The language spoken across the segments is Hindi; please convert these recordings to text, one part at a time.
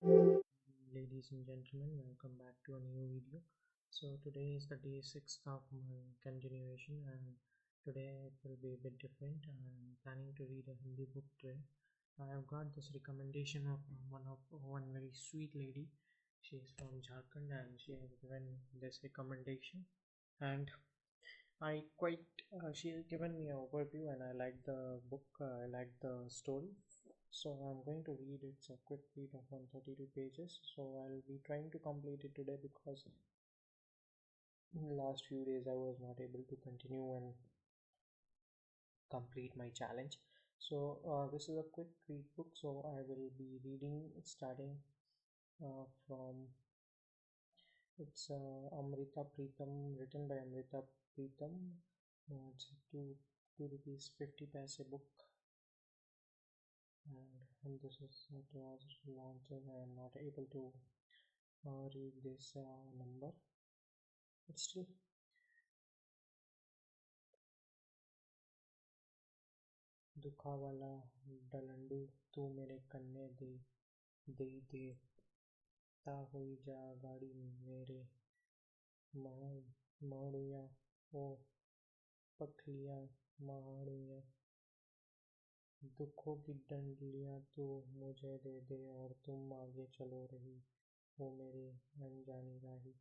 Ladies and gentlemen, welcome back to a new video. So today is the day 6th of my continuation, and today it will be a bit different. I'm planning to read a Hindi book today. I have got this recommendation from one very sweet lady. She is from Jharkhand and she has given this recommendation, and I quite she has given me an overview and I like the book. I like the story. So I'm going to read it. It's a quick read of 132 pages. So I'll be trying to complete it today because in the last few days I was not able to continue and complete my challenge. So this is a quick read book. So I will be reading starting from it's Amrita Preetham, written by Amrita Preetham. It's a two rupees 50 paise book, and this is it was launched. I am not able to read this number, but still. दुखा वाला डलंडू तू मेरे कन्ने दे देई देता होई जा गाड़ी मेरे माड़ुया ओ पखलियाँ माड़ुया दुखों की डंडलियाँ तू मुझे दे दे और तुम आगे चलो रही हो मेरी अनजानी राही।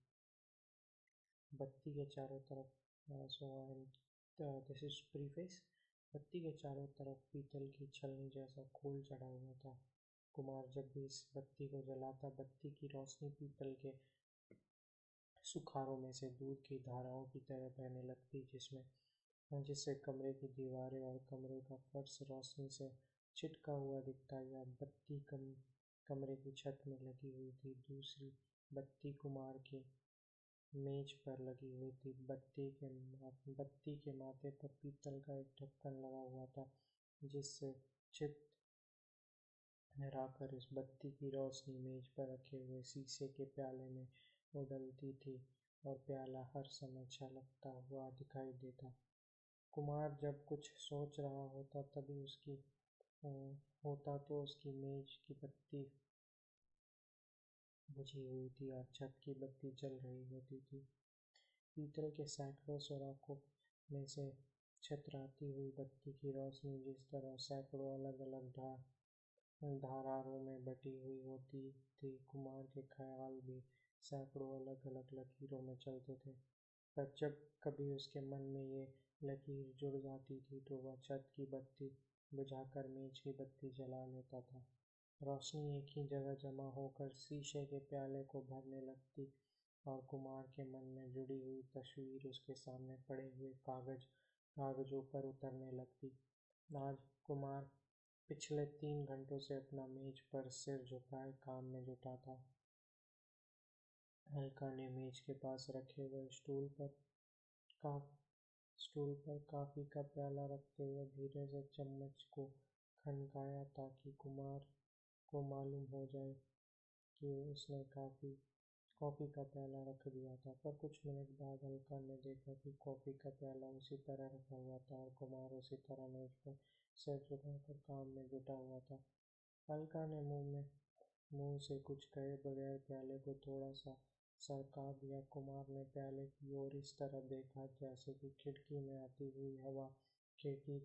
बत्ती के चारों तरफ दिस इज प्रीफेस। बत्ती के चारों तरफ पीतल की छलनी जैसा खोल चढ़ा हुआ था। कुमार जब भी इस बत्ती को जलाता, बत्ती की रोशनी पीतल के सुखारों में से दूध की धाराओं की तरह बहने लगती, जिससे कमरे की दीवारें और कमरे का फर्श रोशनी से छिटका हुआ दिखता। या बत्ती कमरे की छत में लगी हुई थी, दूसरी बत्ती कुमार के मेज पर लगी हुई थी। बत्ती के माथे पर पीतल का एक ढक्कन लगा हुआ था, जिससे छिप राकर इस बत्ती की रोशनी मेज पर रखे हुए शीशे के प्याले में उड़ती थी और प्याला हर समय छलकता हुआ दिखाई देता। कुमार जब कुछ सोच रहा होता तो उसकी मेज की बत्ती बुझी हुई थी और छत की बत्ती जल रही होती थी। पीतल के सैकड़ों सुराखों में से छतराती हुई बत्ती की रोशनी जिस तरह सैकड़ों अलग अलग धाराओं में बटी हुई होती थी, कुमार के ख्याल भी सैकड़ों अलग अलग लकीरों में चलते थे। पर जब कभी उसके मन में ये लकीर जुड़ जाती थी तो वह छत की बत्ती बुझाकर मेज की बत्ती जला लेता था। रोशनी एक ही जगह जमा होकर शीशे के प्याले को भरने लगती और कुमार के मन में जुड़ी हुई तस्वीर उसके सामने पड़े हुए कागजों पर उतरने लगती। आज कुमार पिछले 3 घंटों से अपना मेज पर सिर झुकाए काम में जुटा था। अलका ने मेज के पास रखे हुए स्टूल पर कॉफी का प्याला रखते हुए धीरे से चम्मच को खनकाया, ताकि कुमार को मालूम हो जाए कि उसने कॉफी का प्याला रख दिया था। पर कुछ मिनट बाद अलका ने देखा कि कॉफी का प्याला उसी तरह रखा हुआ था और कुमार उसी तरह मेज पर सिर झुकाकर काम में जुटा हुआ था। अलका ने मुंह से कुछ कहे बगैर प्याले को थोड़ा सा सरका दिया। कुमार ने प्याले की ओर इस तरह देखा जैसे कि खिड़की में आती हुई हवा खिड़की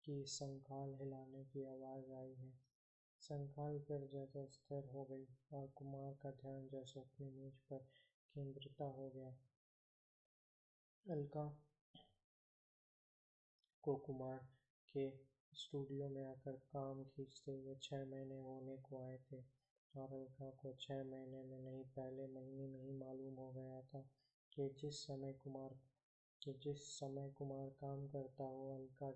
की संखाल हिलाने की आवाज आई है। संखाल फिर जैसे स्थिर हो गई और कुमार का ध्यान जैसे अपनी मेज पर केंद्रित हो गया। अलका को कुमार के स्टूडियो में आकर काम खींचते हुए 6 महीने होने को आए थे, और अलका को 6 महीने में नहीं, पहले महीने में ही मालूम हो गया था कि जिस समय कुमार काम करता हो, अलका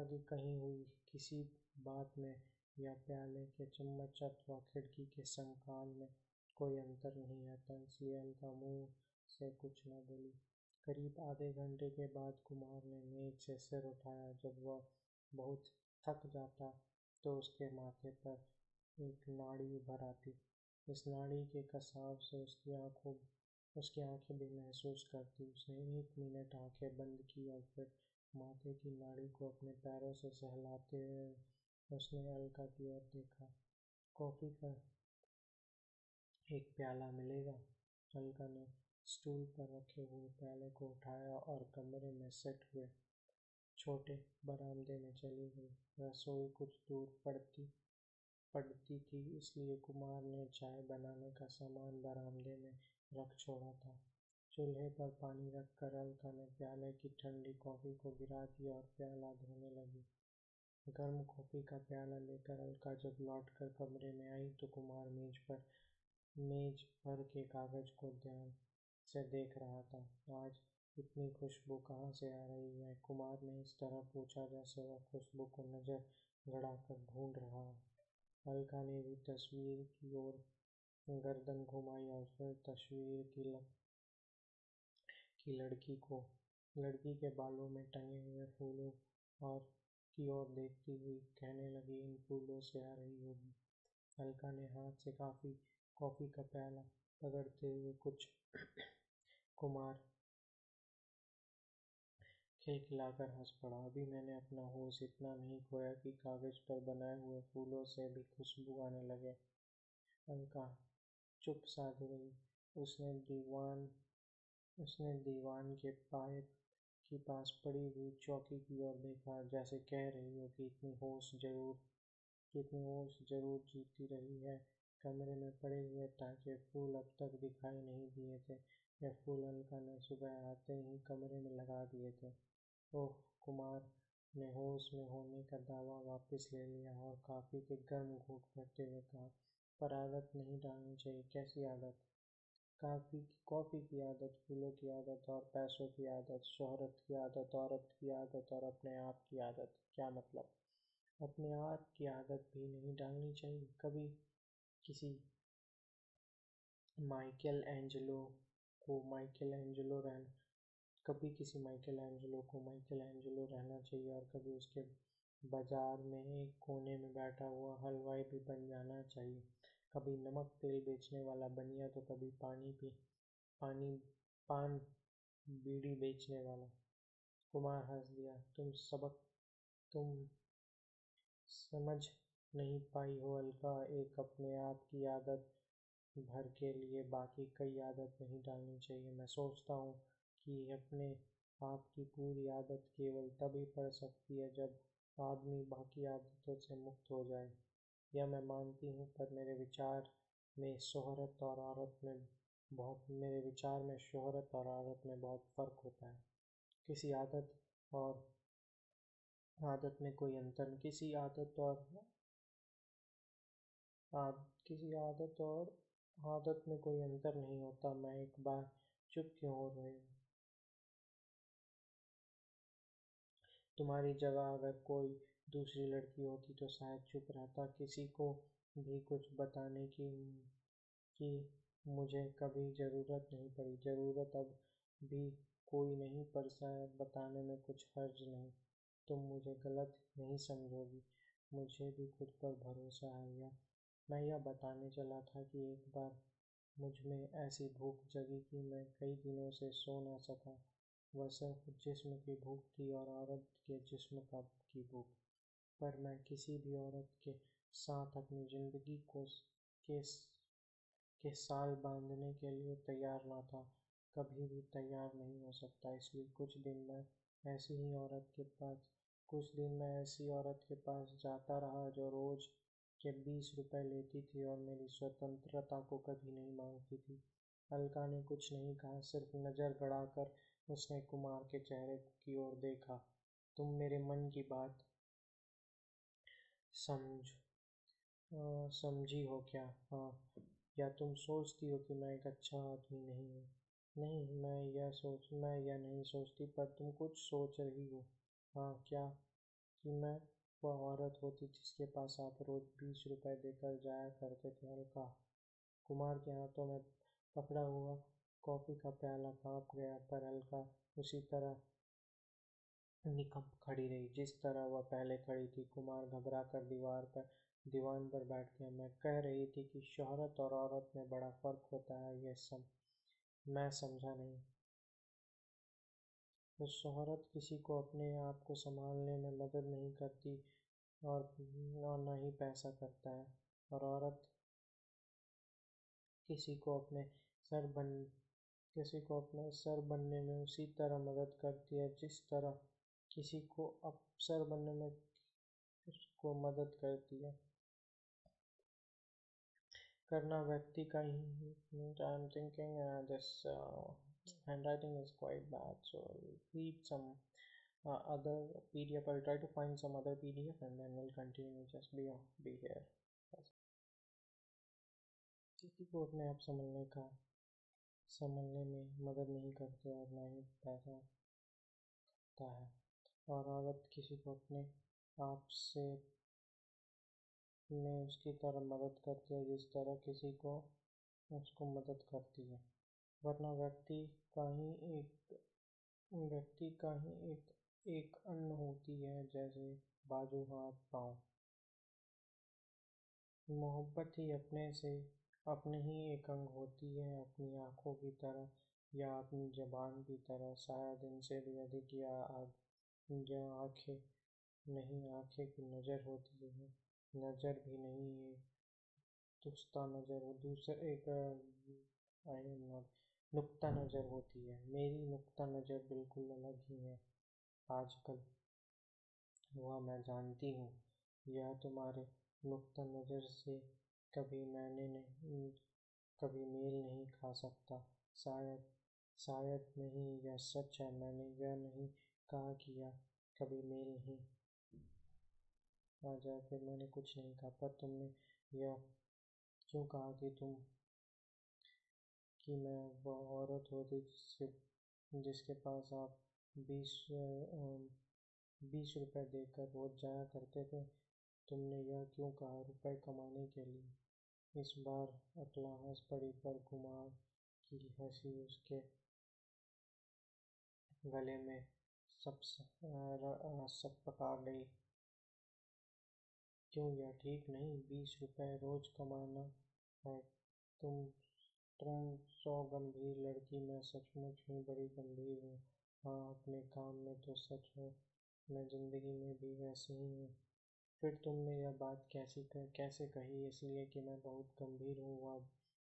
की कही हुई किसी बात में या प्याले के चम्मच अथवा खिड़की के संकाल में कोई अंतर नहीं आता। इसलिए अलका मुंह से कुछ न बोली। करीब आधे घंटे के बाद कुमार ने मेज से सिर उठाया। जब वह बहुत थक जाता तो उसके माथे पर एक नाड़ी उभर आती। इस नाड़ी के कसाव से उसकी आंखें भी महसूस करती। उसने 1 मिनट आंखें बंद की और फिर माथे की नाड़ी को अपने पैरों से सहलाते हुए उसने अलका की ओर देखा। कॉफ़ी का एक प्याला मिलेगा? अलका ने स्टूल पर रखे हुए प्याले को उठाया और कमरे में सेट हुए छोटे बरामदे में चली गई। रसोई कुछ दूर पड़ती थी, इसलिए कुमार ने चाय बनाने का सामान बरामदे में रख छोड़ा था। चूल्हे पर पानी रखकर अलका ने प्याले की ठंडी कॉफ़ी को गिरा दिया और प्याला धोने लगी। गर्म कॉफ़ी का प्याला लेकर अलका जब लौटकर कमरे में आई तो कुमार मेज पर के कागज को ध्यान से देख रहा था। आज इतनी खुशबू कहाँ से आ रही है? कुमार ने इस तरह पूछा जैसे वह खुशबू को नजर गड़ाकर ढूंढ रहा हो। अलका ने भी तस्वीर की ओर गर्दन घुमाई और फिर तस्वीर की लड़की के बालों में टंगे हुए फूलों और की ओर देखती हुई कहने लगी, इन फूलों से आ रही होगी। अलका ने हाथ से कॉफ़ी का प्याला पकड़ते हुए कुछ कुमार खिलखिलाकर हंस पड़ा। अभी मैंने अपना होश इतना नहीं खोया कि कागज पर बनाए हुए फूलों से भी खुशबू आने लगे। अलका चुप साध गई। उसने दीवान के पाइप के पास पड़ी हुई चौकी की ओर देखा, जैसे कह रही हो कि इतनी होश जरूर जीती रही है। कमरे में पड़े हुए ताजे फूल अब तक दिखाई नहीं दिए थे। यह फूल अलका ने सुबह आते ही कमरे में लगा दिए थे। ओह! कुमार ने होश में होने का दावा वापस ले लिया और कॉफ़ी के गर्म घूंट भरते हुए कहा, पर आदत नहीं डालनी चाहिए। कैसी आदत? कॉफ़ी की आदत, फूलों की आदत और पैसों की आदत, शोहरत की आदत, औरत की आदत और अपने आप की आदत। क्या मतलब? अपने आप की आदत भी नहीं डालनी चाहिए? किसी माइकल एंजेलो को माइकल एंजेलो रहना कभी किसी माइकल एंजेलो को माइकल एंजेलो रहना चाहिए और कभी उसके बाजार में एक कोने में बैठा हुआ हलवाई भी बन जाना चाहिए। कभी नमक तेल बेचने वाला बनिया तो कभी पानी पान बीड़ी बेचने वाला। कुमार हंस दिया। तुम समझ नहीं पाई हो अलका, एक अपने आप की आदत भर के लिए बाकी कई आदत नहीं डालनी चाहिए। मैं सोचता हूँ कि अपने आप की पूरी आदत केवल तभी पड़ सकती है जब आदमी बाकी आदतों से मुक्त हो जाए। यह मैं मानती हूँ, पर में मेरे विचार में शोहरत और औरत में बहुत फर्क होता है। किसी और आदत में कोई अंतर किसी आदत में कोई अंतर नहीं होता। मैं एक बार चुप क्यों हो रहे हो? तुम्हारी जगह अगर कोई दूसरी लड़की होती तो शायद चुप रहता। किसी को भी कुछ बताने की मुझे कभी ज़रूरत नहीं पड़ी। ज़रूरत अब भी कोई नहीं, पर शायद बताने में कुछ हर्ज नहीं। तुम मुझे गलत नहीं समझोगी, मुझे भी खुद पर भरोसा है। मैं यह बताने चला था कि एक बार मुझ में ऐसी भूख जगी कि मैं कई दिनों से सो न सका। वह सिर्फ जिस्म की भूख थी और औरत के जिस्म की भूख। पर मैं किसी भी औरत के साथ अपनी जिंदगी के, के साल बांधने के लिए तैयार न था, कभी भी तैयार नहीं हो सकता। इसलिए कुछ दिन मैं ऐसी औरत के पास जाता रहा जो रोज के 20 रुपए लेती थी और मेरी स्वतंत्रता को कभी नहीं मांगती थी। अलका ने कुछ नहीं कहा, सिर्फ नजर गड़ाकर उसने कुमार के चेहरे की ओर देखा। तुम मेरे मन की बात समझ समझी हो क्या? हाँ। या तुम सोचती हो कि मैं एक अच्छा आदमी नहीं हूँ? नहीं, मैं यह नहीं सोचती, पर तुम कुछ सोच रही हो। हाँ, क्या? कि मैं वह औरत होती जिसके पास आप रोज 20 रुपए देकर जाया करते थे। अलका, कुमार के हाथों में पकड़ा हुआ कॉफी का प्याला कांप गया, पर अलका उसी तरह निकम्प खड़ी रही जिस तरह वह पहले खड़ी थी। कुमार घबरा कर दीवान पर बैठ गया। मैं कह रही थी कि शोहरत और औरत में बड़ा फर्क होता है, मैं समझा नहीं। तो शोहरत किसी को अपने आप को संभालने में मदद नहीं करती और न ही पैसा करता है। और औरत किसी को अपने सर बन किसी को अपने सर बनने में उसी तरह मदद करती है जिस तरह किसी को अफसर बनने में उसको मदद करती है। करना व्यक्ति का ही I'm thinking this handwriting is quite bad, so I'll read some other PDF. I'll try to find some other PDF and then we'll continue. Just be here. किसी को अपने आप संभलने में मदद नहीं करते और ना ही पैसा करता है। और औरत किसी को अपने आप से में उसकी तरह मदद करती है जिस तरह किसी को उसको मदद करती है। वरना व्यक्ति का ही एक अंग होती है, जैसे बाजू, हाथ, पाँव। मोहब्बत ही अपने ही एक अंग होती है, अपनी आँखों की तरह या अपनी ज़बान की तरह, शायद इनसे भी अधिक। या आँखें नहीं, आँखें की नज़र होती है। नज़र भी नहीं, एक दुस्ता नज़र हो, दूसरे एक नुक्ता नज़र होती है। मेरी नुक्ता नज़र बिल्कुल अलग ही है आजकल, वह मैं जानती हूँ। यह तुम्हारे नुक्ता नज़र से कभी मेल नहीं खा सकता। शायद नहीं, यह सच है। मैंने यह नहीं कहा कि यह कभी मेल नहीं आ जाए। फिर मैंने कुछ नहीं कहा, पर तुमने यह क्यों कहा कि मैं वह औरत होती जिसके पास आप 20 रुपए देकर रोज जाया करते थे। तुमने यह क्यों कहा? रुपए कमाने के लिए। इस बार अकला हंस पड़ी, पर कुमार की हंसी उसके गले में सकपका गई। क्यों, यह ठीक नहीं? 20 रुपए रोज कमाना है। तुम 100 गंभीर लड़की, मैं सचमुच हूँ, बड़ी गंभीर हूँ। हाँ, अपने काम में तो सच हो, मैं जिंदगी में भी वैसे ही हूँ। फिर तुमने यह बात कैसे कही? इसलिए कि मैं बहुत गंभीर हूँ। वह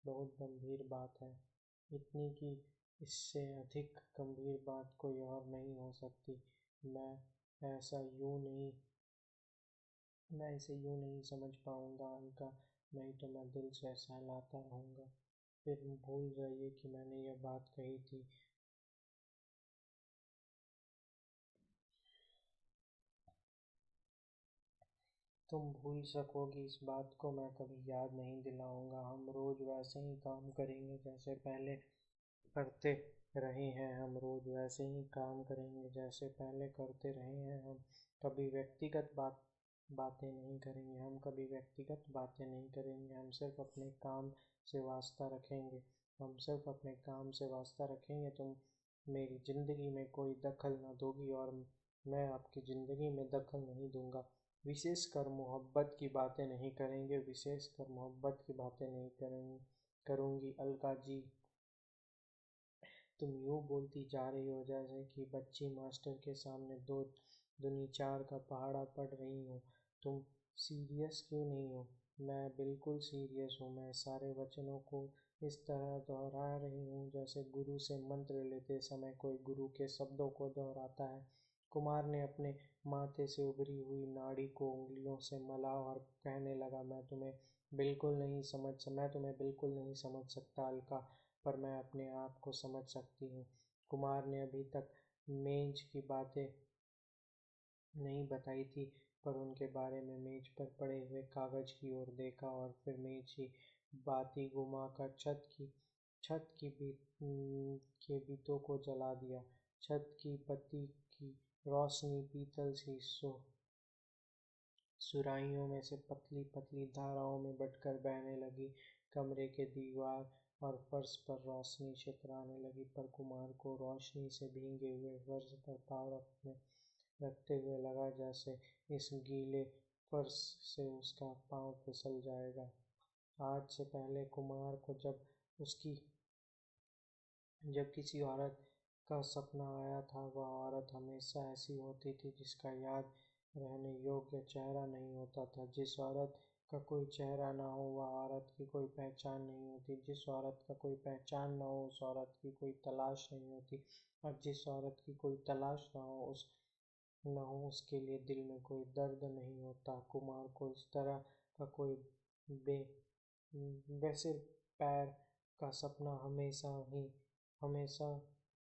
बहुत गंभीर बात है, इतनी कि इससे अधिक गंभीर बात कोई और नहीं हो सकती। मैं इसे यूं नहीं समझ पाऊंगा अलका, नहीं तो मैं दिल से सहलाता रहूंगा। फिर भूल जाइए कि मैंने यह बात कही थी। तुम भूल सकोगी इस बात को, मैं कभी याद नहीं दिलाऊंगा। हम रोज वैसे ही काम करेंगे जैसे पहले करते रहे हैं। हम रोज वैसे ही काम करेंगे जैसे पहले करते रहे हैं। हम कभी व्यक्तिगत बातें नहीं करेंगे। हम सिर्फ अपने काम से वास्ता रखेंगे। तुम मेरी जिंदगी में कोई दखल न दोगी और मैं आपकी जिंदगी में दखल नहीं दूंगा। विशेषकर मोहब्बत की बातें नहीं करूंगी। अलका जी, तुम यूं बोलती जा रही हो जैसे कि बच्ची मास्टर के सामने दो दूनी चार का पहाड़ा पढ़ रही हो। तुम सीरियस क्यों नहीं हो? मैं बिल्कुल सीरियस हूँ। मैं सारे वचनों को इस तरह दोहरा रही हूँ जैसे गुरु से मंत्र लेते समय कोई गुरु के शब्दों को दोहराता है। कुमार ने अपने माथे से उभरी हुई नाड़ी को उंगलियों से मला और कहने लगा, मैं तुम्हें बिल्कुल नहीं समझ सकता अलका, पर मैं अपने आप को समझ सकती हूँ। कुमार ने अभी तक मेज की बातें नहीं बताई थी, पर उनके बारे में मेज पर पड़े हुए कागज की ओर देखा और फिर मेज की बाती घुमाकर के बीतों को जला दिया। छत की बत्ती की रोशनी पीतल सी सुराहियों में से पतली पतली धाराओं में बटकर बहने लगी। कमरे के दीवार और फर्श पर रोशनी छितराने लगी, पर कुमार को रोशनी से भीगे हुए फर्श पर पाँव रखते हुए लगा जैसे इस गीले फर्श से उसका पाँव फिसल जाएगा। आज से पहले कुमार को जब किसी औरत का सपना आया था, वह औरत हमेशा ऐसी होती थी जिसका याद रहने योग्य चेहरा नहीं होता था। जिस औरत का कोई चेहरा ना हो वह औरत की कोई पहचान नहीं होती। जिस औरत का कोई पहचान ना हो उस औरत की कोई तलाश नहीं होती, और जिस औरत की कोई तलाश ना हो उसके लिए दिल में कोई दर्द नहीं होता। कुमार को इस तरह का कोई बे वैसे पैर का सपना हमेशा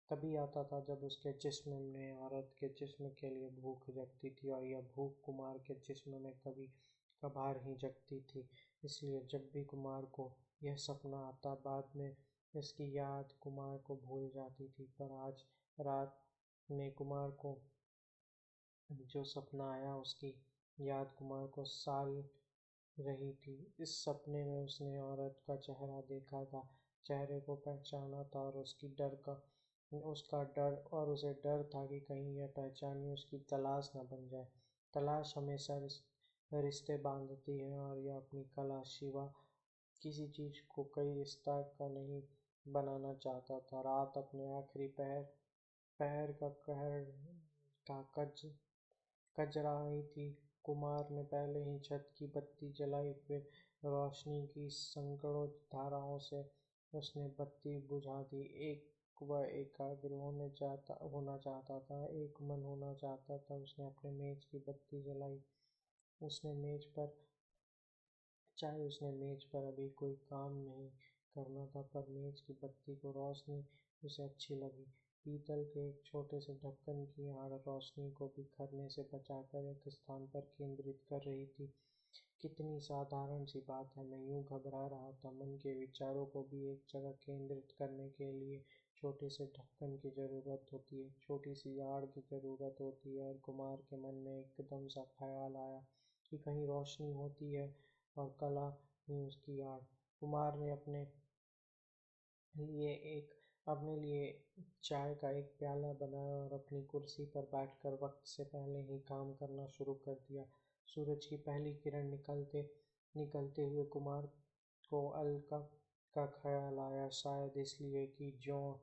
तभी आता था जब उसके जिस्म में औरत के जिस्म के लिए भूख जगती थी, और यह भूख कुमार के जिस्म में कभी कभार ही जगती थी। इसलिए जब भी कुमार को यह सपना आता, बाद में इसकी याद कुमार को भूल जाती थी। पर आज रात में कुमार को जो सपना आया उसकी याद कुमार को साल रही थी। इस सपने में उसने औरत का चेहरा देखा था, चेहरे को पहचाना था, और उसका डर और उसे डर था कि कहीं यह पहचानी उसकी तलाश न बन जाए। तलाश हमेशा रिश्ते बांधती है, और यह अपनी कला शिवा किसी चीज को कई रिश्ता का नहीं बनाना चाहता था। रात अपने आखिरी पहर पहर का कहर का कज रही थी। कुमार ने पहले ही छत की बत्ती जलाई, फिर रोशनी की सैकड़ों धाराओं से उसने बत्ती बुझा दी। वह एकाग्र होना चाहता था, एक मन होना चाहता था। उसने अपने मेज की बत्ती जलाई। उसने मेज पर चाहे उसने मेज पर अभी कोई काम नहीं करना था, पर मेज की बत्ती को रोशनी उसे अच्छी लगी। पीतल के एक छोटे से ढक्कन की आड़ रोशनी को बिखरने से बचाकर एक स्थान पर केंद्रित कर रही थी। कितनी साधारण सी बात है, मैं यूं घबरा रहा था। मन के विचारों को भी एक जगह केंद्रित करने के लिए छोटे से ढक्कन की जरूरत होती है, छोटी सी आड़ की जरूरत होती है। और कुमार के मन में एकदम सा ख्याल आया कि कहीं रोशनी होती है और कला ही उसकी आड़। कुमार ने अपने लिए चाय का एक प्याला बनाया और अपनी कुर्सी पर बैठकर वक्त से पहले ही काम करना शुरू कर दिया। सूरज की पहली किरण निकलते हुए कुमार को अलका का ख्याल आया, शायद इसलिए कि ज्यों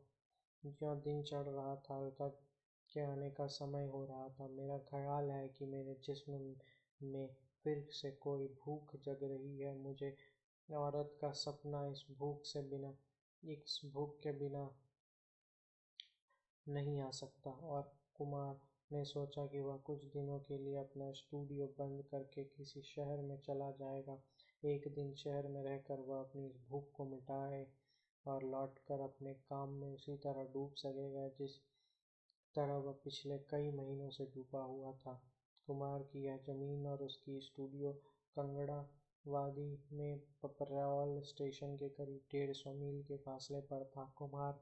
ज्यों दिन चढ़ रहा था अलका के आने का समय हो रहा था। मेरा ख्याल है कि मेरे जिस्म में फिर से कोई भूख जग रही है। मुझे औरत का सपना इस भूख के बिना नहीं आ सकता। और कुमार ने सोचा कि वह कुछ दिनों के लिए अपना स्टूडियो बंद करके किसी शहर में चला जाएगा। एक दिन शहर में रहकर वह अपनी इस भूख को मिटाए और लौटकर अपने काम में उसी तरह डूब सकेगा जिस तरह वह पिछले कई महीनों से डूबा हुआ था। कुमार की यह जमीन और उसकी स्टूडियो कंगड़ा वादी में पपरौल स्टेशन के करीब 150 मील के फासले पर था। कुमार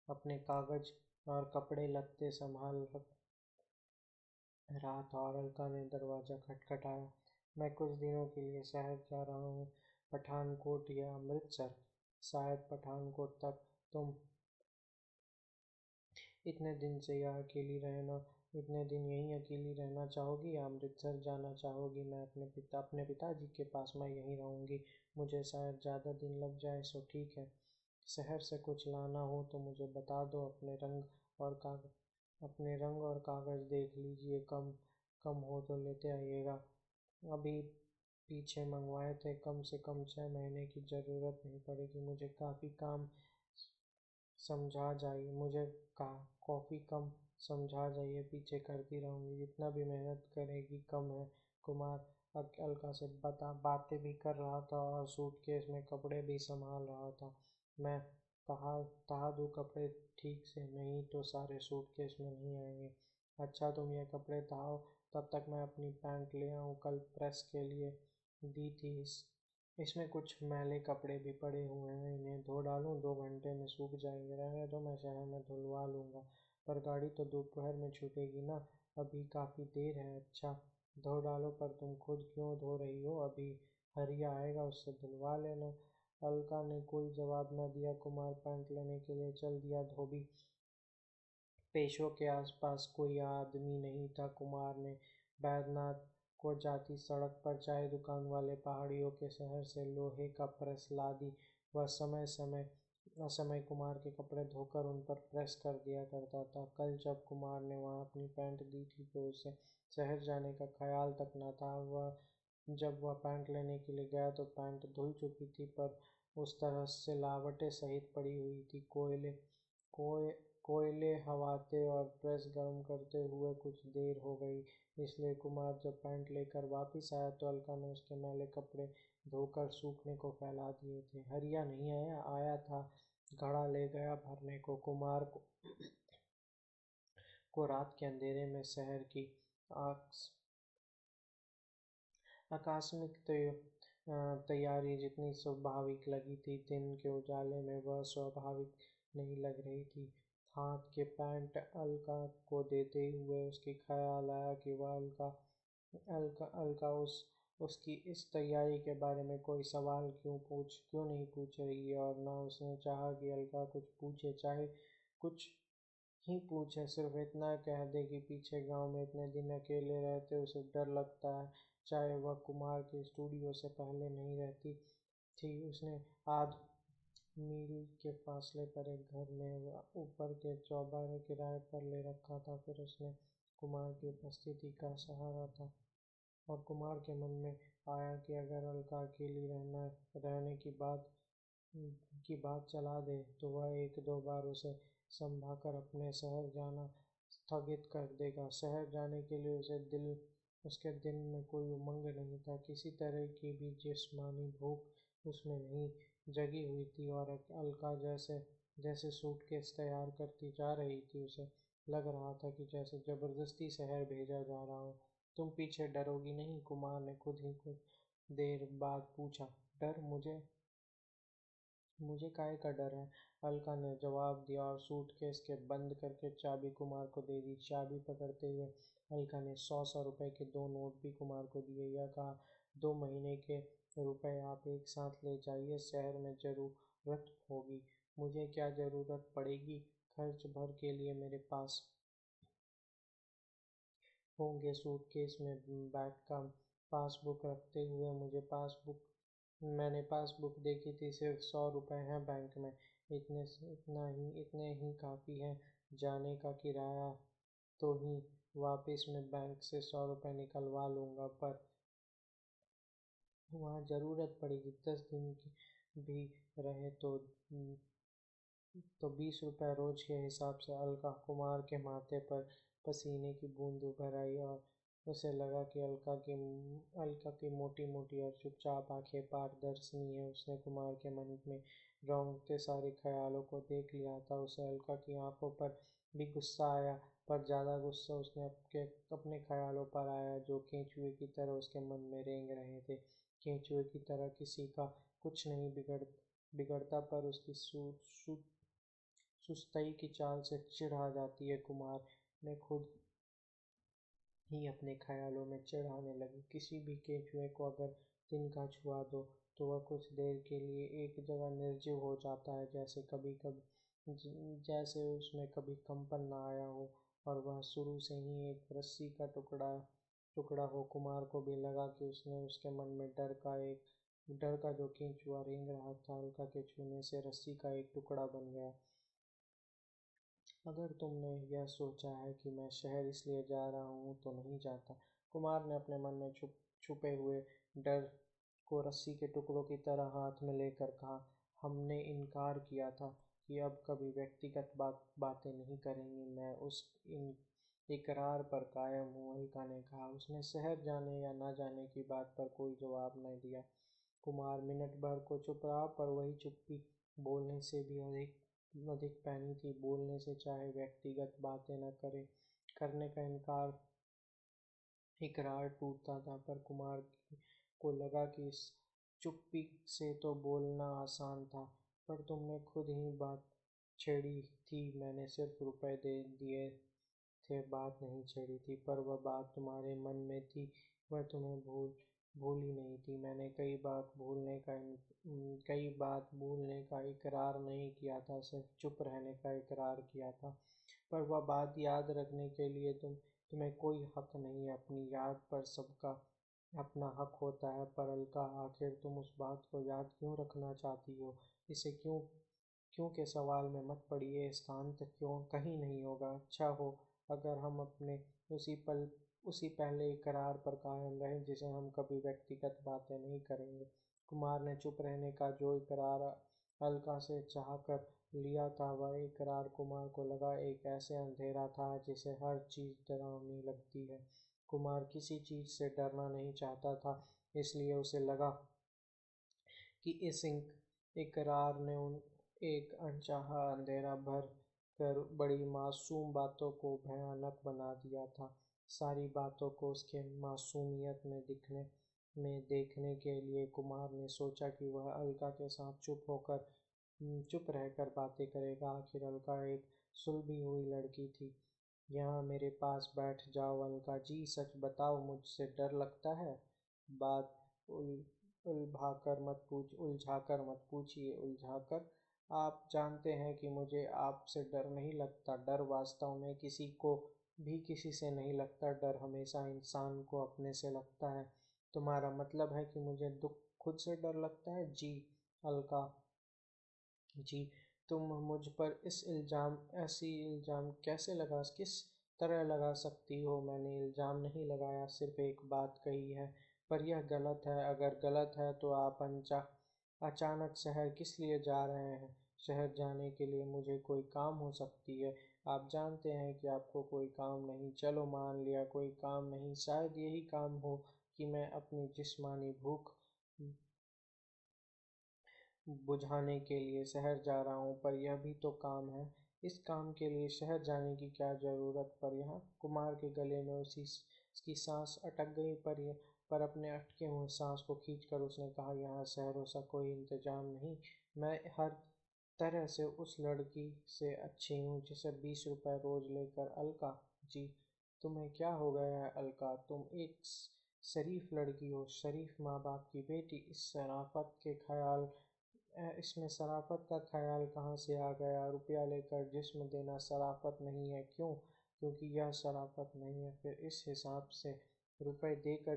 अपने कागज और कपड़े लत्ते संभाल रहा था और अलका ने दरवाजा खटखटाया। मैं कुछ दिनों के लिए शहर जा रहा हूँ, पठानकोट या अमृतसर। शायद पठानकोट तक। तुम इतने दिन यहीं अकेली रहना चाहोगी या अमृतसर जाना चाहोगी? मैं अपने पिताजी के पास मैं यहीं रहूंगी। मुझे शायद ज़्यादा दिन लग जाए सो ठीक है। शहर से कुछ लाना हो तो मुझे बता दो। अपने रंग और कागज देख लीजिए, कम कम हो तो लेते आइएगा। अभी पीछे मंगवाए थे, कम से कम 6 महीने की ज़रूरत नहीं पड़ेगी। मुझे काफ़ी कम समझा जाइए, पीछे करती रहूंगी। जितना भी मेहनत करेगी कम है। कुमार अलका से बातें भी कर रहा था और सूटकेस में कपड़े भी संभाल रहा था। मैं तहा दूँ कपड़े ठीक से, नहीं तो सारे सूटकेस में नहीं आएंगे। अच्छा तुम ये कपड़े तहाओ, तब तक मैं अपनी पैंट ले आऊँ, कल प्रेस के लिए दी थी। इसमें कुछ मैले कपड़े भी पड़े हुए हैं, इन्हें धो डालूं? 2 घंटे में सूख जाएंगे। रहने दो, मैं शहर में धुलवा लूँगा। पर गाड़ी तो दोपहर में छूटेगी ना, अभी काफ़ी देर है। अच्छा धो डालो, पर तुम खुद क्यों धो रही हो? अभी हरिया आएगा, उससे धुलवा लेना। अलका ने कोई जवाब न दिया। कुमार पैंट लेने के लिए चल दिया। धोबी पेशों के आसपास कोई आदमी नहीं था। कुमार ने बैद्यनाथ को जाती सड़क पर चाय दुकान वाले पहाड़ियों के शहर से लोहे का प्रेस ला दी। वह समय समय असमय कुमार के कपड़े धोकर उन पर प्रेस कर दिया करता था। कल जब कुमार ने वहाँ अपनी पैंट दी थी तो उसे शहर जाने का ख्याल तक न था। जब वह पैंट लेने के लिए गया तो पैंट धुल चुकी थी, पर उस तरह से लावटें सहित पड़ी हुई थी। कोयले हवाते और प्रेस गर्म करते हुए कुछ देर हो गई, इसलिए कुमार जब पैंट लेकर वापिस आया तो अलका ने उसके मैले कपड़े धोकर सूखने को फैला दिए थे। हरिया नहीं आया था, घड़ा ले गया भरने को। कुमार को रात के अंधेरे में शहर की आकस्मिक तैयारी जितनी स्वाभाविक लगी थी, दिन के उजाले में वह स्वाभाविक नहीं लग रही थी। हाथ के पैंट अलका को देते हुए उसकी ख्याल आया कि वह अलका उसकी इस तैयारी के बारे में कोई सवाल क्यों नहीं पूछ रही है, और न उसने चाहा कि अलका कुछ पूछे, चाहे कुछ ही पूछे, सिर्फ इतना कह दे कि पीछे गांव में इतने दिन अकेले रहते उसे डर लगता है। चाहे वह कुमार के स्टूडियो से पहले नहीं रहती थी, उसने आध मील के फासले पर एक घर में ऊपर के चौबारे किराए पर ले रखा था। फिर उसने कुमार की उपस्थिति का सहारा था, और कुमार के मन में आया कि अगर अलका अकेली रहने की बात चला दे तो वह एक दो बार उसे संभाकर अपने शहर जाना स्थगित कर देगा। शहर जाने के लिए उसके दिल में कोई उमंग नहीं था, किसी तरह की भी जिस्मानी भूख उसमें नहीं जगी हुई थी। और अलका जैसे जैसे सूटकेस तैयार करती जा रही थी, उसे लग रहा था कि जैसे जबरदस्ती शहर भेजा जा रहा हो। तुम पीछे डरोगी नहीं? कुमार ने खुद ही कुछ देर बाद पूछा। डर? मुझे काहे का डर है? अलका ने जवाब दिया और सूटकेस के बंद करके चाबी कुमार को दे दी। चाबी पकड़ते हुए अलका ने 100 रुपए के 2 नोट भी कुमार को दिए। यह कहा, 2 महीने के रुपए आप एक साथ ले जाइए, शहर में जरूरत होगी। मुझे क्या जरूरत पड़ेगी? खर्च भर के लिए मेरे पास होंगे। सूटकेस में बैंक का पासबुक रखते हुए मैंने पासबुक देखी थी, सिर्फ 100 रुपए हैं बैंक में। इतने ही काफ़ी है। जाने का किराया तो ही वापिस में बैंक से 100 रुपए निकलवा लूँगा, पर वहाँ ज़रूरत पड़ेगी। 10 दिन की भी रहे तो 20 रुपए रोज के हिसाब से। अलका कुमार के माथे पर पसीने की बूंद उभर आई, और उसे लगा कि अलका की मोटी मोटी और चुपचाप आंखें पारदर्शी हैं। उसने कुमार के मन में रौंदते सारे ख्यालों को देख लिया था। उसे अलका की आंखों पर भी गुस्सा आया, पर ज़्यादा गुस्सा उसने अपने ख्यालों पर आया जो केंचुए की तरह उसके मन में रेंग रहे थे। केंचुए की तरह किसी का कुछ नहीं बिगड़ता, पर उसकी सुस्तई की चाल से चिढ़ आ जाती है। कुमार ने खुद ही अपने ख्यालों में चिढ़ आने लगी। किसी भी केंचुए को अगर तिनका छुआ दो तो वह कुछ देर के लिए एक जगह निर्जीव हो जाता है, जैसे उसमें कभी कंपन न आया हो और वह शुरू से ही एक रस्सी का टुकड़ा हो। कुमार को भी लगा कि उसके मन में डर का जो केंचुआ रेंग रहा था, अलका के छूने से रस्सी का एक टुकड़ा बन गया। अगर तुमने यह सोचा है कि मैं शहर इसलिए जा रहा हूँ तो नहीं जाता। कुमार ने अपने मन में छुपे हुए डर को रस्सी के टुकड़ों की तरह हाथ में लेकर कहा। हमने इनकार किया था कि अब कभी व्यक्तिगत बातें नहीं करेंगे। मैं उस इकरार पर कायम हूँ, अलका ने कहा। उसने शहर जाने या न जाने की बात पर कोई जवाब न दिया। कुमार मिनट भर को चुप रहा, पर वही चुप्पी बोलने से भी अधिक पैनी थी। बोलने से चाहे व्यक्तिगत बातें न करने का इकरार टूटता था, पर कुमार को लगा कि इस चुप्पी से तो बोलना आसान था। पर तुमने खुद ही बात छेड़ी थी, मैंने सिर्फ रुपए दे दिए थे, बात नहीं छेड़ी थी। पर वह बात तुम्हारे मन में थी, वह तुम्हें भूली नहीं थी। मैंने कई बात भूलने का इकरार नहीं किया था, सिर्फ चुप रहने का इकरार किया था। पर वह बात याद रखने के लिए तुम्हें कोई हक नहीं है। अपनी याद पर सबका अपना हक होता है। पर अलका, आखिर तुम उस बात को याद क्यों रखना चाहती हो? इसे क्यों क्यों के सवाल में मत पड़िए, इसका अंत क्यों कहीं नहीं होगा। अच्छा हो अगर हम अपने उसी पहले इकरार पर कायम रहें जिसे हम कभी व्यक्तिगत बातें नहीं करेंगे। कुमार ने चुप रहने का जो इकरार अलका से चाह कर लिया था, वह इकरार कुमार को लगा एक ऐसे अंधेरा था जिसे हर चीज डरावनी लगती है। कुमार किसी चीज से डरना नहीं चाहता था, इसलिए उसे लगा कि इस इकरार ने उन एक अनचाहा अंधेरा भर कर बड़ी मासूम बातों को भयानक बना दिया था। सारी बातों को उसके मासूमियत में देखने के लिए कुमार ने सोचा कि वह अलका के साथ चुप रहकर बातें करेगा। आखिर अलका एक सुलझी हुई लड़की थी। यहाँ मेरे पास बैठ जाओ अलका जी, सच बताओ मुझसे डर लगता है। बात उल उलझाकर मत पूछिए। उलझाकर आप जानते हैं कि मुझे आपसे डर नहीं लगता। डर वास्तव में किसी को भी किसी से नहीं लगता। डर हमेशा इंसान को अपने से लगता है। तुम्हारा मतलब है कि मुझे दुख खुद से डर लगता है? जी अलका जी, तुम मुझ पर ऐसी इल्जाम कैसे किस तरह लगा सकती हो? मैंने इल्जाम नहीं लगाया, सिर्फ एक बात कही है। पर यह गलत है। अगर गलत है तो आप अचानक शहर किस लिए जा रहे हैं? शहर जाने के लिए मुझे कोई काम हो सकती है। आप जानते हैं कि आपको कोई काम नहीं। चलो मान लिया कोई काम नहीं, शायद यही काम हो कि मैं अपनी जिस्मानी भूख बुझाने के लिए शहर जा रहा हूँ, पर यह भी तो काम है। इस काम के लिए शहर जाने की क्या जरूरत? पर यहाँ कुमार के गले में उसकी सांस अटक गई। पर अपने अटके हुए सांस को खींचकर उसने कहा, यहाँ शहरों सा कोई इंतजाम नहीं। मैं हर तरह से उस लड़की से अच्छी हूँ जिसे 20 रुपए रोज लेकर। अलका जी, तुम्हें क्या हो गया है अलका? तुम एक शरीफ लड़की हो, शरीफ माँ बाप की बेटी। इसमें शराफत का ख्याल कहाँ से आ गया? रुपया लेकर जिस्म देना शराफत नहीं है। क्यों? क्योंकि यह शराफत नहीं है, फिर इस हिसाब से रुपए देकर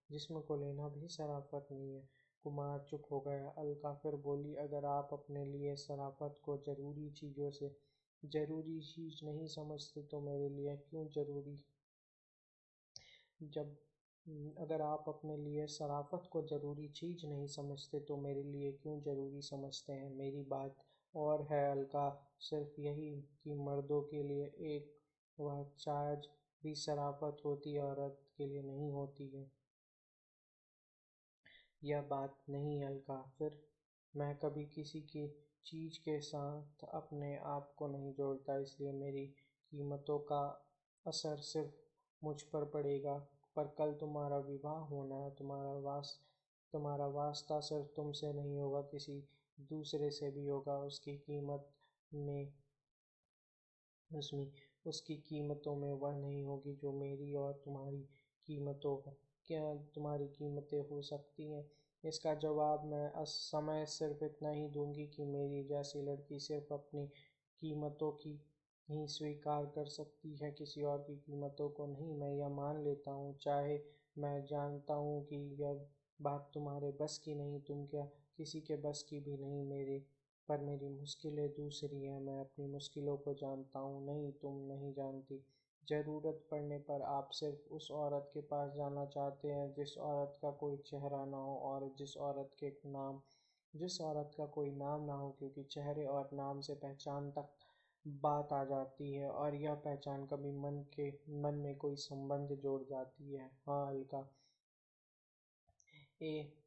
जिस्म को लेना भी शराफत नहीं है। कुमार चुप हो गया। अलका फिर बोली, अगर आप अपने लिए शराफत को जरूरी चीज नहीं समझते तो मेरे लिए क्यों जरूरी जब अगर आप अपने लिए शराफत को ज़रूरी चीज़ नहीं समझते तो मेरे लिए क्यों ज़रूरी समझते हैं? मेरी बात और है अलका, सिर्फ यही कि मर्दों के लिए एक वह चार्ज भी शराफत होती है, औरत के लिए नहीं होती है। यह बात नहीं अलका। फिर मैं कभी किसी की चीज़ के साथ अपने आप को नहीं जोड़ता, इसलिए मेरी कीमतों का असर सिर्फ मुझ पर पड़ेगा। पर कल तुम्हारा विवाह होना है। तुम्हारा वास्ता सिर्फ तुमसे नहीं होगा, किसी दूसरे से भी होगा। में उसमें उसकी कीमतों में वह नहीं होगी जो मेरी और तुम्हारी कीमतें हो सकती हैं। इसका जवाब मैं समय सिर्फ इतना ही दूंगी कि मेरी जैसी लड़की सिर्फ अपनी कीमतों की ही स्वीकार कर सकती है, किसी और की कीमतों को नहीं। मैं यह मान लेता हूँ, चाहे मैं जानता हूँ कि यह बात तुम्हारे बस की नहीं, तुम क्या किसी के बस की भी नहीं। मेरी मुश्किलें दूसरी हैं। मैं अपनी मुश्किलों को जानता हूँ। नहीं, तुम नहीं जानती। ज़रूरत पड़ने पर आप सिर्फ उस औरत के पास जाना चाहते हैं जिस औरत का कोई चेहरा ना हो और जिस औरत का कोई नाम ना हो, क्योंकि चेहरे और नाम से पहचान तक बात आ जाती है और यह पहचान कभी मन में कोई संबंध जोड़ जाती है। हाँ अलका, ए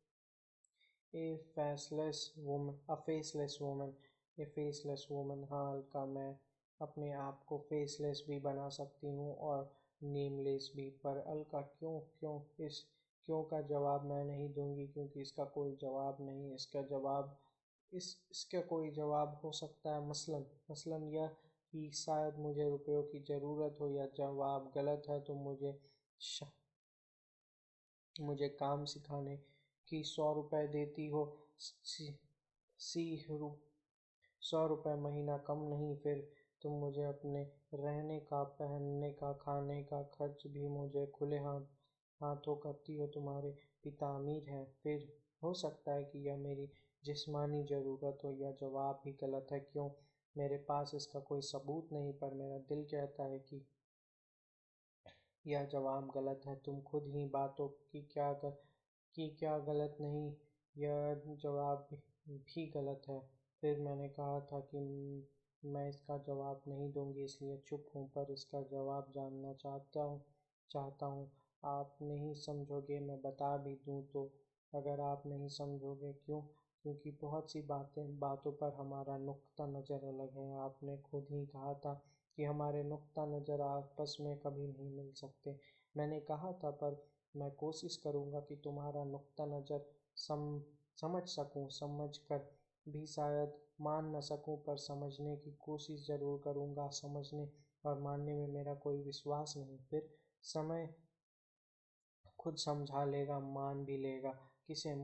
a faceless woman, a faceless woman। हाँ अलका, मैं अपने आप को फेसलेस भी बना सकती हूँ और नेमलेस भी। पर अलका क्यों? इस क्यों का जवाब मैं नहीं दूंगी, क्योंकि इसका कोई जवाब नहीं। इसका कोई जवाब हो सकता है, मसलन यह कि शायद मुझे रुपयों की ज़रूरत हो। यह जवाब गलत है तो मुझे काम सिखाने की 100 रुपए देती हो। सी, सी 100 रुपए महीना कम नहीं। फिर तुम मुझे अपने रहने का, पहनने का, खाने का खर्च भी मुझे खुले हाथों करती हो। तुम्हारे पिता अमीर हैं, फिर हो सकता है कि यह मेरी जिस्मानी ज़रूरत हो। यह जवाब भी गलत है। क्यों? मेरे पास इसका कोई सबूत नहीं, पर मेरा दिल कहता है कि यह जवाब गलत है। तुम खुद ही बातों की क्या गलत नहीं, यह जवाब भी गलत है। फिर मैंने कहा था कि मैं इसका जवाब नहीं दूंगी, इसलिए चुप हूँ, पर इसका जवाब जानना चाहता हूँ। आप नहीं समझोगे, मैं बता भी दूँ तो? अगर आप नहीं समझोगे, क्यों? क्योंकि बहुत सी बातों पर हमारा नुक्ता नज़र अलग है। आपने खुद ही कहा था कि हमारे नुक्ता नज़र आपस में कभी नहीं मिल सकते। मैंने कहा था, पर मैं कोशिश करूँगा कि तुम्हारा नुक्ता नज़र समझ सकूँ। समझ कर भी शायद मान न सकूँ, पर समझने की कोशिश ज़रूर करूँगा। समझने और मानने में मेरा कोई विश्वास नहीं। फिर समय खुद समझा लेगा, मान भी लेगा। किसे?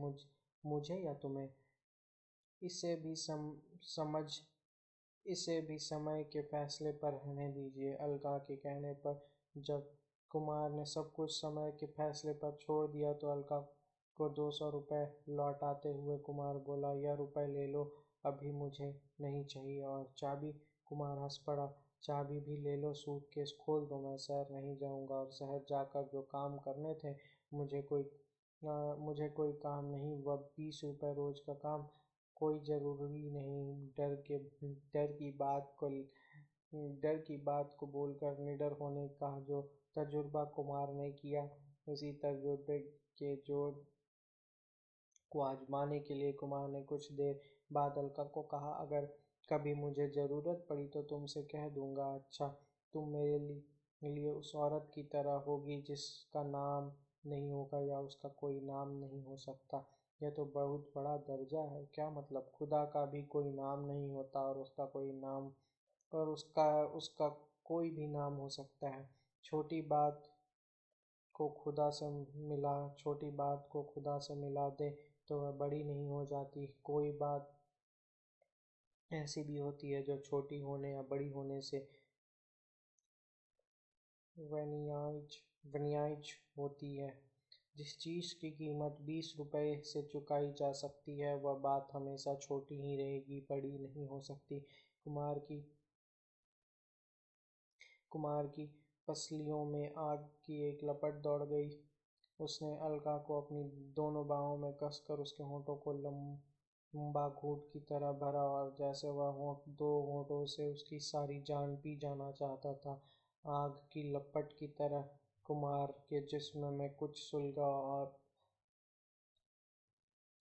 मुझे या तुम्हें? इसे भी समझ इसे भी समय के फैसले पर रहने दीजिए। अलका के कहने पर जब कुमार ने सब कुछ समय के फैसले पर छोड़ दिया तो अलका को 200 रुपये लौटाते हुए कुमार बोला, यह रुपए ले लो, अभी मुझे नहीं चाहिए। और चाबी? कुमार हंस पड़ा, चाबी भी ले लो, सूटकेस खोल दो, मैं शहर नहीं जाऊंगा। और शहर जाकर जो काम करने थे, मुझे कोई काम नहीं। वह 20 रुपये रोज का काम कोई ज़रूरी नहीं। डर की बात को बोलकर निडर होने का जो तजुर्बा कुमार ने किया, उसी तजुर्बे के जोर को आजमाने के लिए कुमार ने कुछ देर बाद अलका को कहा, अगर कभी मुझे ज़रूरत पड़ी तो तुमसे कह दूंगा। अच्छा, तुम मेरे लिए उस औरत की तरह होगी जिसका नाम नहीं होगा, या उसका कोई नाम नहीं हो सकता? यह तो बहुत बड़ा दर्जा है। क्या मतलब? खुदा का भी कोई नाम नहीं होता, और उसका कोई भी नाम हो सकता है। छोटी बात को खुदा से मिला दे तो वह बड़ी नहीं हो जाती। कोई बात ऐसी भी होती है जो छोटी होने या बड़ी होने से वनियाइज होती है। जिस चीज़ की कीमत 20 रुपये से चुकाई जा सकती है, वह बात हमेशा छोटी ही रहेगी, बड़ी नहीं हो सकती। कुमार की पसलियों में आग की एक लपट दौड़ गई। उसने अलका को अपनी दोनों बाहों में कसकर उसके होठों को लंबा घूंट की तरह भरा, और जैसे वह होंठ दो होठों से उसकी सारी जान पी जाना चाहता था। आग की लपट की तरह कुमार के जिस्म में कुछ सुलगा, और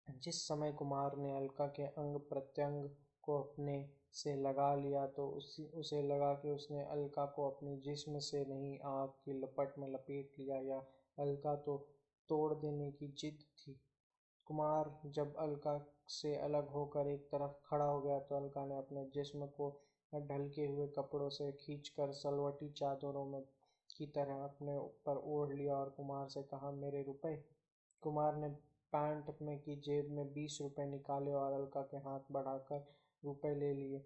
जिस समय कुमार ने अलका के अंग प्रत्यंग को अपने से लगा लिया, तो उसे लगा कि उसने अलका को अपनी जिस्म से नहीं, आग की लपट में लपेट लिया। या अलका तो तोड़ देने की जिद थी। कुमार जब अलका से अलग होकर एक तरफ खड़ा हो गया, तो अलका ने अपने जिस्म को ढलके हुए कपड़ों से खींचकर सलवटी चादरों में की तरह अपने ऊपर ओढ़ लिया, और कुमार से कहा, मेरे रुपए? कुमार ने पैंट में की जेब में 20 रुपये निकाले और अलका के हाथ बढ़ाकर रुपए ले लिए।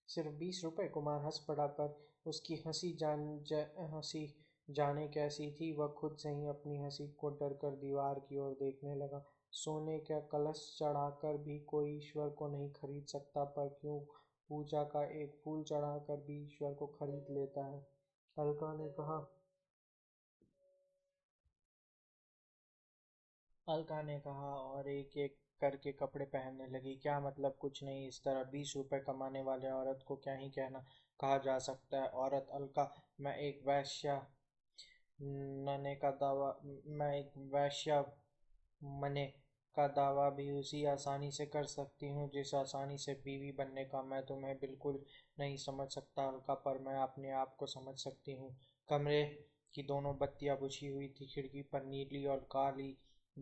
सिर्फ 20 रुपये? कुमार हंस पड़ा, पर उसकी हंसी जाने कैसी थी। वह खुद से ही अपनी हंसी को डर कर दीवार की ओर देखने लगा। सोने का कलश चढ़ाकर भी कोई ईश्वर को नहीं खरीद सकता, पर क्यों पूजा का एक फूल चढ़ाकर भी ईश्वर को खरीद लेता है? अलका ने कहा और एक एक करके कपड़े पहनने लगी। क्या मतलब? कुछ नहीं। इस तरह 20 रुपये कमाने वाले औरत को क्या ही कहा जा सकता है? औरत? अलका, मैं एक वैश्या मने का दावा भी उसी आसानी से कर सकती हूँ जिस आसानी से बीवी बनने का। मैं तुम्हें बिल्कुल नहीं समझ सकता अलका, पर मैं अपने आप को समझ सकती हूँ। कमरे की दोनों बत्तियां बुझी हुई थी। खिड़की पर नीली और काली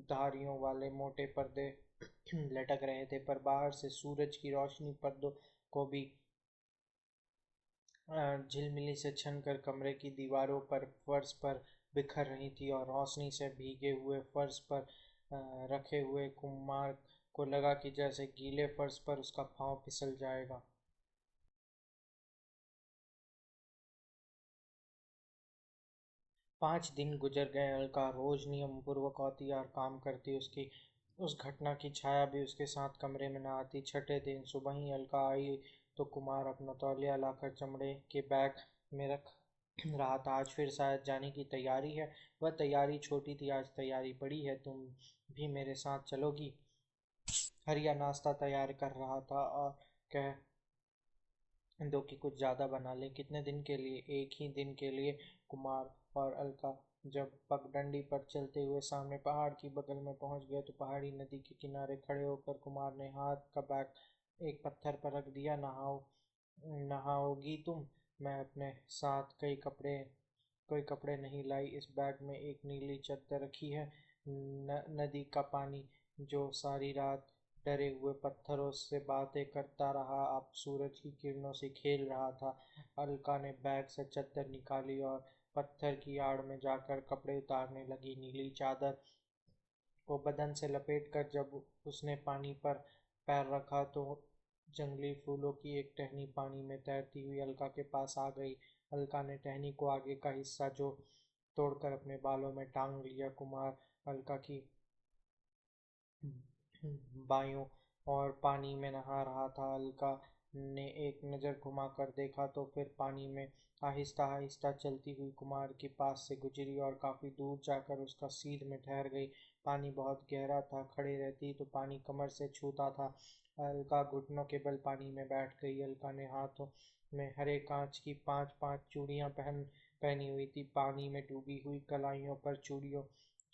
धारियों वाले मोटे पर्दे लटक रहे थे, पर बाहर से सूरज की रोशनी पर्दों को भी झिलमिली से छनकर कमरे की दीवारों पर, फर्श पर बिखर रही थी, और रोशनी से भीगे हुए फर्श पर रखे हुए कुमार को लगा कि जैसे गीले फर्श पर उसका पाँव फिसल जाएगा। 5 दिन गुजर गए। अलका रोज नियम पूर्वक आती और काम करती। उसकी उस घटना की छाया भी उसके साथ कमरे में न आती। छठे दिन सुबह ही अलका आई तो कुमार अपना तौलिया लाकर चमड़े के बैग में रख रहा था। आज फिर शायद जाने की तैयारी है। वह तैयारी छोटी थी, आज तैयारी बड़ी है। तुम भी मेरे साथ चलोगी? हरिया नाश्ता तैयार कर रहा था और कह दो कि कुछ ज़्यादा बना ले। कितने दिन के लिए? एक ही दिन के लिए। कुमार और अलका जब पगडंडी पर चलते हुए सामने पहाड़ की बगल में पहुंच गए तो पहाड़ी नदी के किनारे खड़े होकर कुमार ने हाथ का बैग एक पत्थर पर रख दिया। नहाओगी तुम? मैं अपने साथ कोई कपड़े नहीं लाई। इस बैग में एक नीली चादर रखी है। नदी का पानी जो सारी रात डरे हुए पत्थरों से बातें करता रहा, अब सूरज की किरणों से खेल रहा था। अलका ने बैग से चादर निकाली और पत्थर की आड़ में जाकर कपड़े उतारने लगी। नीली चादर को बदन से लपेटकर जब उसने पानी पर पैर रखा तो जंगली फूलों की एक टहनी पानी में तैरती हुई अलका के पास आ गई। अलका ने टहनी को आगे का हिस्सा जो तोड़कर अपने बालों में टांग लिया। कुमार अलका की बायों और पानी में नहा रहा था। अलका ने एक नज़र घुमाकर देखा तो फिर पानी में आहिस्ता आहिस्ता चलती हुई कुमार के पास से गुजरी और काफ़ी दूर जाकर उसका सीध में ठहर गई। पानी बहुत गहरा था, खड़े रहती तो पानी कमर से छूता था। अलका घुटनों के बल पानी में बैठ गई। अलका ने हाथों में हरे कांच की पांच पांच चूड़ियां पहनी हुई थी। पानी में डूबी हुई कलाइयों पर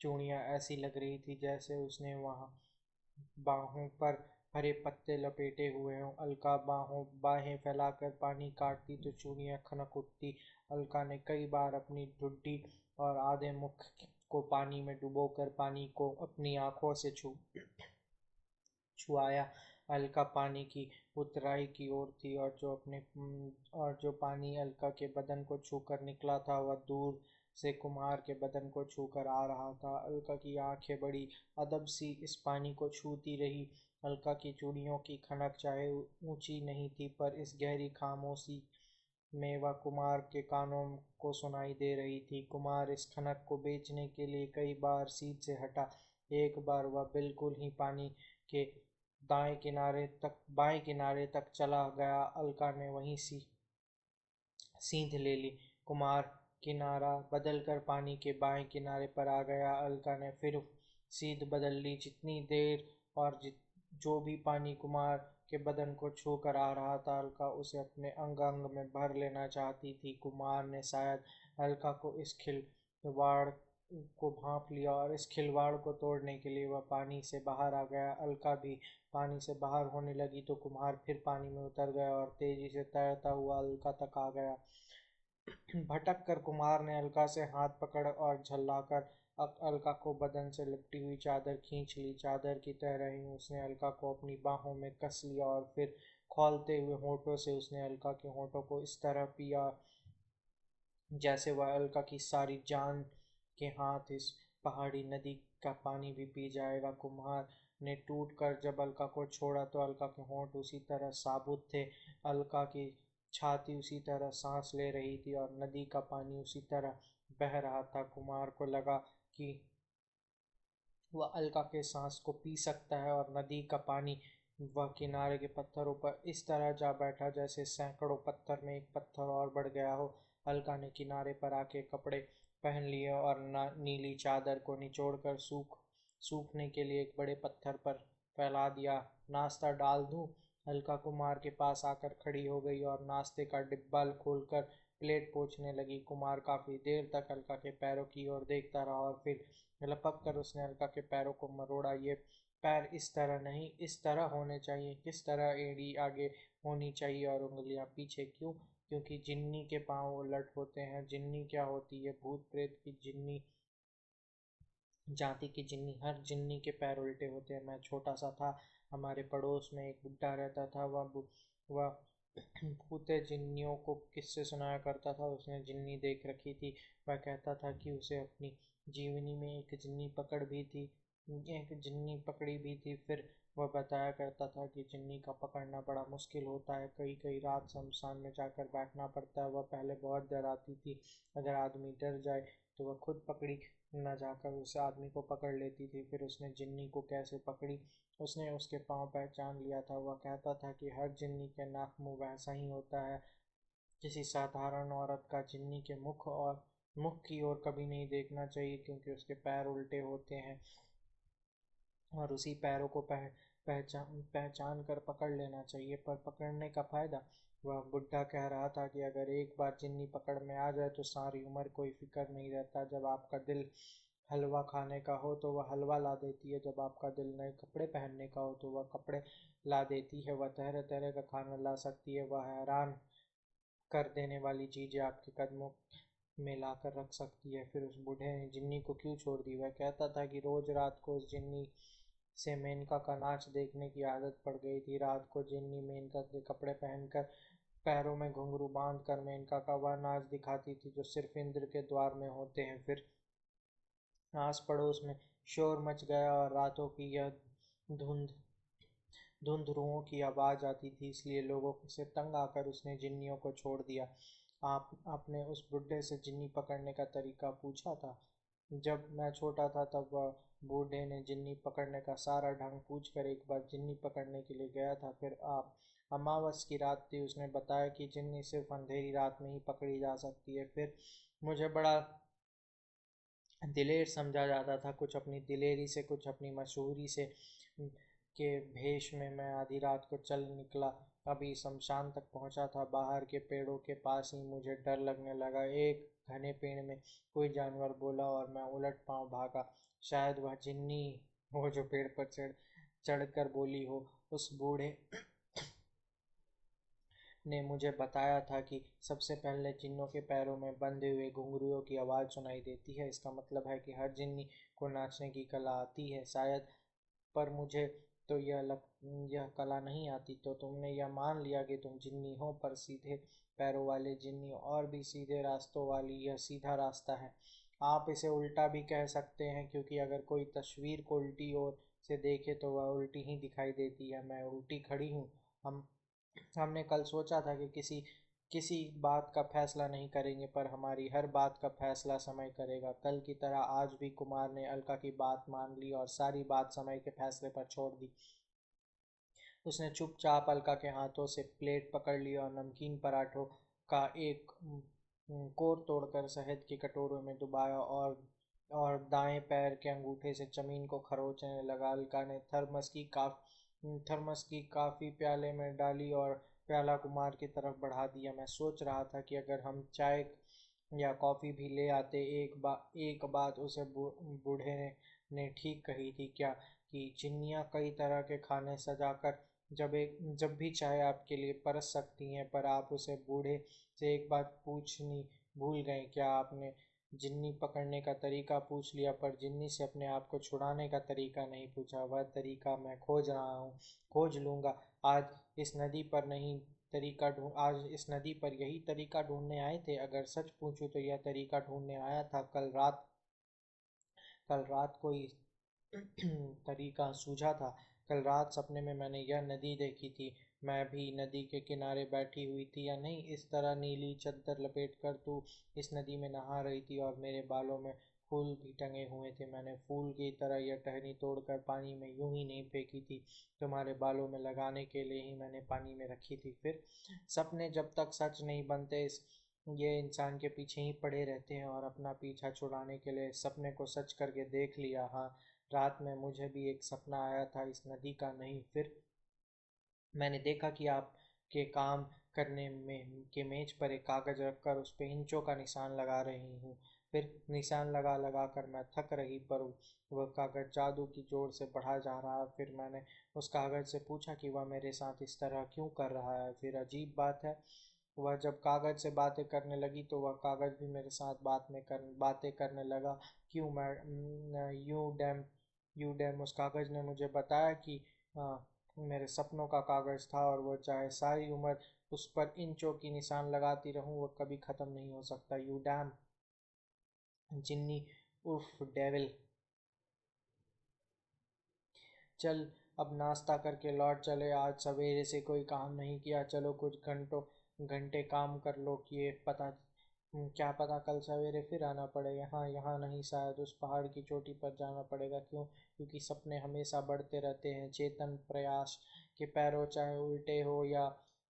चूड़ियां ऐसी लग रही थी जैसे उसने वहां बाहों पर हरे पत्ते लपेटे हुए हों। अलका बाहें फैलाकर पानी काटती तो चूड़ियां खनक उठती। अलका ने कई बार अपनी ठुड्डी और आधे मुख को पानी में डुबोकर पानी को अपनी आंखों से छुआया। अलका पानी की उतराई की ओर थी और जो पानी अलका के बदन को छूकर निकला था वह दूर से कुमार के बदन को छूकर आ रहा था। अलका की आंखें बड़ी अदब सी इस पानी को छूती रही। अलका की चूड़ियों की खनक चाहे ऊंची नहीं थी पर इस गहरी खामोशी में वह कुमार के कानों को सुनाई दे रही थी। कुमार इस खनक को बेचने के लिए कई बार सीध से हटा। एक बार वह बिल्कुल ही पानी के बाएं किनारे तक चला गया। अलका ने वहीं सींध ले ली। कुमार किनारा बदलकर पानी के बाएं किनारे पर आ गया। अलका ने फिर सीध बदल ली। जितनी देर और जो भी पानी कुमार के बदन को छू कर आ रहा था अलका उसे अपने अंग अंग में भर लेना चाहती थी। कुमार ने शायद अलका को इस खिलवाड़ को भांप लिया और इस खिलवाड़ को तोड़ने के लिए वह पानी से बाहर आ गया। अलका भी पानी से बाहर होने लगी तो कुम्हार फिर पानी में उतर गया और तेजी से तैरता हुआ अलका तक आ गया। भटक कर कुमार ने अलका से हाथ पकड़ और झल्लाकर अलका को बदन से लिपटी हुई चादर खींच ली। चादर की तरह ही उसने अलका को अपनी बाहों में कस लिया और फिर खौलते हुए होठों से उसने अलका के होठों को इस तरह पिया जैसे वह अलका की सारी जान के हाथ इस पहाड़ी नदी का पानी भी पी जाएगा। कुम्हार ने टूट कर जब अलका को छोड़ा तो अलका के होंठ उसी तरह साबुत थे। अलका की छाती उसी तरह सांस ले रही थी और नदी का पानी उसी तरह बह रहा था। कुमार को लगा कि वह अलका के सांस को पी सकता है और नदी का पानी। वह किनारे के पत्थरों पर इस तरह जा बैठा जैसे सैकड़ों पत्थर में एक पत्थर और बढ़ गया हो। अलका ने किनारे पर आके कपड़े पहन लिए और नीली चादर को निचोड़कर सूखने के लिए एक बड़े पत्थर पर फैला दिया। नाश्ता डाल दूं? अलका कुमार के पास आकर खड़ी हो गई और नाश्ते का डिब्बा खोलकर प्लेट पोंछने लगी। कुमार काफी देर तक अलका के पैरों की ओर देखता रहा और फिर लपक कर उसने अलका के पैरों को मरोड़ा। ये पैर इस तरह नहीं, इस तरह होने चाहिए। किस तरह? एड़ी आगे होनी चाहिए और उंगलियां पीछे। क्यों? क्योंकि जिन्नी के पांव उलट होते हैं। जिन्नी क्या होती है? भूत प्रेत की जिन्नी, जाति की जिन्नी। हर जिन्नी के पैर उल्टे होते हैं। मैं छोटा सा था, हमारे पड़ोस में एक बुड्ढा रहता था। वह भूते जिन्नियों को किस्से सुनाया करता था। उसने जिन्नी देख रखी थी। वह कहता था कि उसे अपनी जीवनी में एक जिन्नी पकड़ी भी थी। फिर वह बताया करता था कि जिन्नी का पकड़ना बड़ा मुश्किल होता है। कई कई रात शमशान में जाकर बैठना पड़ता है। वह पहले बहुत डराती थी। अगर आदमी डर जाए तो वह खुद न जाकर उस आदमी को पकड़ लेती थी। फिर उसने जिन्नी को कैसे पकड़ी, उसने उसके पाँव पहचान लिया था। वह कहता था कि हर जिन्नी के नाक मुँह वैसा ही होता है, किसी साधारण औरत का जिन्नी के मुख की ओर कभी नहीं देखना चाहिए, क्योंकि उसके पैर उल्टे होते हैं और उसी पैरों को पहचान कर पकड़ लेना चाहिए। पर पकड़ने का फायदा? वह बुढ़ा कह रहा था कि अगर एक बार जिन्नी पकड़ में आ जाए तो सारी उम्र कोई फिक्र नहीं रहता। जब आपका दिल हलवा खाने का हो तो वह हलवा ला देती है, जब आपका दिल नए कपड़े पहनने का हो तो वह कपड़े ला देती है। वह तरह तरह का खाना ला सकती है। वह हैरान कर देने वाली चीज़ें आपके कदमों में लाकर रख सकती है। फिर उस बूढ़े ने जिन्नी को क्यों छोड़ दी? वह कहता था कि रोज रात को उस जिन्नी से मेनका का नाच देखने की आदत पड़ गई थी। रात को जिन्नी मेनका के कपड़े पहनकर, पैरों में घुंघरू बांध कर मेनका का वह नाच दिखाती थी जो सिर्फ इंद्र के द्वार में होते हैं। फिर आस पड़ोस में शोर मच गया और रातों की यह धुंध धुंधरुओं की आवाज़ आती थी, इसलिए लोगों से तंग आकर उसने जिन्नियों को छोड़ दिया। आपने उस बुढ़े से जिन्नी पकड़ने का तरीका पूछा था? जब मैं छोटा था तब वह बूढ़े ने जिन्नी पकड़ने का सारा ढंग पूछकर एक बार जिन्नी पकड़ने के लिए गया था। फिर आप अमावस की रात थी। उसने बताया कि जिन्नी सिर्फ अंधेरी रात में ही पकड़ी जा सकती है। फिर मुझे बड़ा दिलेर समझा जाता था, कुछ अपनी दिलेरी से, कुछ अपनी मशहूरी से के भेष में मैं आधी रात को चल निकला। अभी शमशान तक पहुंचा था, बाहर के पेड़ों के पास ही मुझे डर लगने लगा। एक घने पेड़ में कोई जानवर बोला और मैं उलट पांव भागा। शायद वह जिन्नी हो जो पेड़ पर चढ़कर बोली हो। उस बूढ़े ने मुझे बताया था कि सबसे पहले जिन्नों के पैरों में बंधे हुए घुंघरूओं की आवाज़ सुनाई देती है। इसका मतलब है कि हर जिन्नी को नाचने की कला आती है शायद। पर मुझे तो यह कला नहीं आती। तो तुमने यह मान लिया कि तुम जिन्नी हो, पर सीधे पैरों वाले जिन्नी और भी सीधे रास्तों वाली। यह सीधा रास्ता है। आप इसे उल्टा भी कह सकते हैं, क्योंकि अगर कोई तस्वीर को उल्टी ओर से देखे तो वह उल्टी ही दिखाई देती है। मैं उल्टी खड़ी हूँ। हम हमने कल सोचा था कि किसी किसी बात का फैसला नहीं करेंगे, पर हमारी हर बात का फैसला समय करेगा। कल की तरह आज भी कुमार ने अलका की बात मान ली और सारी बात समय के फैसले पर छोड़ दी। उसने चुपचाप अलका के हाथों से प्लेट पकड़ ली और नमकीन पराठों का एक कोर तोड़कर शहद के कटोरे में डुबाया और दाएं पैर के अंगूठे से जमीन को खरोंचने लगा। अलका ने थर्मस की काफ़ी प्याले में डाली और प्याला कुमार की तरफ बढ़ा दिया। मैं सोच रहा था कि अगर हम चाय या कॉफ़ी भी ले आते। एक बात उसे बूढ़े ने ठीक कही थी क्या, कि चिन्नियाँ कई तरह के खाने सजाकर जब भी चाहे आपके लिए परस सकती हैं। पर आप उसे बूढ़े से एक बात पूछनी भूल गए क्या? आपने जिन्नी पकड़ने का तरीका पूछ लिया, पर जिन्नी से अपने आप को छुड़ाने का तरीका नहीं पूछा। वह तरीका मैं खोज रहा हूँ, खोज लूँगा। आज इस नदी पर यही तरीका ढूंढने आए थे। अगर सच पूछूं तो यह तरीका ढूंढने आया था। कल रात कोई तरीका सूझा था। कल रात सपने में मैंने यह नदी देखी थी। मैं भी नदी के किनारे बैठी हुई थी, या नहीं इस तरह नीली चादर लपेट कर तू इस नदी में नहा रही थी और मेरे बालों में फूल भी टंगे हुए थे। मैंने फूल की तरह यह टहनी तोड़कर पानी में यूं ही नहीं फेंकी थी, तुम्हारे बालों में लगाने के लिए ही मैंने पानी में रखी थी। फिर सपने जब तक सच नहीं बनते, ये इंसान के पीछे ही पड़े रहते हैं, और अपना पीछा छुड़ाने के लिए सपने को सच करके देख लिया। हाँ, रात में मुझे भी एक सपना आया था, इस नदी का नहीं। फिर मैंने देखा कि आप के काम करने में के मेज पर एक कागज़ रखकर उस पे इंचों का निशान लगा रही हूँ। फिर निशान लगा लगा कर मैं थक रही, पर वह कागज़ जादू की जोर से बढ़ा जा रहा। फिर मैंने उस कागज़ से पूछा कि वह मेरे साथ इस तरह क्यों कर रहा है। फिर अजीब बात है, वह जब कागज़ से बातें करने लगी तो वह कागज़ भी मेरे साथ बातें करने लगा। क्यों? मैं यू डैम उस कागज़ ने मुझे बताया कि मेरे सपनों का कागज़ था, और वो चाहे सारी उम्र उस पर इंचों की निशान लगाती रहूं, वो कभी ख़त्म नहीं हो सकता। यू डैम जिन्नी उर्फ डेविल। चल अब नाश्ता करके लौट चले। आज सवेरे से कोई काम नहीं किया। चलो कुछ घंटे काम कर लो। क्या पता कल सवेरे फिर आना पड़े। यहाँ यहाँ नहीं, शायद उस पहाड़ की चोटी पर जाना पड़ेगा। क्यों? क्योंकि सपने हमेशा बढ़ते रहते हैं। चेतन प्रयास के पैरों चाहे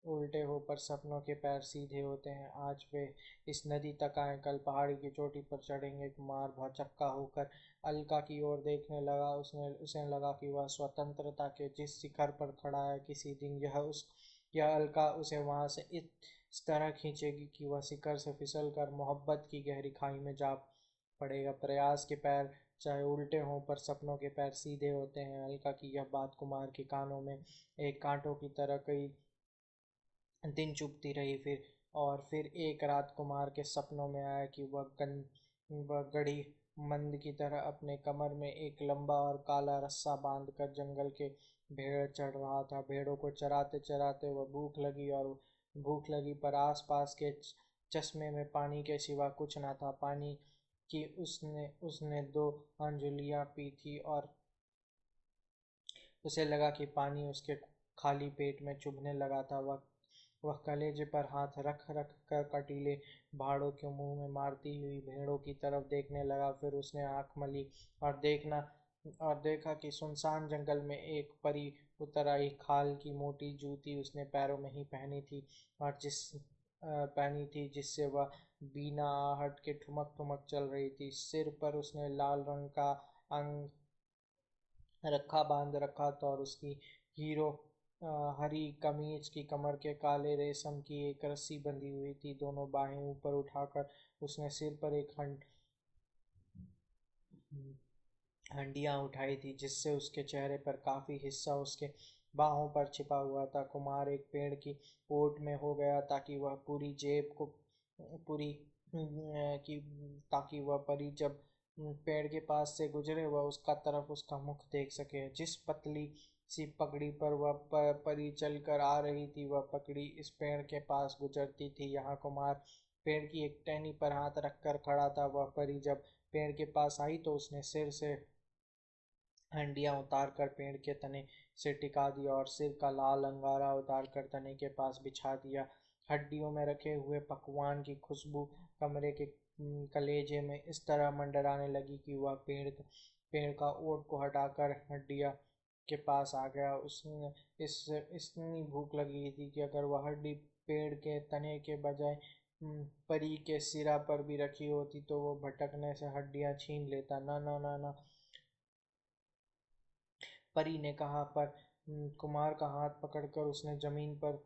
उल्टे हो, पर सपनों के पैर सीधे होते हैं। आज वे इस नदी तक आए, कल पहाड़ी की चोटी पर चढ़ेंगे। कुमार भौचक्का होकर अलका की ओर देखने लगा। उसे लगा कि वह स्वतंत्रता के जिस शिखर पर खड़ा है, किसी दिन यह अलका उसे वहां से इस तरह खींचेगी कि वह शिखर से फिसल कर मोहब्बत की गहरी खाई में जा पड़ेगा। प्रयास के पैर चाहे उल्टे हों, पर सपनों के पैर सीधे होते हैं। अलका की यह बात कुमार के कानों में एक कांटों की तरह कई दिन चुभती रही। फिर एक रात कुमार के सपनों में आया कि वह गड़ी मंद की तरह अपने कमर में एक लंबा और काला रस्सा बांधकर जंगल के भेड़ चढ़ रहा था। भेड़ों को चराते चराते वह भूख लगी, पर आसपास के चश्मे में पानी के सिवा कुछ न था। पानी की उसने उसने 2 अंजुलियां पी थी और उसे लगा कि पानी उसके खाली पेट में चुभने लगा था। वह कलेजे पर हाथ रख रख कर कटीले भाड़ों के मुंह में मारती हुई भेड़ों की तरफ देखने लगा। फिर उसने आंख मली और देखा कि सुनसान जंगल में एक परी उतर आई। खाल की मोटी जूती उसने पैरों में ही पहनी थी, जिससे वह बिना आहट के ठुमक ठुमक चल रही थी। सिर पर उसने लाल रंग का अंग रखा बांध रखा था और उसकी हीरो हरी कमीज की कमर के काले रेशम की एक रस्सी बंधी हुई थी। दोनों बाहें ऊपर उठाकर उसने सिर पर एक हंडिया उठाई थी, जिससे उसके चेहरे पर काफी हिस्सा उसके बाहों पर छिपा हुआ था। कुमार एक पेड़ की ओट में हो गया ताकि वह पूरी जेब को पूरी की ताकि वह परी जब पेड़ के पास से गुजरे वह उसका तरफ उसका मुख देख सके। जिस पतली सी पगड़ी पर वह परी चल कर आ रही थी, वह पगड़ी इस पेड़ के पास गुजरती थी। यहाँ कुमार पेड़ की एक टहनी पर हाथ रखकर खड़ा था। वह परी जब पेड़ के पास आई तो उसने सिर से हंडिया उतार कर पेड़ के तने से टिका दिया और सिर का लाल अंगारा उतार कर तने के पास बिछा दिया। हड्डियों में रखे हुए पकवान की खुशबू कमरे के कलेजे में इस तरह मंडराने लगी कि वह पेड़ का ओट को हटाकर हड्डिया के पास आ गया। उसने इस इतनी भूख लगी थी कि अगर वह हड्डी पेड़ के तने के बजाय परी के सिरा पर भी रखी होती तो वो भटकने से हड्डियां छीन लेता। ना ना ना ना, परी ने कहा। पर कुमार का हाथ पकड़कर उसने जमीन पर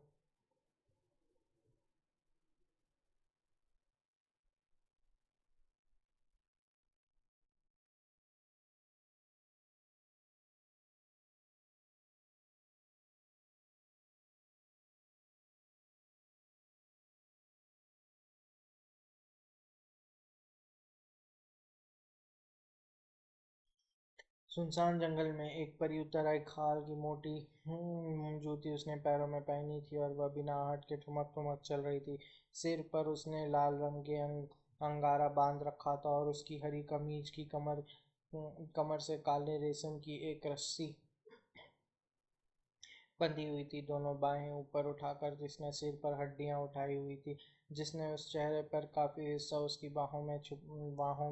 सुनसान जंगल में एक परी उतर आई। खाल की मोटी जूती उसने पैरों में पहनी थी और वह बिना आहट के ठुमक ठुमक चल रही थी। सिर पर उसने लाल रंग के अंगारा बांध रखा था और उसकी हरी कमीज की कमर से काले रेशम की एक रस्सी बंधी हुई थी। दोनों बाहें ऊपर उठाकर जिसने सिर पर हड्डियां उठाई हुई थी, जिसने उस चेहरे पर काफी हिस्सा उसकी बाहों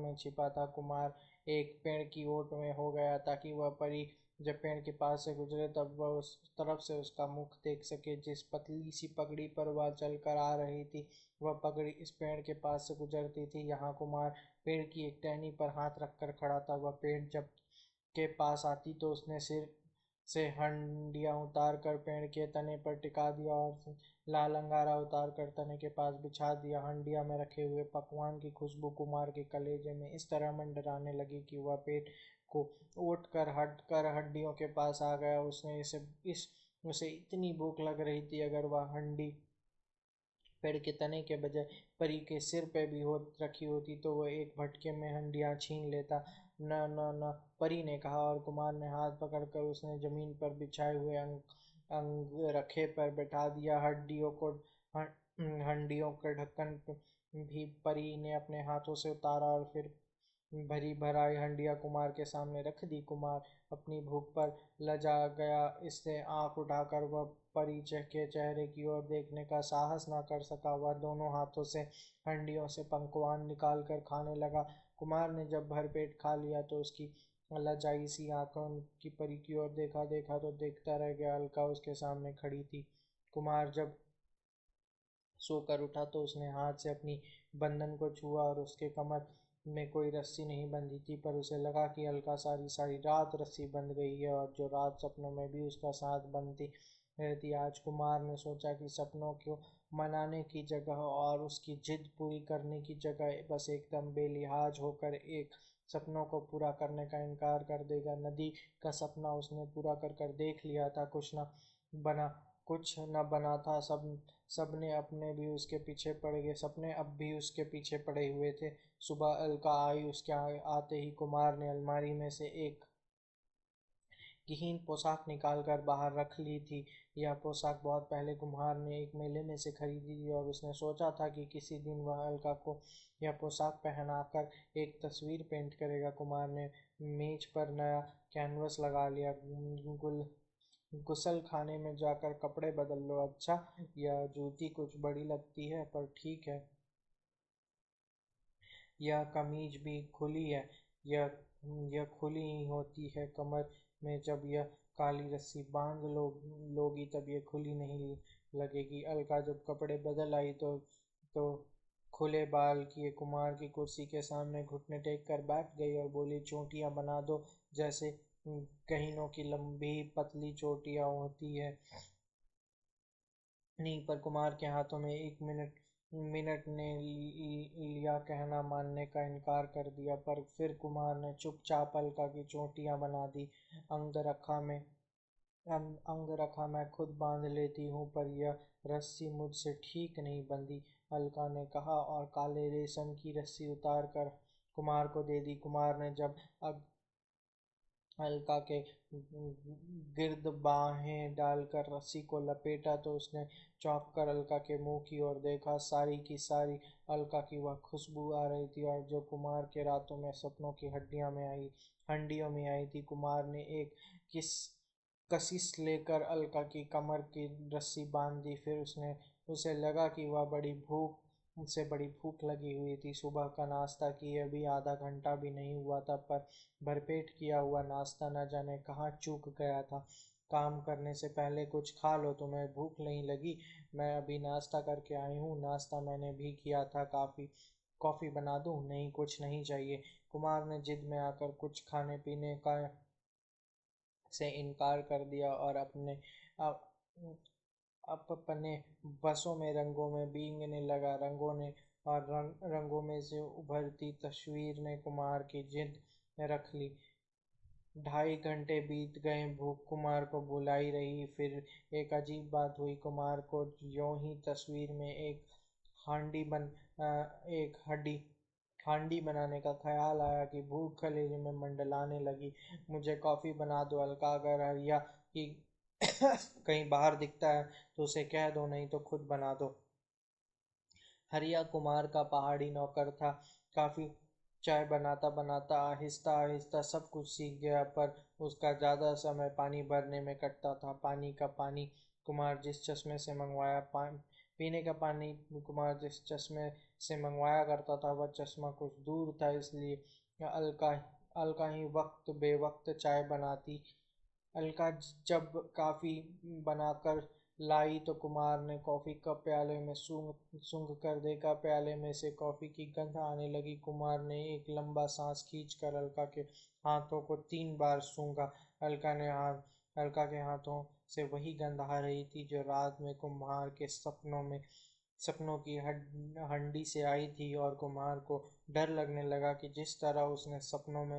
में छिपा था। कुमार एक पेड़ की ओट में हो गया ताकि वह परी जब पेड़ के पास से गुजरे तब वह उस तरफ से उसका मुख देख सके। जिस पतली सी पगड़ी पर वह चल कर आ रही थी, वह पगड़ी इस पेड़ के पास से गुजरती थी। यहाँ कुमार पेड़ की एक टहनी पर हाथ रखकर खड़ा था। वह पेड़ जब के पास आती तो उसने सिर से हंडिया उतार कर पेड़ के तने पर टिका दिया और लाल अंगारा उतार कर तने के पास बिछा दिया। हंडिया में रखे हुए पकवान की खुशबू कुमार के कलेजे में इस तरह मंडराने लगी कि वह पेट को ओट कर हट कर हड्डियों के पास आ गया। उसे इतनी भूख लग रही थी, अगर वह हंडी पेड़ के तने के बजाय परी के सिर पे भी हो रखी होती तो वो एक झटके में हंडिया छीन लेता। न न न, परी ने कहा और कुमार ने हाथ पकड़कर उसने जमीन पर बिछाए हुए अंग रखे पर बैठा दिया। हंडियों के ढक्कन भी परी ने अपने हाथों से उतारा और फिर भरी भराई हंडिया कुमार के सामने रख दी। कुमार अपनी भूख पर लजा गया, इससे आंख उठाकर वह परिचय के चेहरे की ओर देखने का साहस न कर सका। वह दोनों हाथों से हंडियों से पकवान निकाल कर खाने लगा। कुमार ने जब भरपेट खा लिया तो उसकी लजाई सी आंखों की परी की ओर देखा देखा तो देखता रह गया। अलका उसके सामने खड़ी थी। कुमार जब सोकर उठा तो उसने हाथ से अपनी बंधन को छुआ और उसके कमर में कोई रस्सी नहीं बंधी थी, पर उसे लगा कि अलका सारी सारी रात रस्सी बंध गई है और जो रात सपनों में भी उसका साथ बनती रहती। आज कुमार ने सोचा कि सपनों को मनाने की जगह और उसकी जिद पूरी करने की जगह बस एकदम बेलिहाज होकर एक सपनों को पूरा करने का इनकार कर देगा। नदी का सपना उसने पूरा कर कर देख लिया था। बना कुछ न बना था। सबने अपने भी उसके पीछे पड़ गए, सपने अब भी उसके पीछे पड़े हुए थे। सुबह अलका आई। उसके आते ही कुमार ने अलमारी में से एक गहीन पोशाक निकाल कर बाहर रख ली थी। यह पोशाक बहुत पहले कुम्हार ने एक मेले में से खरीदी थी और उसने सोचा था कि किसी दिन वह अलका को यह पोशाक पहनाकर एक तस्वीर पेंट करेगा। कुमार ने मेज पर नया कैनवस लगा लिया। गुसल खाने में जाकर कपड़े बदल लो। अच्छा, यह जूती कुछ बड़ी लगती है पर ठीक है। यह कमीज भी खुली है। यह खुली ही होती है। कमर में जब यह काली रस्सी बांध लोगी तब ये खुली नहीं लगेगी। अलका जब कपड़े बदल आई तो खुले बाल किए कुमार की कुर्सी के सामने घुटने टेक कर बैठ गई और बोली, चोटियां बना दो जैसे गहीनों की लंबी पतली चोटियां होती है। नी पर कुमार के हाथों में एक मिनट ने लिया। कहना मानने का इनकार कर दिया, पर फिर कुमार ने चुपचाप अलका की चोटियां बना दी। अंगरखा में अंगरखा मैं खुद बांध लेती हूँ, पर यह रस्सी मुझसे ठीक नहीं बंधी, अलका ने कहा और काले रेशम की रस्सी उतार कर कुमार को दे दी। कुमार ने जब अलका के गिर्द बाहें डालकर रस्सी को लपेटा तो उसने चौंक कर अलका के मुंह की ओर देखा। सारी की सारी अलका की वह खुशबू आ रही थी और जो कुमार के रातों में सपनों की हंडियों में आई थी। कुमार ने एक किस कशिश लेकर अलका की कमर की रस्सी बांध दी। फिर उसे लगा कि वह बड़ी भूख लगी हुई थी। सुबह का नाश्ता किए अभी आधा घंटा भी नहीं हुआ था, पर भरपेट किया हुआ नाश्ता न जाने कहाँ चूक गया था। काम करने से पहले कुछ खा लो, तुम्हें भूख नहीं लगी? मैं अभी नाश्ता करके आई हूँ। नाश्ता मैंने भी किया था। कॉफ़ी बना दूँ? नहीं, कुछ नहीं चाहिए। कुमार ने जिद में आकर कुछ खाने पीने का से इनकार कर दिया और अप, अपने बसों में रंगों में बींगने लगा। रंगों में से उभरती तस्वीर ने कुमार की जिद रख ली। 2.5 घंटे बीत गए। भूख कुमार को बुलाई रही। फिर एक अजीब बात हुई। कुमार को यों ही तस्वीर में हांडी बन एक हांडी बनाने का ख्याल आया कि भूख कलेजे में मंडलाने लगी। मुझे कॉफ़ी बना दो अलका। अगर हरिया की कहीं बाहर दिखता है तो उसे कह दो, नहीं तो खुद बना दो। हरिया कुमार का पहाड़ी नौकर था। काफी चाय बनाता बनाता आहिस्ता आहिस्ता सब कुछ सीख गया, पर उसका ज्यादा समय पानी भरने में कटता था। पानी कुमार जिस चश्मे से मंगवाया पीने का पानी कुमार जिस चश्मे से मंगवाया करता था वह चश्मा कुछ दूर था, इसलिए अलका अलका ही वक्त बेवक्त चाय बनाती। अलका जब कॉफी बनाकर लाई तो कुमार ने कॉफी कप प्याले में सूंघ कर देखा। प्याले में से कॉफी की गंध आने लगी। कुमार ने एक लंबा सांस खींचकर अलका के हाथों को 3 बार सूंघा। अलका के हाथों से वही गंध आ रही थी जो रात में कुम्हार के सपनों की हंडी से आई थी। और कुम्हार को डर लगने लगा कि जिस तरह उसने सपनों में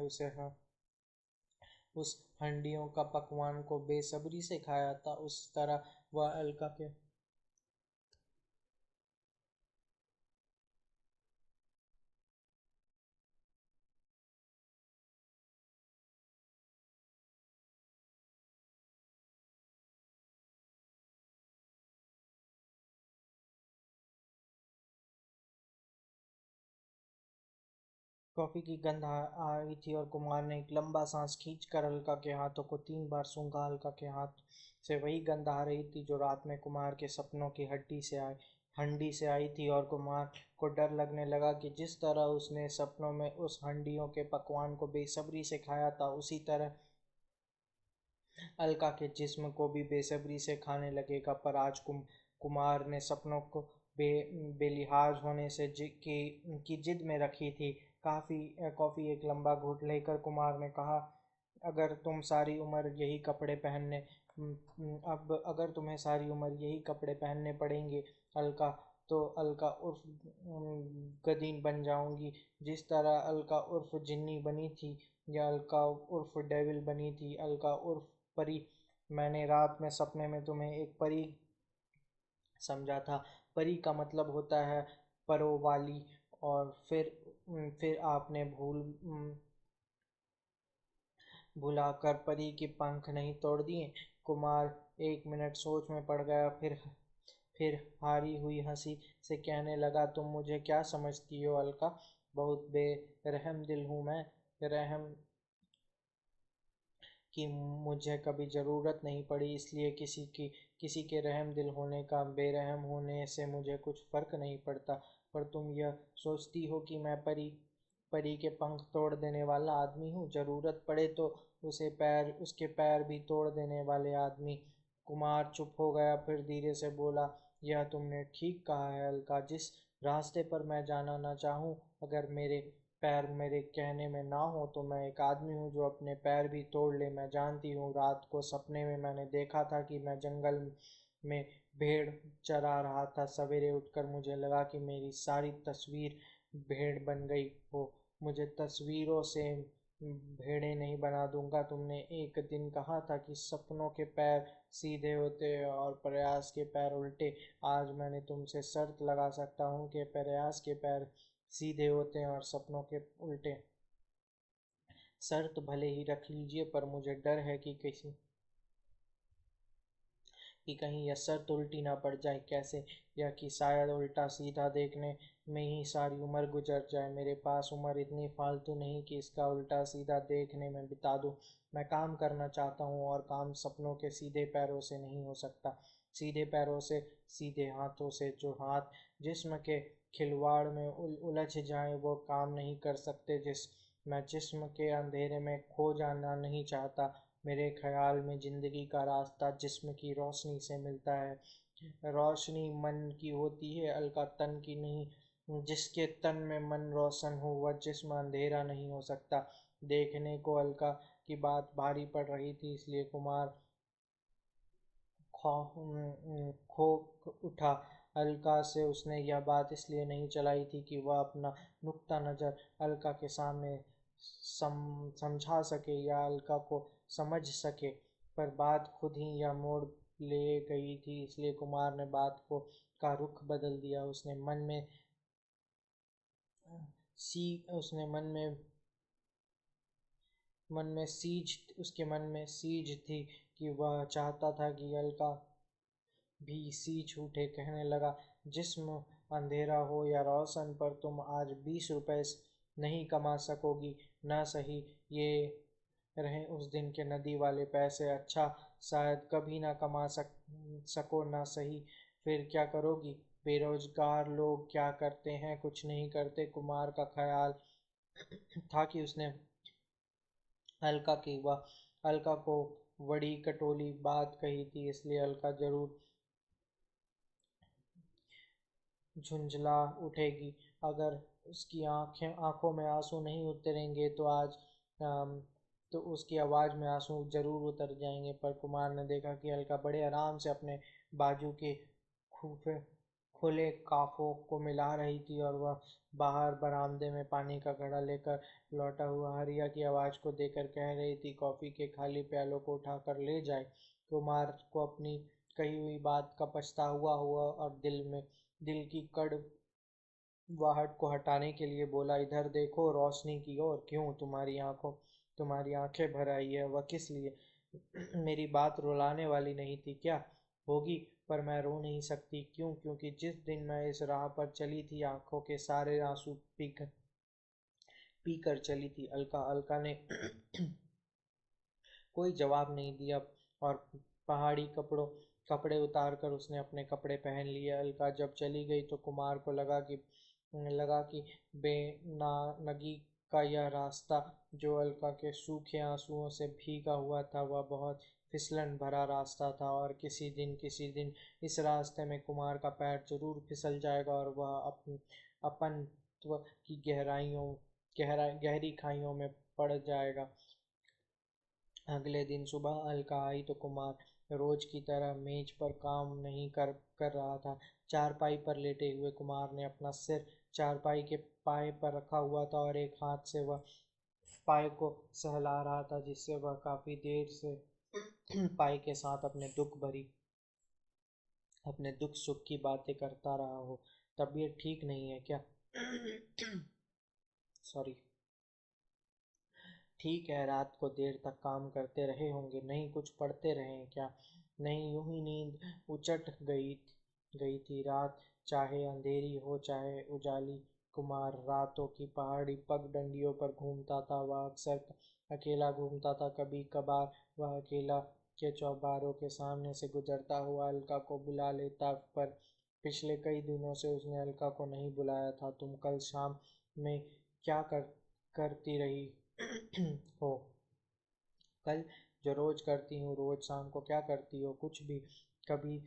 उस हंडियों का पकवान को बेसब्री से खाया था, उस तरह वह अलका के कॉफ़ी की गंध आई थी और कुमार ने एक लंबा सांस खींचकर अलका के हाथों को 3 बार सूंघा। अलका के हाथ से वही गंध आ रही थी जो रात में कुमार के सपनों की हंडी से आई थी, और कुमार को डर लगने लगा कि जिस तरह उसने सपनों में उस हंडियों के पकवान को बेसब्री से खाया था, उसी तरह अलका के जिस्म को भी बेसब्री से खाने लगेगा। पर आज कुमार ने सपनों को बेलिहाज होने से की जिद में रखी थी। कॉफ़ी एक लंबा घूंट लेकर कुमार ने कहा, अगर तुम सारी उम्र यही कपड़े पहनने अब अगर तुम्हें सारी उम्र यही कपड़े पहनने पड़ेंगे अलका, तो अलका उर्फ गदीन बन जाऊंगी। जिस तरह अलका उर्फ जिन्नी बनी थी, या अलका उर्फ डेविल बनी थी, अलका उर्फ परी। मैंने रात में सपने में तुम्हें एक परी समझा था। परी का मतलब होता है परों वाली। और फिर आपने भुलाकर परी के पंख नहीं तोड़ दिए। कुमार 1 मिनट सोच में पड़ गया, फिर हारी हुई हंसी से कहने लगा, तुम मुझे क्या समझती हो अलका? बहुत बेरहम दिल हूँ मैं। रहम की मुझे कभी ज़रूरत नहीं पड़ी, इसलिए किसी के रहम दिल होने का बेरहम होने से मुझे कुछ फ़र्क नहीं पड़ता। पर तुम यह सोचती हो कि मैं परी के पंख तोड़ देने वाला आदमी हूँ? ज़रूरत पड़े तो उसके पैर भी तोड़ देने वाले आदमी। कुमार चुप हो गया, फिर धीरे से बोला, यह तुमने ठीक कहा है अलका। जिस रास्ते पर मैं जाना ना चाहूँ, अगर मेरे पैर मेरे कहने में ना हो, तो मैं एक आदमी हूँ जो अपने पैर भी तोड़ ले। मैं जानती हूँ। रात को सपने में मैंने देखा था कि मैं जंगल में भेड़ चरा रहा था। सवेरे उठकर मुझे लगा कि मेरी सारी तस्वीर भेड़ बन गई हो। मुझे तस्वीरों से भेड़ें नहीं बना दूंगा। तुमने एक दिन कहा था कि सपनों के पैर सीधे होते हैं और प्रयास के पैर उल्टे। आज मैंने तुमसे शर्त लगा सकता हूँ कि प्रयास के पैर सीधे होते हैं और सपनों के उल्टे। शर्त भले ही रख लीजिए, पर मुझे डर है कि कहीं यह शर्त उल्टी ना पड़ जाए। कैसे? या कि शायद उल्टा सीधा देखने में ही सारी उम्र गुजर जाए। मेरे पास उम्र इतनी फालतू नहीं कि इसका उल्टा सीधा देखने में बिता दूं। मैं काम करना चाहता हूँ, और काम सपनों के सीधे पैरों से नहीं हो सकता। सीधे पैरों से, सीधे हाथों से, जो हाथ जिस्म के खिलवाड़ में उलझ जाएं, वो काम नहीं कर सकते। मैं जिस्म के अंधेरे में खो जाना नहीं चाहता। मेरे ख्याल में जिंदगी का रास्ता जिस्म की रोशनी से मिलता है। रोशनी मन की होती है अलका, तन की नहीं। जिसके तन में मन रोशन हो, वह जिस्म अंधेरा नहीं हो सकता। देखने को अलका की बात भारी पड़ रही थी, इसलिए कुमार खो उठा। अलका से उसने यह बात इसलिए नहीं चलाई थी कि वह अपना नुक्ता नज़र अलका के सामने समझा सके या अलका को समझ सके, पर बात खुद ही यह मोड़ ले गई थी। इसलिए कुमार ने बात का रुख बदल दिया। सी उसने उसके मन में सीज थी कि वह चाहता था कि अलका भी सींच उठे। कहने लगा, जिस्म अंधेरा हो या रोशन, पर तुम आज 20 रुपए नहीं कमा सकोगी। न सही ये रहे उस दिन के नदी वाले पैसे। अच्छा, शायद कभी ना कमा सको ना सही, फिर क्या करोगी? बेरोजगार लोग क्या करते हैं? कुछ नहीं करते। कुमार का ख्याल था कि उसने अलका को बड़ी कटोली बात कही थी, इसलिए अलका जरूर झुंझला उठेगी। अगर उसकी आंखों में आंसू नहीं उतरेंगे तो उसकी आवाज़ में आंसू जरूर उतर जाएंगे। पर कुमार ने देखा कि अलका बड़े आराम से अपने बाजू के खूफे खुले काफों को मिला रही थी, और वह बाहर बरामदे में पानी का घड़ा लेकर लौटा हुआ हरिया की आवाज़ को देकर कह रही थी, कॉफ़ी के खाली प्यालों को उठाकर ले जाए। कुमार को अपनी कही हुई बात का पछतावा हुआ, और दिल की कड़वाहट को हटाने के लिए बोला, इधर देखो रोशनी की ओर। क्यों? तुम्हारी आंखें भर आई है, वह किस लिए? मेरी बात रुलाने वाली नहीं थी क्या? होगी, पर मैं रो नहीं सकती। क्यों? क्योंकि जिस दिन मैं इस राह पर चली थी, आंखों के सारे आंसू पी कर चली थी। अलका अलका ने कोई जवाब नहीं दिया और पहाड़ी कपड़े उतार कर उसने अपने कपड़े पहन लिए। अलका जब चली गई तो कुमार को लगा कि बेनानगी का यह रास्ता, जो अलका के सूखे आंसुओं से भीगा हुआ था, वह बहुत फिसलन भरा रास्ता था और किसी दिन इस रास्ते में कुमार का पैर जरूर फिसल जाएगा और वह अपनत्व की गहरी खाइयों में पड़ जाएगा। अगले दिन सुबह अलका आई तो कुमार रोज की तरह मेज पर काम नहीं कर रहा था। चारपाई पर लेटे हुए कुमार ने अपना सिर चारपाई के पाए पर रखा हुआ था और एक हाथ से वह पाए को सहला रहा था, जिससे वह काफी देर से पाए के साथ अपने दुख सुख की बातें करता रहा हो। तबीयत ठीक नहीं है क्या? सॉरी। ठीक है, रात को देर तक काम करते रहे होंगे। नहीं कुछ पढ़ते रहे क्या? नहीं, यूं ही नींद उचट गई थी। रात चाहे अंधेरी हो चाहे उजाली, कुमार रातों की पहाड़ी पगडंडियों पर घूमता था। वह अक्सर अकेला घूमता था। कभी कभार वह अकेला के चौबारों के सामने से गुजरता हुआ अलका को बुला लेता, पर पिछले कई दिनों से उसने अलका को नहीं बुलाया था। तुम कल शाम में क्या करती रही हो? कल जो रोज करती हूँ। रोज शाम को क्या करती हो? कुछ भी। कभी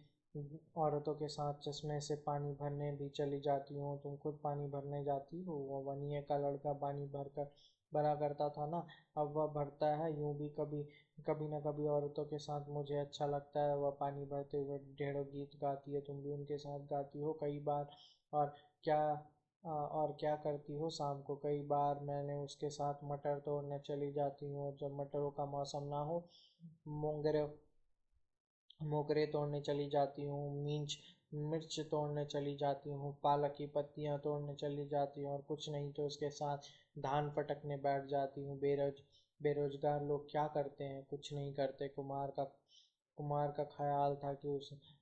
औरतों के साथ चश्मे से पानी भरने भी चली जाती हूँ। तुम खुद पानी भरने जाती हो? वो वनीय का लड़का पानी भरा करता था ना, अब वह भरता है। यूं भी कभी कभी न कभी औरतों के साथ मुझे अच्छा लगता है। वह पानी भरते हुए ढेरों गीत गाती है, तुम भी उनके साथ गाती हो कई बार। और क्या और क्या करती हो शाम को? कई बार मैंने उसके साथ मटर तोड़ने चली जाती हूँ, और जब मटरों का मौसम ना हो, मोंगरे मोगरे तोड़ने चली जाती हूँ, मिर्च तोड़ने चली जाती हूँ, पालक की पत्तियाँ तोड़ने चली जाती हूँ, और कुछ नहीं तो उसके साथ धान फटकने बैठ जाती हूँ। बेरोजगार लोग क्या करते हैं? कुछ नहीं करते। कुमार का ख्याल था कि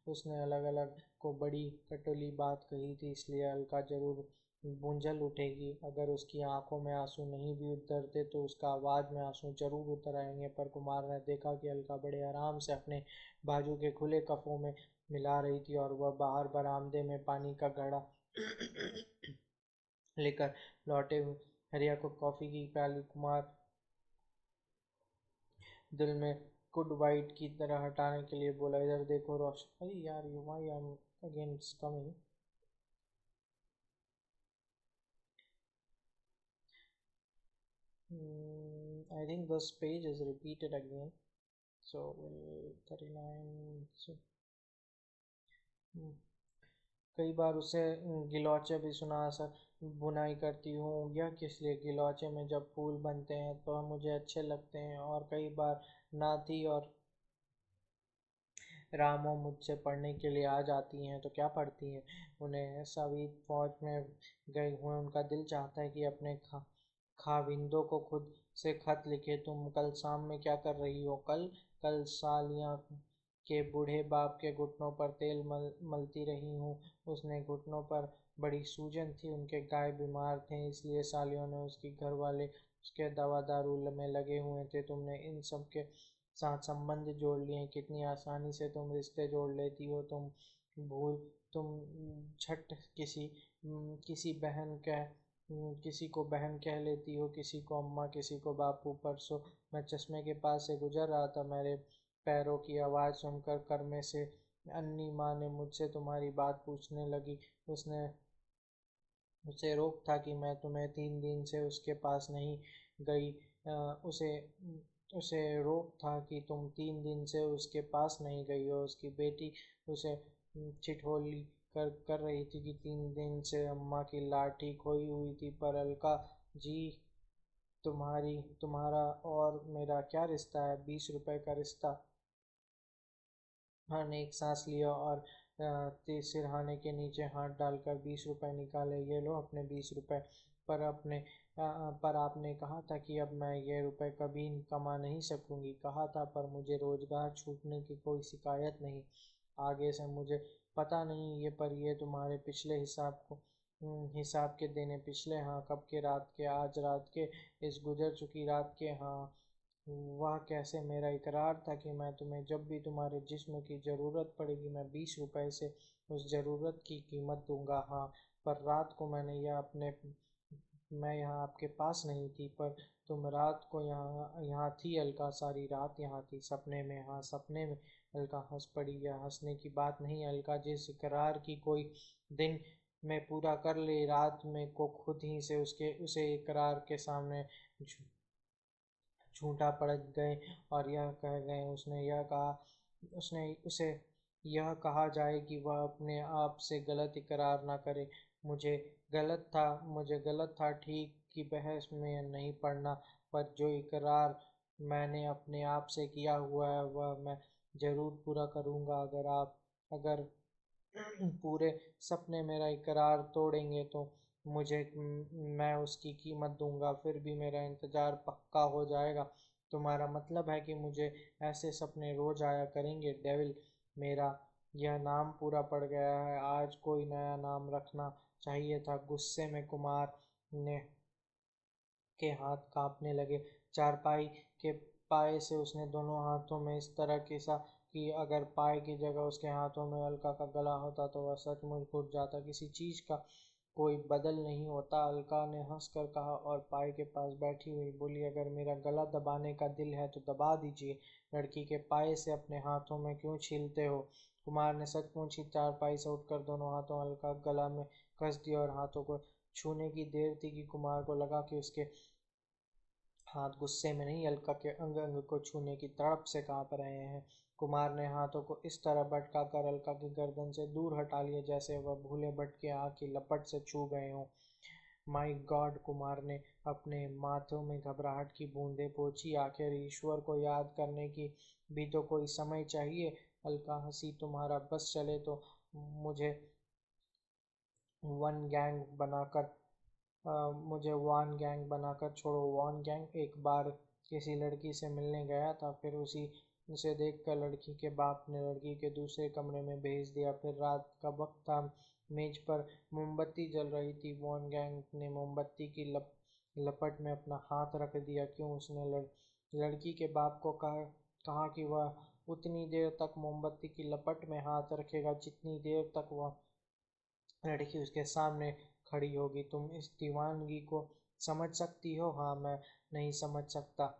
उसने अलग अलग को बड़ी कटुली बात कही थी, इसलिए अलका जरूर भूंजल उठेगी। अगर उसकी आंखों में आंसू नहीं भी उतरते तो उसका आवाज में आंसू जरूर उतर आएंगे। पर कुमार ने देखा कि अलका बड़े आराम से अपने बाजू के खुले कफों में मिला रही थी, और वह बाहर बरामदे में पानी का घड़ा लेकर लौटे हुए हरिया को कॉफी की प्याली। कुमार दिल में गुड वाइट की तरह हटाने के लिए बोला, इधर देखो रोशन। अरे यार, you why I am again coming? I think this page is repeated again. So will 39. So, कई बार उसे गिलौचे भी सुना सक बुनाई करती हूँ। यह किस लिए? गिलौचे में जब फूल बनते हैं तो मुझे अच्छे लगते हैं। और कई बार नाती और रामो मुझसे पढ़ने के लिए आ जाती हैं। तो क्या पढ़ती हैं? उन्हें सभी फौज में गए हुए, उनका दिल चाहता है कि अपने खाविंदों को खुद से खत लिखे। तुम कल शाम में क्या कर रही हो? कल कल सालियाँ के बूढ़े बाप के घुटनों पर तेल मलती रही हूँ। उसने घुटनों पर बड़ी सूजन थी, उनके गाय बीमार थे, इसलिए सालियों ने उसकी घर वाले उसके दवा दारू में लगे हुए थे। तुमने इन सब के साथ संबंध जोड़ लिए। कितनी आसानी से तुम रिश्ते जोड़ लेती हो। भूल तुम झट किसी किसी को बहन कह लेती हो, किसी को अम्मा, किसी को बापू। परसों मैं चश्मे के पास से गुजर रहा था, मेरे पैरों की आवाज़ सुनकर कर्मे से अन्नी माँ ने मुझसे तुम्हारी बात पूछने लगी। उसने उसे रोक था कि मैं तुम्हें 3 दिन से उसके पास नहीं गई। उसे उसे रोक था कि तुम 3 दिन से उसके पास नहीं गई हो। उसकी बेटी उसे ठिठोली कर रही थी कि 3 दिन से अम्मा की लाठी खोई हुई थी। पर अलका जी, तुम्हारा और मेरा क्या रिश्ता है? 20 रुपए का रिश्ता। हाँ ने एक सांस लिया और सिरहाने के नीचे हाथ डालकर 20 रुपए निकाले। ये लो अपने 20 रुपए। पर आपने कहा था कि अब मैं ये रुपए कभी कमा नहीं सकूंगी। कहा था, पर मुझे रोजगार छूटने की कोई शिकायत नहीं। आगे से मुझे पता नहीं, ये पर ये तुम्हारे पिछले हिसाब को हिसाब के देने पिछले, हाँ कब के रात के, आज रात के, इस गुजर चुकी रात के, हाँ वह कैसे मेरा इकरार था कि मैं तुम्हें जब भी तुम्हारे जिस्म की ज़रूरत पड़ेगी मैं 20 रुपए से उस ज़रूरत की कीमत दूंगा। हाँ पर रात को मैं यहाँ आपके पास नहीं थी, पर तुम रात को यहाँ यहाँ थी अलका, सारी रात यहाँ थी सपने में। हाँ सपने में। अलका हंस पड़ी। यह हंसने की बात नहीं अलका, जिस इकरार की कोई दिन में पूरा कर ले, रात में को खुद ही से उसे इकरार के सामने झूठा पड़ गए और यह कह गए, उसने उसे यह कहा जाए कि वह अपने आप से गलत इकरार न करे। मुझे गलत था ठीक की बहस में नहीं पड़ना, पर जो इकरार मैंने अपने आप से किया हुआ है वह मैं ज़रूर पूरा करूँगा। अगर पूरे सपने मेरा इकरार तोड़ेंगे तो मुझे मैं उसकी कीमत दूंगा, फिर भी मेरा इंतज़ार पक्का हो जाएगा। तुम्हारा मतलब है कि मुझे ऐसे सपने रोज आया करेंगे? डेविल, मेरा यह नाम पूरा पड़ गया है, आज कोई नया नाम रखना चाहिए था। गुस्से में कुमार ने के हाथ कांपने लगे। चारपाई के पाए से उसने दोनों हाथों में इस तरह घिसा कि अगर पाए की जगह उसके हाथों में अलका का गला होता तो वह सचमुच घुट जाता। किसी चीज का कोई बदल नहीं होता, अलका ने हंसकर कहा और पाए के पास बैठी हुई बोली, अगर मेरा गला दबाने का दिल है तो दबा दीजिए, लड़की के पाए से अपने हाथों में क्यों छीलते हो? कुमार ने सचमुच ही चारपाई से उठकर दोनों हाथों अलका गला में कस दिया और हाथों को छूने की देर थी कि कुमार को लगा कि उसके हाथ गुस्से में नहीं, अलका के अंग अंग को छूने की तड़प से कांप रहे हैं। कुमार ने हाथों को इस तरह भटका कर अलका की गर्दन से दूर हटा लिया जैसे वह भूले भटके आग की लपट से छू गए हों। My God! कुमार ने अपने माथों में घबराहट की बूंदें पोंछी। आखिर ईश्वर को याद करने की भी तो कोई समय चाहिए। अलका हंसी, तुम्हारा बस चले तो मुझे वन गैंग बनाकर मुझे वान गैंग बनाकर छोड़ो। वान गैंग? एक बार किसी लड़की से मिलने गया था, फिर उसे देखकर लड़की के बाप ने लड़की के दूसरे कमरे में भेज दिया। फिर रात का वक्त था, मेज पर मोमबत्ती जल रही थी। वान गैंग ने मोमबत्ती की लपट में अपना हाथ रख दिया। क्यों? उसने लड़की के बाप को कहा कि वह उतनी देर तक मोमबत्ती की लपट में हाथ रखेगा जितनी देर तक वह लड़की उसके सामने खड़ी होगी। तुम इस दीवानगी को समझ सकती हो? हाँ, मैं नहीं समझ सकता।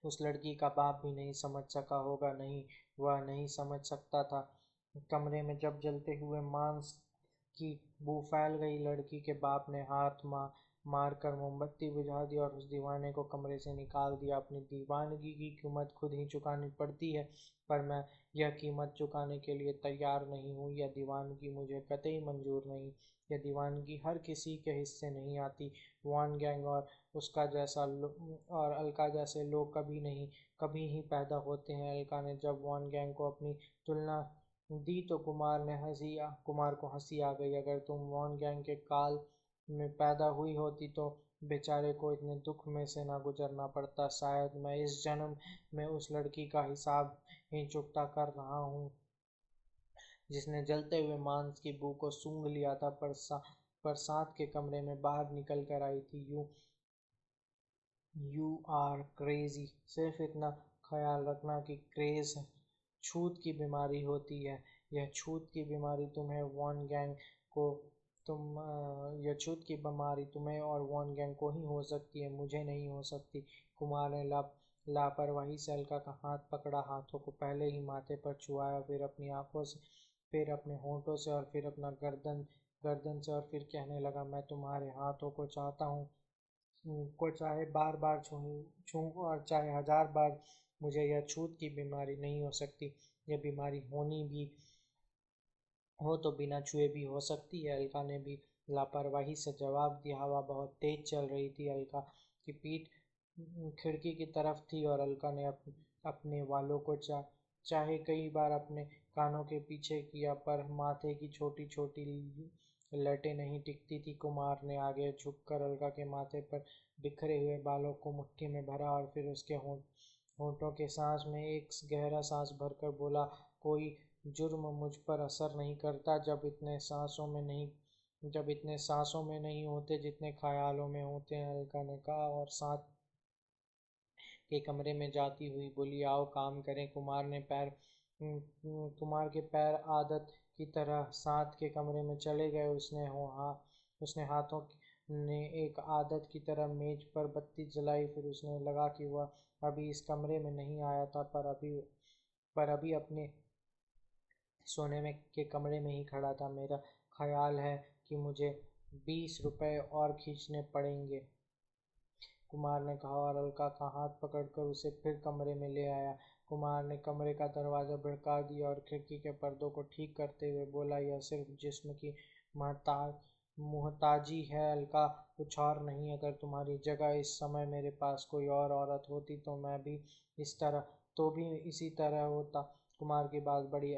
उस लड़की का बाप भी नहीं समझ सका होगा। नहीं, वह नहीं समझ सकता था। कमरे में जब जलते हुए मांस की बू फैल गई, लड़की के बाप ने हाथ मार कर मोमबत्ती बुझा दी और उस दीवाने को कमरे से निकाल दिया। अपनी दीवानगी की कीमत खुद ही चुकानी पड़ती है, पर मैं यह कीमत चुकाने के लिए तैयार नहीं हूँ। यह दीवानगी मुझे कतई मंजूर नहीं। यह दीवानगी हर किसी के हिस्से नहीं आती। वान गैंग और अलका जैसे लोग कभी ही पैदा होते हैं। अलका ने जब वान गैंग को अपनी तुलना दी तो कुमार को हंसी आ गई। अगर तुम वान गैंग के काल में पैदा हुई होती तो बेचारे को इतने दुख में से ना गुजरना पड़ता। शायद मैं इस जन्म में उस लड़की का हिसाब ही चुकता कर रहा हूँ जिसने जलते हुए मांस की बू को सूंघ लिया था, पर साथ के कमरे में बाहर निकल कर आई थी। You are crazy. सिर्फ इतना ख्याल रखना कि क्रेज छूत की बीमारी होती है। यह छूत की बीमारी तुम्हें वॉन गैंग को तुम यह छूत की बीमारी तुम्हें और वॉन गैंग को ही हो सकती है, मुझे नहीं हो सकती। कुमार ने लापरवाही से अलका का हाथ पकड़ा, हाथों को पहले ही माथे पर छुआया, फिर अपनी आंखों से, फिर अपने होंठों से और फिर अपना गर्दन से, और फिर कहने लगा, मैं तुम्हारे हाथों को चाहता हूँ, को चाहे बार बार छूं और चाहे 1000 बार। मुझे यह छूत की बीमारी नहीं हो सकती। यह बीमारी होनी भी हो तो बिना छुए भी हो सकती है। अलका ने भी लापरवाही से जवाब दिया। हवा बहुत तेज चल रही थी। अलका की पीठ खिड़की की तरफ थी और अलका ने अपने वालों को चाहे कई बार अपने कानों के पीछे किया, पर माथे की छोटी छोटी लटें नहीं टिकती थी। कुमार ने आगे झुककर अलका के माथे पर बिखरे हुए बालों को मुट्ठी में भरा और फिर उसके होंठों के सांस में एक गहरा सांस भरकर बोला, कोई जुर्म मुझ पर असर नहीं करता जब इतने सांसों में नहीं जब इतने सांसों में नहीं होते जितने ख्यालों में होते हैं, अलका ने कहा, और साथ के कमरे में जाती हुई बोली, आओ काम करें। कुमार के पैर आदत की तरह साथ के कमरे में चले गए। उसने हाथों ने एक आदत की तरह मेज पर बत्ती जलाई। फिर उसने लगा कि वह अभी इस कमरे में नहीं आया था, पर अभी अपने सोने में के कमरे में ही खड़ा था। मेरा ख्याल है कि मुझे 20 रुपए और खींचने पड़ेंगे, कुमार ने कहा, और अलका का हाथ पकड़कर उसे फिर कमरे में ले आया। कुमार ने कमरे का दरवाज़ा भड़का दिया और खिड़की के पर्दों को ठीक करते हुए बोला, यह सिर्फ जिस्म की मुहताजी है अलका, कुछ और नहीं। अगर तुम्हारी जगह इस समय मेरे पास कोई और औरत होती तो मैं भी इसी तरह होता। कुमार की बात बड़ी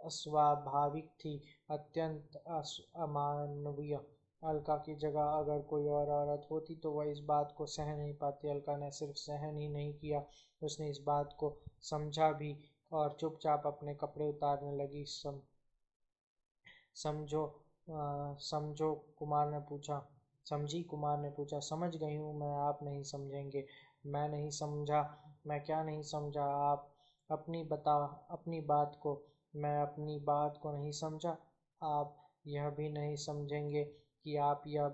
अस्वाभाविक थी, अत्यंत अमानवीय। अलका की जगह अगर कोई और औरत होती तो वह इस बात को सह नहीं पाती। अलका ने सिर्फ सहन ही नहीं किया, उसने इस बात को समझा भी, और चुपचाप अपने कपड़े उतारने लगी। समझो समझो, कुमार ने पूछा। समझी, कुमार ने पूछा। समझ गई हूँ मैं, आप नहीं समझेंगे। मैं नहीं समझा। मैं क्या नहीं समझा? आप अपनी बात को। मैं अपनी बात को नहीं समझा। आप यह भी नहीं समझेंगे कि आपने यह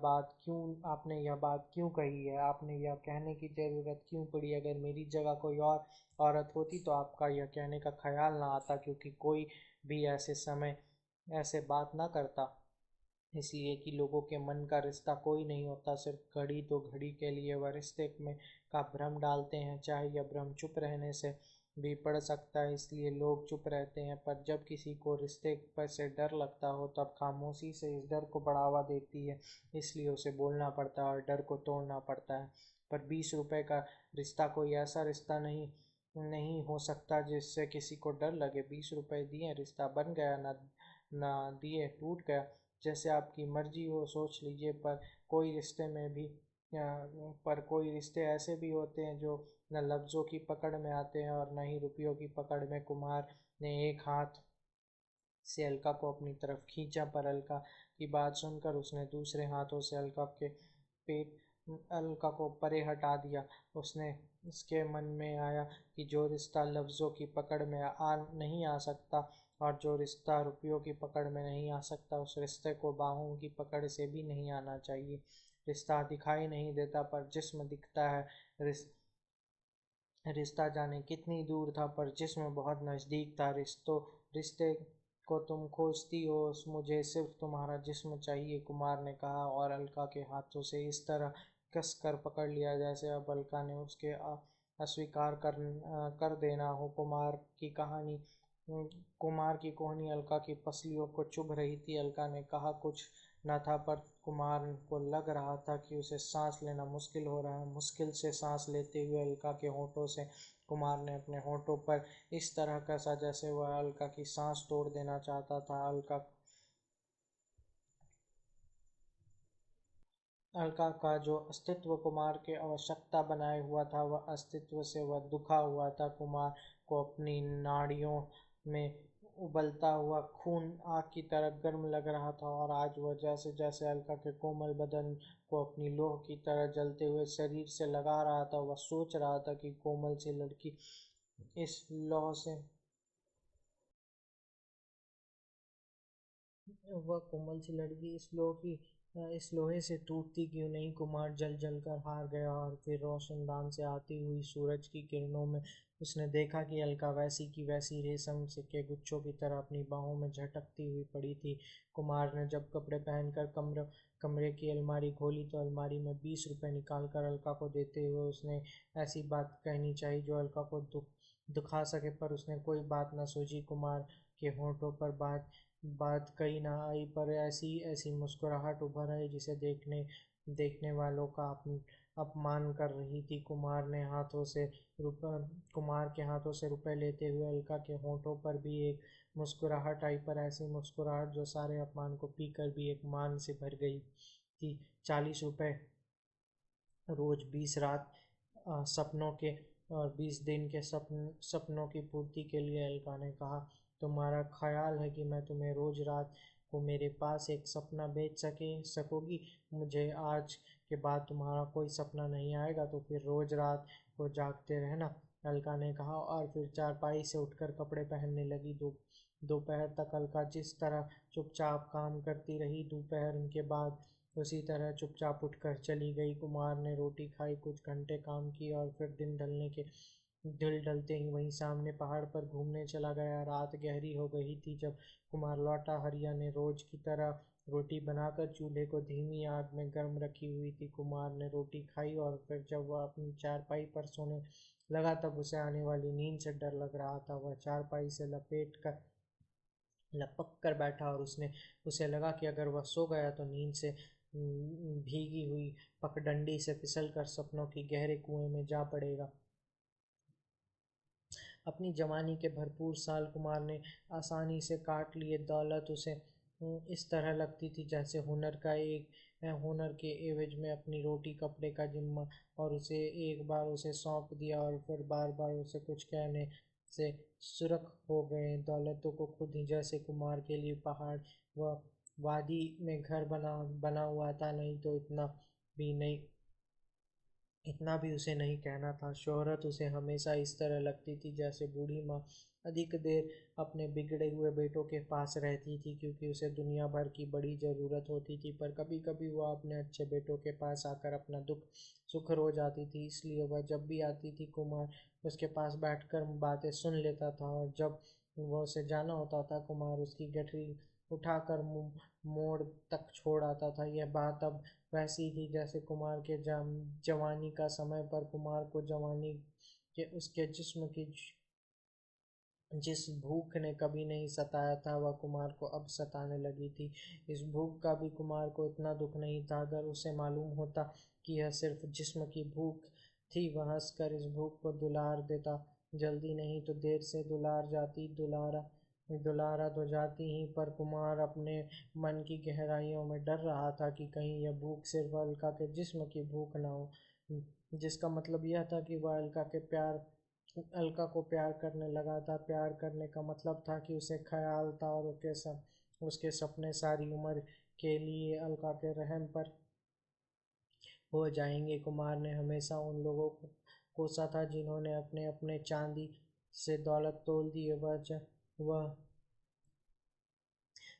बात क्यों कही है, आपने यह कहने की ज़रूरत क्यों पड़ी। अगर मेरी जगह कोई और औरत होती तो आपका यह कहने का ख्याल ना आता, क्योंकि कोई भी ऐसे समय ऐसे बात ना करता। इसलिए कि लोगों के मन का रिश्ता कोई नहीं होता, सिर्फ घड़ी दो घड़ी के लिए वह रिश्ते में का भ्रम डालते हैं, चाहे यह भ्रम चुप रहने से भी पड़ सकता है, इसलिए लोग चुप रहते हैं। पर जब किसी को रिश्ते पर से डर लगता हो तब खामोशी से इस डर को बढ़ावा देती है, इसलिए उसे बोलना पड़ता है और डर को तोड़ना पड़ता है। पर 20 रुपए का रिश्ता कोई ऐसा रिश्ता नहीं नहीं हो सकता जिससे किसी को डर लगे। 20 रुपए दिए, रिश्ता बन गया, ना दिए टूट गया। जैसे आपकी मर्जी हो, सोच लीजिए। पर कोई रिश्ते ऐसे भी होते हैं जो न लफ्ज़ों की पकड़ में आते हैं और न ही रुपयों की पकड़ में। कुमार ने एक हाथ से अलका को अपनी तरफ खींचा, पर अलका की बात सुनकर उसने दूसरे हाथों से पेट अलका को परे हटा दिया। उसके मन में आया कि जो रिश्ता लफ्ज़ों की पकड़ में नहीं आ सकता और जो रिश्ता रुपयों की पकड़ में नहीं आ सकता, उस रिश्ते को बाहों की पकड़ से भी नहीं आना चाहिए। रिश्ता दिखाई नहीं देता पर जिस्म दिखता है। रिश्ता जाने कितनी दूर था पर जिस्म बहुत नज़दीक था। रिश्ते को तुम खोजती हो, मुझे सिर्फ तुम्हारा जिस्म चाहिए, कुमार ने कहा, और अलका के हाथों से इस तरह कस कर पकड़ लिया जैसे अब अलका ने उसके अस्वीकार कर देना हो। कुमार की कोहनी अलका की पसलियों को चुभ रही थी। अलका ने कहा कुछ न था, पर कुमार को लग रहा था कि उसे सांस लेना मुश्किल हो रहा है। मुश्किल से सांस लेते हुए अलका के होठों से कुमार ने अपने होठों पर इस तरह कसा जैसे वह अलका की सांस तोड़ देना चाहता था। अलका का जो अस्तित्व कुमार के आवश्यकता बनाए हुआ था, वह अस्तित्व से वह दुखा हुआ था। कुमार को अपनी नाड़ियों में उबलता हुआ खून आग की तरह गर्म लग रहा था, और आज वह जैसे जैसे अलका के कोमल बदन को अपनी लोह की तरह जलते हुए शरीर से लगा रहा था, वह सोच रहा था कि इस लौह से वह कोमल सी लड़की इस लोहे से टूटती क्यों नहीं। कुमार जल जल कर हार गया, और फिर रोशनदान से आती हुई सूरज की किरणों में उसने देखा कि अलका वैसी की वैसी रेशम से के गुच्छों की तरह अपनी बाहों में झटकती हुई पड़ी थी। कुमार ने जब कपड़े पहनकर कमरे की अलमारी खोली तो अलमारी में 20 रुपए निकाल कर अलका को देते हुए उसने ऐसी बात कहनी चाहिए जो अलका को दुखा सके, पर उसने कोई बात न सोची। कुमार के होठों पर बात कही ना आई, पर ऐसी ऐसी मुस्कुराहट उभर आई जिसे देखने वालों का अपमान कर रही थी। कुमार के हाथों से रुपए लेते हुए अलका के होठों पर भी एक मुस्कुराहट आई, पर ऐसी मुस्कुराहट जो सारे अपमान को पीकर भी एक मान से भर गई थी। 40 रुपए रोज, 20 रात सपनों के और 20 दिन के सपनों की पूर्ति के लिए। अलका ने कहा, तुम्हारा ख्याल है कि मैं तुम्हें रोज रात को मेरे पास एक सपना बेच सकोगी? मुझे आज के बाद तुम्हारा कोई सपना नहीं आएगा तो फिर रोज रात को जागते रहना, अलका ने कहा और फिर चारपाई से उठकर कपड़े पहनने लगी। दोपहर तक अलका जिस तरह चुपचाप काम करती रही, दोपहर के बाद उसी तरह चुपचाप उठकर चली गई। कुमार ने रोटी खाई, कुछ घंटे काम किया और फिर दिल ढलते ही वहीं सामने पहाड़ पर घूमने चला गया। रात गहरी हो गई थी जब कुमार लौटा। हरिया ने रोज की तरह रोटी बनाकर चूल्हे को धीमी आग में गर्म रखी हुई थी। कुमार ने रोटी खाई और फिर जब वह अपनी चारपाई पर सोने लगा तब उसे आने वाली नींद से डर लग रहा था। वह चारपाई से लपक कर बैठा और उसे लगा कि अगर वह सो गया तो नींद से भीगी हुई पगडंडी से फिसल कर सपनों की गहरे कुएं में जा पड़ेगा। अपनी जवानी के भरपूर साल कुमार ने आसानी से काट लिए। दौलत उसे इस तरह लगती थी जैसे हुनर के एवज में अपनी रोटी कपड़े का जिम्मा, और उसे एक बार उसे सौंप दिया और फिर बार बार उसे कुछ कहने से सुरख हो गए। दौलतों को खुद ही जैसे कुमार के लिए पहाड़ व वादी में घर बना हुआ था, नहीं तो इतना भी उसे नहीं कहना था। शोहरत उसे हमेशा इस तरह लगती थी जैसे बूढ़ी माँ अधिक देर अपने बिगड़े हुए बेटों के पास रहती थी, क्योंकि उसे दुनिया भर की बड़ी ज़रूरत होती थी, पर कभी कभी वह अपने अच्छे बेटों के पास आकर अपना दुख सुख रो जाती थी। इसलिए वह जब भी आती थी कुमार उसके पास बैठकर बातें सुन लेता था, और जब वह उसे जाना होता था कुमार उसकी गठरी उठाकर मोड़ तक छोड़ आता था। यह बात अब वैसी थी जैसे कुमार के जवानी का समय, पर कुमार को जवानी के उसके जिस्म की जिस भूख ने कभी नहीं सताया था वह कुमार को अब सताने लगी थी। इस भूख का भी कुमार को इतना दुख नहीं था। अगर उसे मालूम होता कि यह सिर्फ जिस्म की भूख थी, वह हंसकर इस भूख को दुलार देता। जल्दी नहीं तो देर से दुलारा तो जाती ही, पर कुमार अपने मन की गहराइयों में डर रहा था कि कहीं यह भूख सिर्फ अलका के जिस्म की भूख न हो, जिसका मतलब यह था कि वह अलका को प्यार करने लगा था। प्यार करने का मतलब था कि उसे ख्याल था और उसके सपने सारी उम्र के लिए अलका के रहम पर हो जाएंगे। कुमार ने हमेशा उन लोगों को कोसा था जिन्होंने अपने अपने चांदी से दौलत तोल दी। वह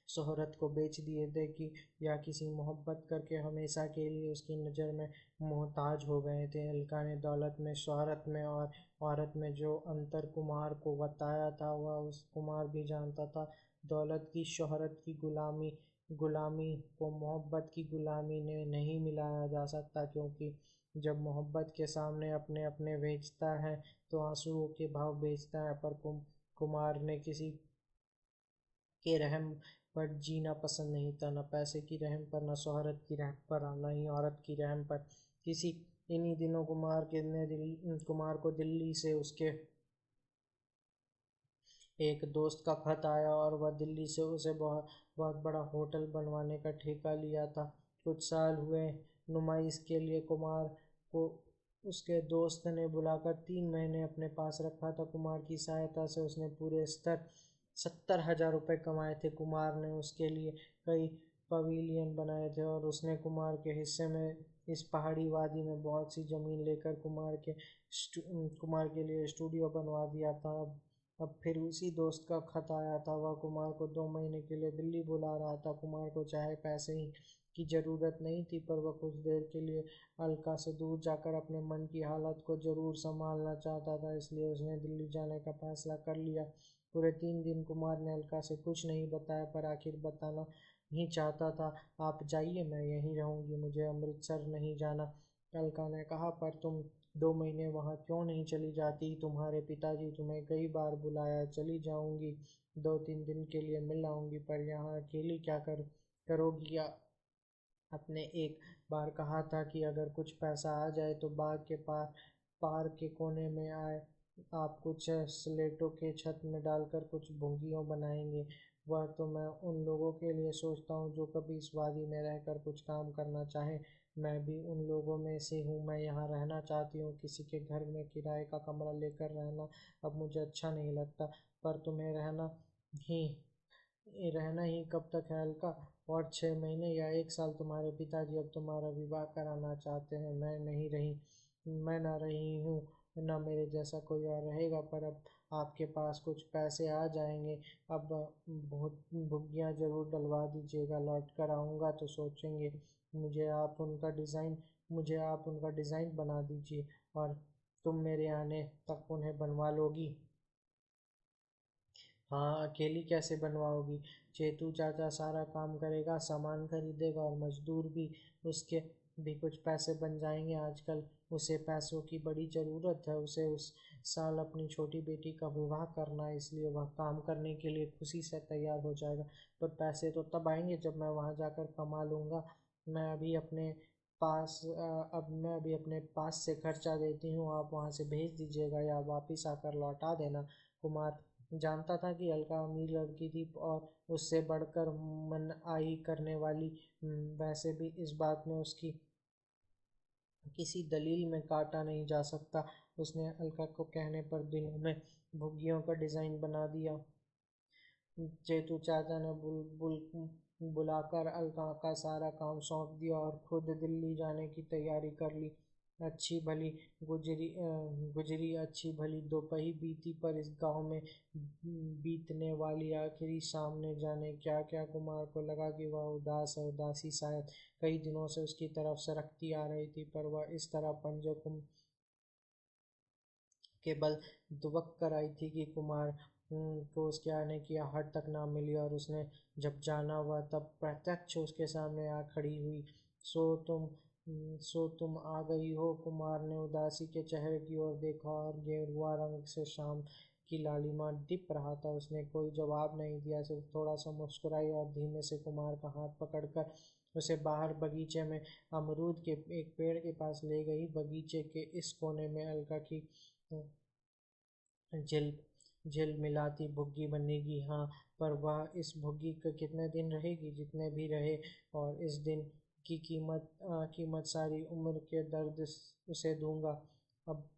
शोहरत को बेच दिए थे कि या किसी मोहब्बत करके हमेशा के लिए उसकी नज़र में मोहताज हो गए थे। अलका ने दौलत में, शोहरत में और औरत में जो अंतर कुमार को बताया था वह उस कुमार भी जानता था। दौलत की शोहरत की गुलामी को मोहब्बत की गुलामी ने नहीं मिलाया जा सकता, क्योंकि जब मोहब्बत के सामने अपने अपने बेचता है तो आंसुओं के भाव बेचता है। पर कुमार ने किसी के रहम पर जीना पसंद नहीं था, न पैसे की रहम पर, न शोहरत की रहम पर, न ही औरत की रहम पर किसी। इन्हीं दिनों कुमार को दिल्ली से उसके एक दोस्त का खत आया और वह दिल्ली से उसे बहुत बड़ा होटल बनवाने का ठेका लिया था। कुछ साल हुए नुमाइश के लिए कुमार को उसके दोस्त ने बुलाकर 3 महीने अपने पास रखा था। कुमार की सहायता से उसने पूरे 70,000 रुपये कमाए थे। कुमार ने उसके लिए कई पवेलियन बनाए थे और उसने कुमार के हिस्से में इस पहाड़ी वादी में बहुत सी जमीन लेकर कुमार के लिए स्टूडियो बनवा दिया था। अब फिर उसी दोस्त का खत आया था। वह कुमार को 2 महीने के लिए दिल्ली बुला रहा था। कुमार को चाहे पैसे ही की जरूरत नहीं थी, पर वह कुछ देर के लिए अलका से दूर जाकर अपने मन की हालत को जरूर संभालना चाहता था, इसलिए उसने दिल्ली जाने का फैसला कर लिया। पूरे 3 दिन कुमार ने अलका से कुछ नहीं बताया, पर आखिर बताना ही चाहता था। आप जाइए, मैं यहीं रहूंगी, मुझे अमृतसर नहीं जाना, अलका ने कहा। पर तुम 2 महीने वहाँ क्यों नहीं चली जाती? तुम्हारे पिताजी तुम्हें कई बार बुलाया। चली जाऊंगी, 2-3 दिन के लिए मिल आऊंगी, पर यहाँ अकेली क्या करोगी? आपने एक बार कहा था कि अगर कुछ पैसा आ जाए तो बाग के पार के कोने में आए आप कुछ स्लेटों के छत में डालकर कुछ भुंगियों बनाएंगे। वह तो मैं उन लोगों के लिए सोचता हूँ जो कभी इस वादी में रहकर कुछ काम करना चाहे। मैं भी उन लोगों में से हूँ। मैं यहाँ रहना चाहती हूँ, किसी के घर में किराए का कमरा लेकर रहना अब मुझे अच्छा नहीं लगता। पर तुम्हें रहना ही रहना ही कब तक है अलका? और 6 महीने या 1 साल? तुम्हारे पिताजी अब तुम्हारा विवाह कराना चाहते हैं। मैं ना रही हूँ, ना मेरे जैसा कोई और रहेगा, पर अब आपके पास कुछ पैसे आ जाएंगे। अब बहुत भुग्गियाँ जरूर डलवा दीजिएगा, लौट कर आऊँगा तो सोचेंगे। मुझे आप उनका डिज़ाइन मुझे आप उनका डिज़ाइन बना दीजिए, और तुम मेरे आने तक उन्हें बनवा लोगी? हाँ, अकेली कैसे बनवाओगी? चेतू चाचा सारा काम करेगा, सामान खरीदेगा, और मजदूर भी। उसके भी कुछ पैसे बन जाएंगे। आजकल उसे पैसों की बड़ी ज़रूरत है। उसे उस साल अपनी छोटी बेटी का विवाह करना है, इसलिए वह काम करने के लिए खुशी से तैयार हो जाएगा। पर पैसे तो तब आएंगे जब मैं वहाँ जाकर कमा लूँगा। मैं अभी अपने पास से खर्चा देती हूँ, आप वहाँ से भेज दीजिएगा या वापिस आकर लौटा देना। कुमार जानता था कि अलका अमीर लड़की थी और उससे बढ़कर मनआई करने वाली। वैसे भी इस बात में उसकी किसी दलील में काटा नहीं जा सकता। उसने अलका को कहने पर दिनों में भुग्गियों का डिज़ाइन बना दिया। जेठू चाचा ने बुलाकर अलका का सारा काम सौंप दिया और खुद दिल्ली जाने की तैयारी कर ली। अच्छी भली गुजरी अच्छी भली दोपहरी बीती, पर इस गांव में बीतने वाली आखिरी शाम ने जाने क्या क्या। कुमार को लगा कि वह उदास है। उदासी शायद कई दिनों से उसकी तरफ सरकती आ रही थी, पर वह इस तरह पंजों के बल दुबक कर आई थी कि कुमार को उसके आने की आहट तक ना मिली, और उसने जब जाना हुआ तब प्रत्यक्ष उसके सामने आ खड़ी हुई। सो तुम आ गई हो? कुमार ने उदासी के चेहरे की ओर देखा, और गेरुआ रंग से शाम की लालिमा दिप रहा था। उसने कोई जवाब नहीं दिया, सिर्फ थोड़ा सा मुस्कुराई और धीमे से कुमार का हाथ पकड़कर उसे बाहर बगीचे में अमरूद के एक पेड़ के पास ले गई। बगीचे के इस कोने में अलका की झिल झिलमिलाती भुग्गी बनेगी। हाँ, पर वह इस भुग्गी के कितने दिन रहेगी? जितने भी रहे। और इस दिन की कीमत सारी उम्र के दर्द उसे दूंगा। अब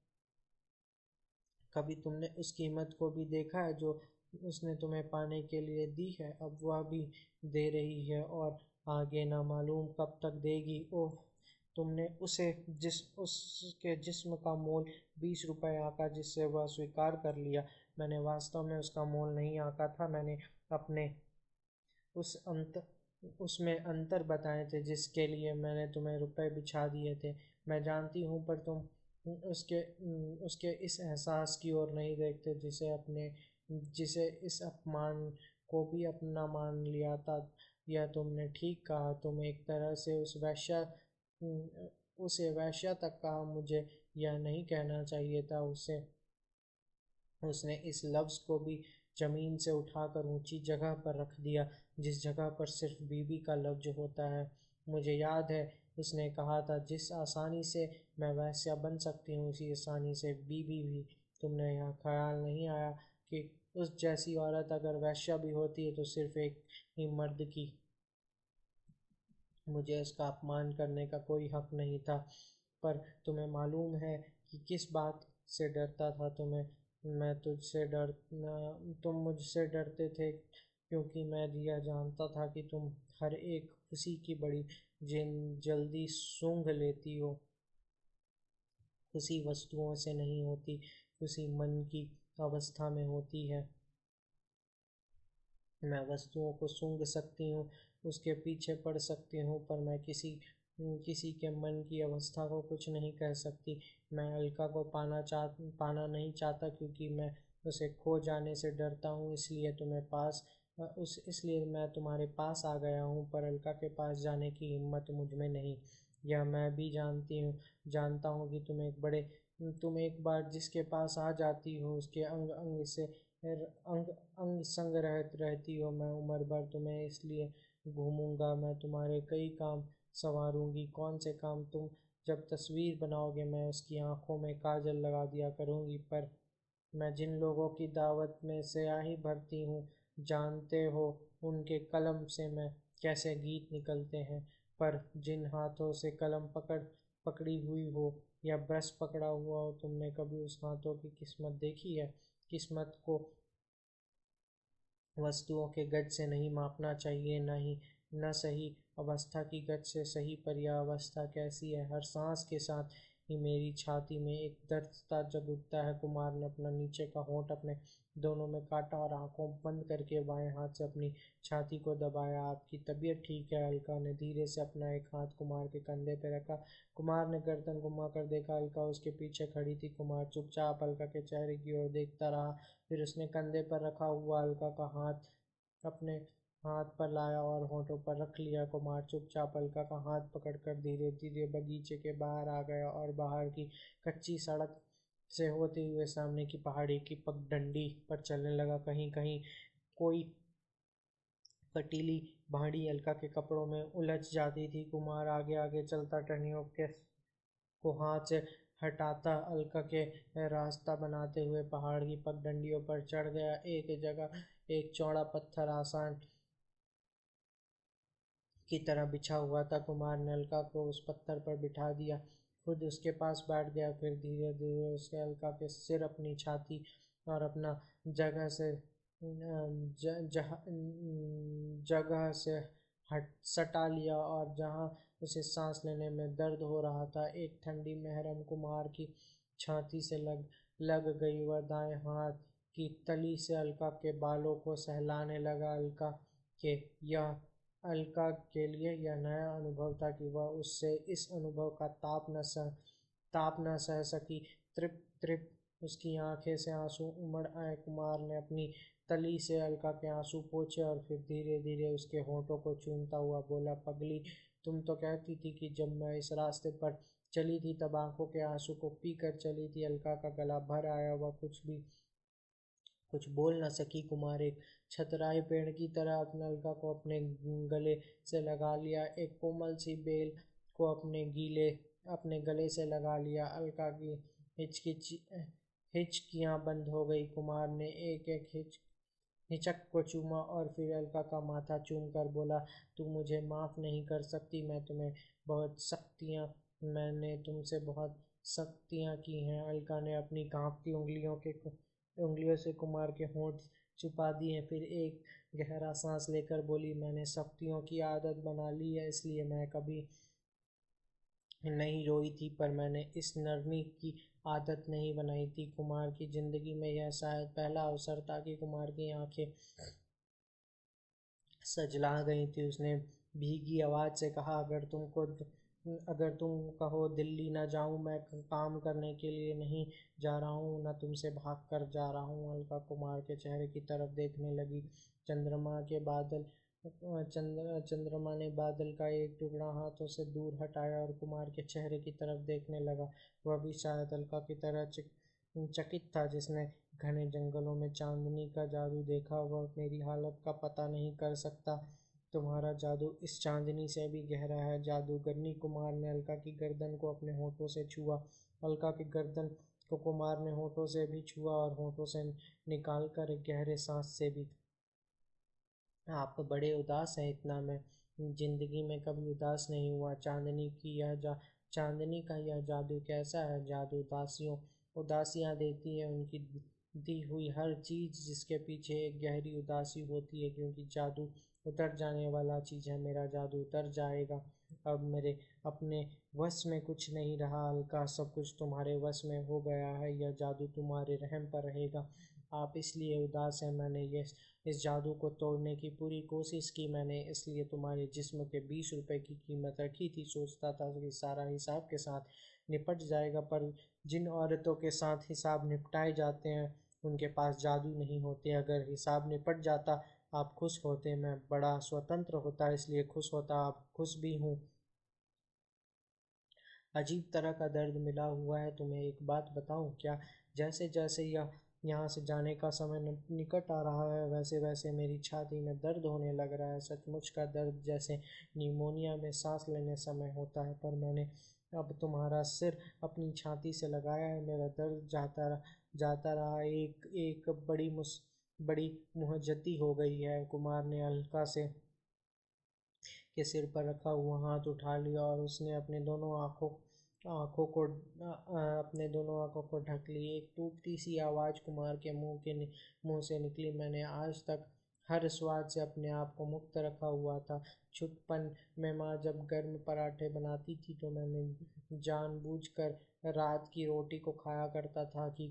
कभी तुमने उस कीमत को भी देखा है जो उसने तुम्हें पाने के लिए दी है? अब वह भी दे रही है, और आगे ना मालूम कब तक देगी। ओह, तुमने उसे उसके जिस्म का मोल 20 रुपए आंका, जिससे वह स्वीकार कर लिया। मैंने वास्तव में उसका मोल नहीं आंका था। मैंने अपने उस अंत उसमें अंतर बताए थे जिसके लिए मैंने तुम्हें रुपए बिछा दिए थे। मैं जानती हूँ, पर तुम उसके उसके इस एहसास की ओर नहीं देखते जिसे इस अपमान को भी अपना मान लिया था। यह तुमने ठीक कहा। तुम एक तरह से उसे वैश्या तक कहा। मुझे यह नहीं कहना चाहिए था। उसने इस लफ्ज़ को भी जमीन से उठाकर ऊंची जगह पर रख दिया, जिस जगह पर सिर्फ बीबी का लफ्ज़ होता है। मुझे याद है उसने कहा था, जिस आसानी से मैं वैश्या बन सकती हूँ, उसी आसानी से बीबी भी। तुमने यह ख्याल नहीं आया कि उस जैसी औरत अगर वैश्या भी होती है तो सिर्फ एक ही मर्द की। मुझे उसका अपमान करने का कोई हक नहीं था। पर तुम्हें मालूम है कि किस बात से डरता था तुम्हें? मैं तुझसे डर तुम मुझसे डरते थे, क्योंकि मैं यह जानता था कि तुम हर एक खुशी की बड़ी जल्दी सूंघ लेती हो। खुशी वस्तुओं से नहीं होती, खुशी मन की अवस्था में होती है। मैं वस्तुओं को सूंघ सकती हूँ, उसके पीछे पड़ सकती हूँ, पर मैं किसी के मन की अवस्था को कुछ नहीं कह सकती। मैं अलका को पाना नहीं चाहता, क्योंकि मैं उसे खो जाने से डरता हूँ। इसलिए मैं तुम्हारे पास आ गया हूँ, पर अलका के पास जाने की हिम्मत मुझ में नहीं। यह मैं भी जानता हूँ कि तुम एक बार जिसके पास आ जाती हो, उसके अंग अंग संग रहती हो। मैं उम्र भर तुम्हें इसलिए घूमूंगा। मैं तुम्हारे कई काम संवारूंगी। कौन से काम? तुम जब तस्वीर बनाओगे, मैं उसकी आंखों में काजल लगा दिया करूंगी। पर मैं जिन लोगों की दावत में स्याही भरती हूँ, जानते हो उनके कलम से मैं कैसे गीत निकलते हैं। पर जिन हाथों से कलम पकड़ी हुई हो या ब्रश पकड़ा हुआ हो, तुमने कभी उस हाथों की किस्मत देखी है? किस्मत को वस्तुओं के गज से नहीं मापना चाहिए, न सही अवस्था की गज से। सही पर्यावस्था कैसी है? हर सांस के साथ ही मेरी छाती में एक दर्द सा जग उठता है। कुमार ने अपना नीचे का होंठ अपने दोनों में काटा और आंखों बंद करके बाएं हाथ से अपनी छाती को दबाया। आपकी तबीयत ठीक है? अलका ने धीरे से अपना एक हाथ कुमार के कंधे पर रखा। कुमार ने गर्दन घुमाकर देखा। अलका उसके पीछे खड़ी थी। कुमार चुपचाप अलका के चेहरे की ओर देखता रहा। फिर उसने कंधे पर रखा हुआ अलका का हाथ अपने हाथ पर लाया और होठों पर रख लिया। कुमार चुपचाप अलका का हाथ पकड़कर धीरे धीरे बगीचे के बाहर आ गया और बाहर की कच्ची सड़क से होते हुए सामने की पहाड़ी की पगडंडी पर चलने लगा। कहीं कहीं कोई कटीली भाड़ी अलका के कपड़ों में उलझ जाती थी। कुमार आगे आगे चलता, टहनियों के को हाथ से हटाता, अलका के रास्ता बनाते हुए पहाड़ की पगडंडियों पर चढ़ गया। एक जगह एक चौड़ा पत्थर आसान की तरह बिछा हुआ था। कुमार ने अलका को उस पत्थर पर बिठा दिया, खुद उसके पास बैठ गया। फिर धीरे धीरे उसने अलका के सिर, अपनी छाती और अपना जगह से जगह से हट सटा लिया, और जहाँ उसे सांस लेने में दर्द हो रहा था, एक ठंडी महरम कुमार की छाती से लग गई। वह दाएं हाथ की तली से अलका के बालों को सहलाने लगा। अलका के लिए यह नया अनुभव था कि वह उससे इस अनुभव का ताप न सह सकी। त्रिप त्रिप उसकी आंखें से आंसू उमड़ आए। कुमार ने अपनी तली से अलका के आंसू पोंछे और फिर धीरे धीरे उसके होठों को चूमता हुआ बोला, पगली, तुम तो कहती थी कि जब मैं इस रास्ते पर चली थी तब आंखों के आंसू को पी कर चली थी। अलका का गला भर आया। वह कुछ बोल न सकी। कुमार एक छतराई पेड़ की तरह अपने अलका को अपने गले से लगा लिया, एक कोमल सी बेल को अपने गले से लगा लिया। अलका की हिचकियां बंद हो गई। कुमार ने एक एक हिचक को चूमा और फिर अलका का माथा चूम कर बोला, तू मुझे माफ नहीं कर सकती। मैंने तुमसे बहुत सख्तियां की हैं। अलका ने अपनी कांपती उंगलियों से कुमार के होंठ छुपा दिए। फिर एक गहरा सांस लेकर बोली, मैंने सख्तियों की आदत बना ली है, इसलिए मैं कभी नहीं रोई थी, पर मैंने इस नरमी की आदत नहीं बनाई थी। कुमार की जिंदगी में यह शायद पहला अवसर था कि कुमार की आंखें सजला गई थी। उसने भीगी आवाज से कहा, अगर तुम कहो दिल्ली न जाऊं, मैं काम करने के लिए नहीं जा रहा हूँ, न तुमसे भाग कर जा रहा हूँ। अलका कुमार के चेहरे की तरफ देखने लगी। चंद्रमा ने बादल का एक टुकड़ा हाथों से दूर हटाया और कुमार के चेहरे की तरफ देखने लगा। वह भी शायद अलका की तरह चकित था, जिसने घने जंगलों में चांदनी का जादू देखा। वह मेरी हालत का पता नहीं कर सकता। तुम्हारा जादू इस चांदनी से भी गहरा है, जादूगरनी। कुमार ने अलका की गर्दन को अपने होठों से छुआ। अलका की गर्दन को कुमार ने होठों से भी छुआ और होठों से निकाल कर एक गहरे सांस से भी। आप बड़े उदास हैं। इतना मैं जिंदगी में कभी उदास नहीं हुआ। चांदनी का यह जादू कैसा है? जादू उदासियां देती है, उनकी दी हुई हर चीज जिसके पीछे एक गहरी उदासी होती है, क्योंकि जादू उतर जाने वाला चीज है। मेरा जादू उतर जाएगा। अब मेरे अपने वश में कुछ नहीं रहा। अलका, सब कुछ तुम्हारे वश में हो गया है। यह जादू तुम्हारे रहम पर रहेगा। आप इसलिए उदास हैं। मैंने इस जादू को तोड़ने की पूरी कोशिश की। मैंने इसलिए तुम्हारे जिस्म के 20 रुपए की कीमत रखी थी। सोचता था कि सारा हिसाब के साथ निपट जाएगा, पर जिन औरतों के साथ हिसाब निपटाए जाते हैं उनके पास जादू नहीं होते। अगर हिसाब निपट जाता, आप खुश होते, मैं बड़ा स्वतंत्र होता, इसलिए खुश होता। आप खुश भी हूँ। अजीब तरह का दर्द मिला हुआ है। तुम्हें एक बात बताऊं क्या? जैसे जैसे यह यहाँ से जाने का समय निकट आ रहा है, वैसे वैसे मेरी छाती में दर्द होने लग रहा है। सचमुच का दर्द, जैसे निमोनिया में सांस लेने समय होता है। पर मैंने अब तुम्हारा सिर अपनी छाती से लगाया है। मेरा दर्द जाता रहा। एक बड़ी मुहज्जती हो गई है। कुमार ने अलका से के सिर पर रखा हुआ हाथ उठा लिया और उसने अपने दोनों आंखों को ढक ली। एक टूटती सी आवाज कुमार के मुंह से निकली, मैंने आज तक हर स्वाद से अपने आप को मुक्त रखा हुआ था। छुटपन में माँ जब गर्म पराठे बनाती थी तो मैंने जानबूझकर रात की रोटी को खाया करता था कि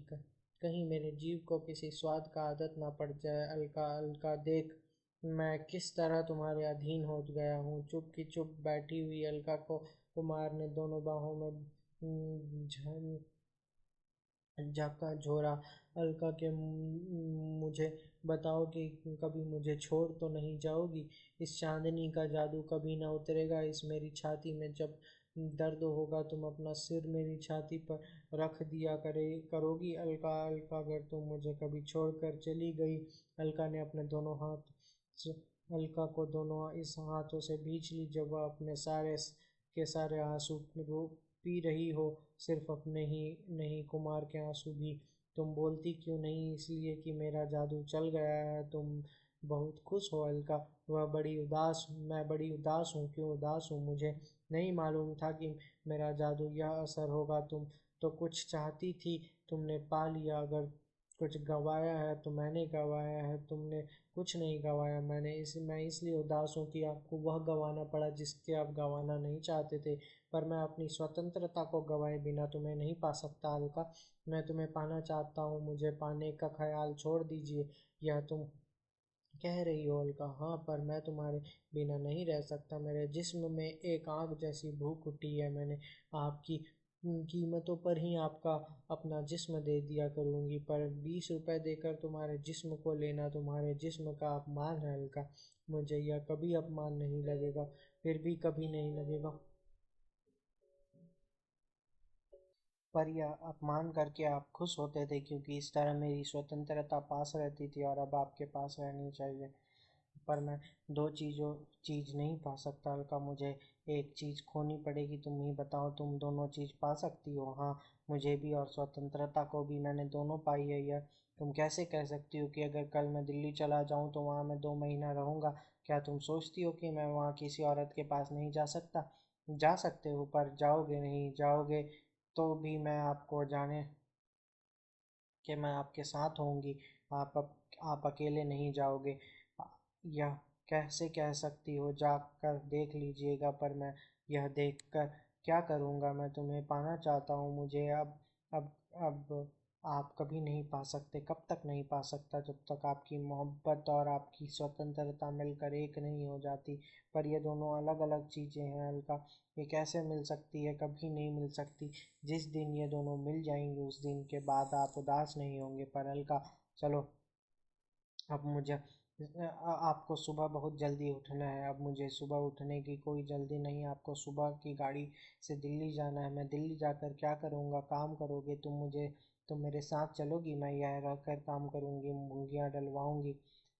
कहीं मेरे जीभ को किसी स्वाद का आदत ना पड़ जाए। अलका, अलका देख, मैं किस तरह तुम्हारे अधीन हो गया हूँ। चुप की चुप बैठी हुई अलका को कुमार ने दोनों बाहों में झाका झोरा। अलका के मुझे बताओ कि कभी मुझे छोड़ तो नहीं जाओगी? इस चांदनी का जादू कभी ना उतरेगा इस मेरी छाती में? जब दर्द होगा तुम अपना सिर मेरी छाती पर रख दिया करोगी। अलका, अलका, अगर तुम मुझे कभी छोड़कर चली गई। अलका ने अपने दोनों हाथ अलका को दोनों इस हाथों से भींच ली जब वह अपने सारे के सारे आंसू पी रही हो। सिर्फ अपने ही नहीं, कुमार के आंसू भी। तुम बोलती क्यों नहीं? इसलिए कि मेरा जादू चल गया है। तुम बहुत खुश हो अलका। वह बड़ी उदास मैं बड़ी उदास हूँ। क्यों उदास हूँ? मुझे नहीं मालूम था कि मेरा जादू यह असर होगा। तुम तो कुछ चाहती थी, तुमने पा लिया। अगर कुछ गंवाया है तो मैंने गंवाया है, तुमने कुछ नहीं गंवाया। मैं इसलिए उदास हूँ कि आपको वह गंवाना पड़ा जिसके आप गंवाना नहीं चाहते थे। पर मैं अपनी स्वतंत्रता को गंवाए बिना तुम्हें नहीं पा सकता अलका। मैं तुम्हें पाना चाहता हूँ, मुझे पाने का ख्याल छोड़ दीजिए। यह तुम कह रही हो अलका? हाँ, पर मैं तुम्हारे बिना नहीं रह सकता। मेरे जिस्म में एक आग जैसी भूख उठी है। मैंने आपकी कीमतों पर ही आपका अपना जिस्म दे दिया करूँगी, पर 20 रुपए देकर तुम्हारे जिस्म को लेना तुम्हारे जिस्म का अपमान है अलका। मुझे यह कभी अपमान नहीं लगेगा, फिर भी कभी नहीं लगेगा। पर यह अपमान करके आप खुश होते थे क्योंकि इस तरह मेरी स्वतंत्रता पास रहती थी और अब आपके पास रहनी चाहिए। पर मैं दो चीज़ नहीं पा सकता अलका। मुझे एक चीज़ खोनी पड़ेगी। तुम ही बताओ, तुम दोनों चीज़ पा सकती हो? हाँ, मुझे भी और स्वतंत्रता को भी। मैंने दोनों पाई है। यह तुम कैसे कह सकती हो कि अगर कल मैं दिल्ली चला जाऊं तो वहां मैं 2 महीना रहूंगा? क्या तुम सोचती हो कि मैं वहां किसी औरत के पास नहीं जा सकता? जा सकते हो, पर जाओगे नहीं। जाओगे तो भी मैं आपको जाने कि मैं आपके साथ होंगी। आप अकेले नहीं जाओगे। यह कैसे कह सकती हो? जाकर देख लीजिएगा। पर मैं यह देखकर क्या करूँगा? मैं तुम्हें पाना चाहता हूँ। मुझे अब आप कभी नहीं पा सकते। कब तक नहीं पा सकता? जब तक आपकी मोहब्बत और आपकी स्वतंत्रता मिलकर एक नहीं हो जाती। पर ये दोनों अलग अलग चीज़ें हैं अलका। ये कैसे मिल सकती है? कभी नहीं मिल सकती। जिस दिन ये दोनों मिल जाएंगे उस दिन के बाद आप उदास नहीं होंगे। पर अलका, चलो, अब मुझे आपको सुबह बहुत जल्दी उठना है। अब मुझे सुबह उठने की कोई जल्दी नहीं। आपको सुबह की गाड़ी से दिल्ली जाना है। मैं दिल्ली जाकर क्या करूँगा? काम करोगे तुम मेरे साथ चलोगी? मैं यह रहकर काम करूँगी, मुंगियाँ डलवाऊँगी,